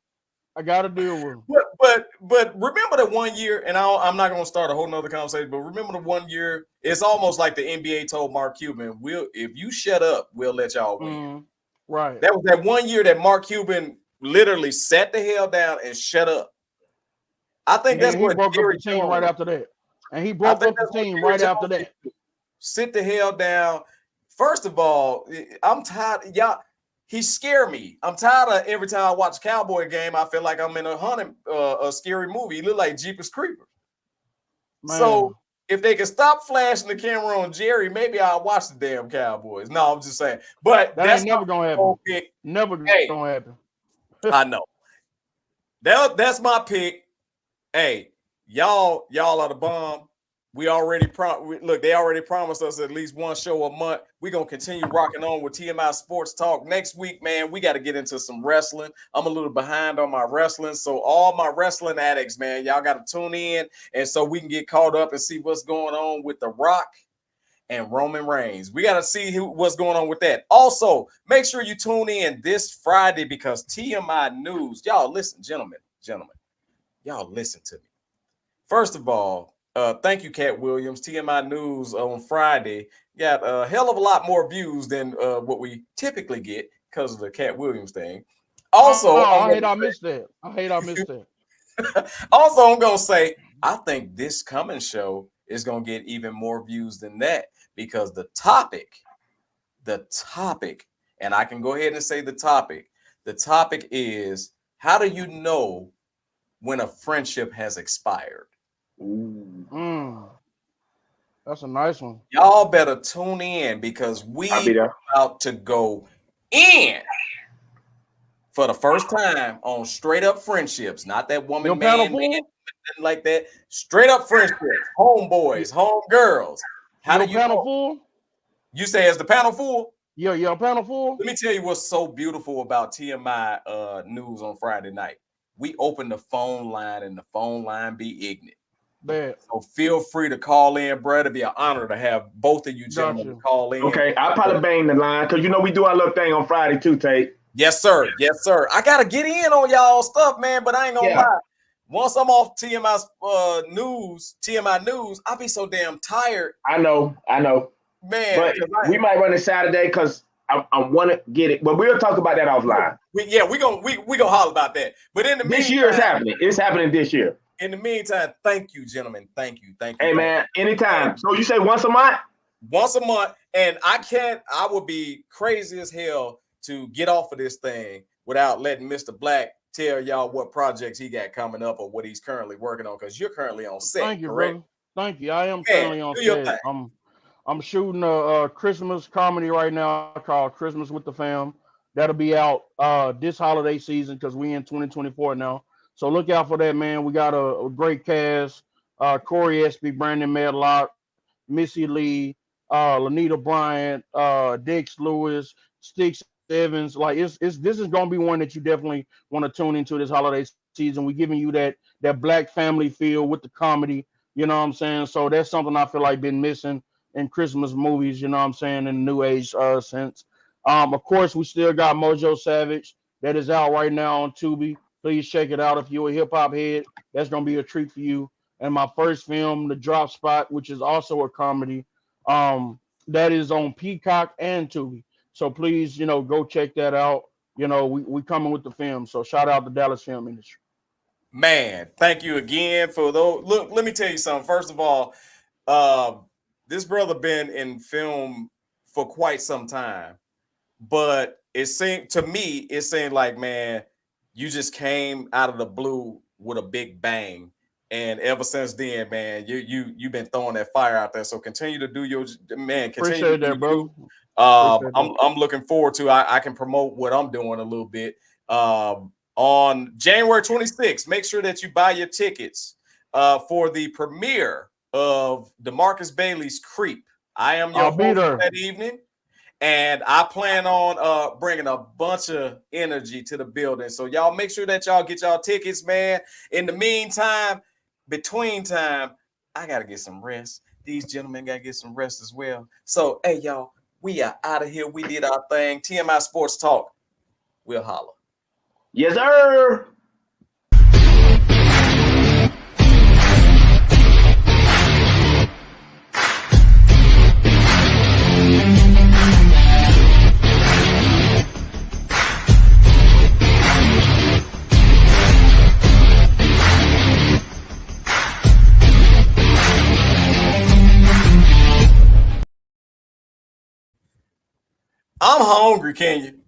I got to deal with him. But remember the 1 year, and I'm not gonna start a whole nother conversation. But remember the 1 year. It's almost like the NBA told Mark Cuban, if you shut up, we'll let y'all win." Right. That was that 1 year that Mark Cuban literally sat the hell down and shut up. I think that's what he broke Jerry up the team Jones, right after that. And he broke up the team right after that. Sit the hell down. First of all, I'm tired. Y'all, he scared me. I'm tired of every time I watch a Cowboy game, I feel like I'm in a scary movie. He look like Jeepers Creepers. Man. So if they can stop flashing the camera on Jerry, maybe I'll watch the damn Cowboys. No, I'm just saying. But that's never gonna happen. Pick. Never gonna happen. I know. That's my pick. Hey, y'all are the bomb. We already look. They already promised us at least one show a month. We're gonna continue rocking on with TMI Sports Talk. Next week, man, we got to get into some wrestling. I'm a little behind on my wrestling, so all my wrestling addicts, man, y'all got to tune in, and so we can get caught up and see what's going on with The Rock and Roman Reigns. We got to see what's going on with that. Also, make sure you tune in this Friday because TMI News. Y'all listen, gentlemen. Y'all listen to me. First of all, thank you, Cat Williams. TMI News on Friday got a hell of a lot more views than what we typically get because of the Cat Williams thing. Also, I hate I missed that. Also, I'm gonna say I think this coming show is gonna get even more views than that because the topic, and I can go ahead and say the topic. The topic is, how do you know when a friendship has expired? That's a nice one. Y'all better tune in because we are about to go in for the first time on straight up friendships, not that woman, man, nothing like that. Straight up friendships, homeboys, homegirls. How do you panel know? full? You say is the panel full? Yeah, panel full. Let me tell you what's so beautiful about TMI News on Friday night. We open the phone line and the phone line be ignorant. Bad. So feel free to call in, bro. It'd be an honor to have both of you gentlemen call in. Okay, I'll probably bang the line because you know we do our little thing on Friday too, Tate. Yes, sir. Yes, sir. I gotta get in on y'all stuff, man. But I ain't gonna lie. Once I'm off TMI News, I'll be so damn tired. I know, man. But we might run it Saturday because I want to get it. But we'll talk about that offline. We gonna holler about that. But in the this year is happening. It's happening this year. In the meantime, thank you, gentlemen. Thank you. Hey, man, anytime. So you say once a month? Once a month, and I would be crazy as hell to get off of this thing without letting Mr. Black tell y'all what projects he got coming up or what he's currently working on, because you're currently on set. Thank you, correct? brother. Thank you. I am currently on set. I'm shooting a Christmas comedy right now called Christmas with the Fam. That'll be out this holiday season because we in 2024 now. So look out for that, man. We got a great cast. Corey Espy, Brandon Medlock, Missy Lee, Lanita Bryant, Dix Lewis, Sticks Evans. Like this is gonna be one that you definitely want to tune into this holiday season. We're giving you that black family feel with the comedy. You know what I'm saying? So that's something I feel like been missing in Christmas movies. You know what I'm saying? In the new age sense. Of course, we still got Mojo Savage that is out right now on Tubi. Please check it out if you're a hip hop head. That's gonna be a treat for you. And my first film, The Drop Spot, which is also a comedy, that is on Peacock and Tubi. So please, go check that out. We coming with the film. So shout out to Dallas film industry. Man, thank you again for those. Look, let me tell you something. First of all, this brother been in film for quite some time, but it seemed like, man, you just came out of the blue with a big bang. And ever since then, man, you've been throwing that fire out there. So continue to do your man. Appreciate that, bro. I'm looking forward to. I can promote what I'm doing a little bit. On January 26th, make sure that you buy your tickets for the premiere of DeMarcus Bailey's Creep. I am your host that evening. And I plan on bringing a bunch of energy to the building. So y'all make sure that y'all get y'all tickets, man. In the meantime, between time, I got to get some rest. These gentlemen got to get some rest as well. So, hey, y'all, we are out of here. We did our thing. TMI Sports Talk. We'll holler. Yes, sir. I'm hungry, can you?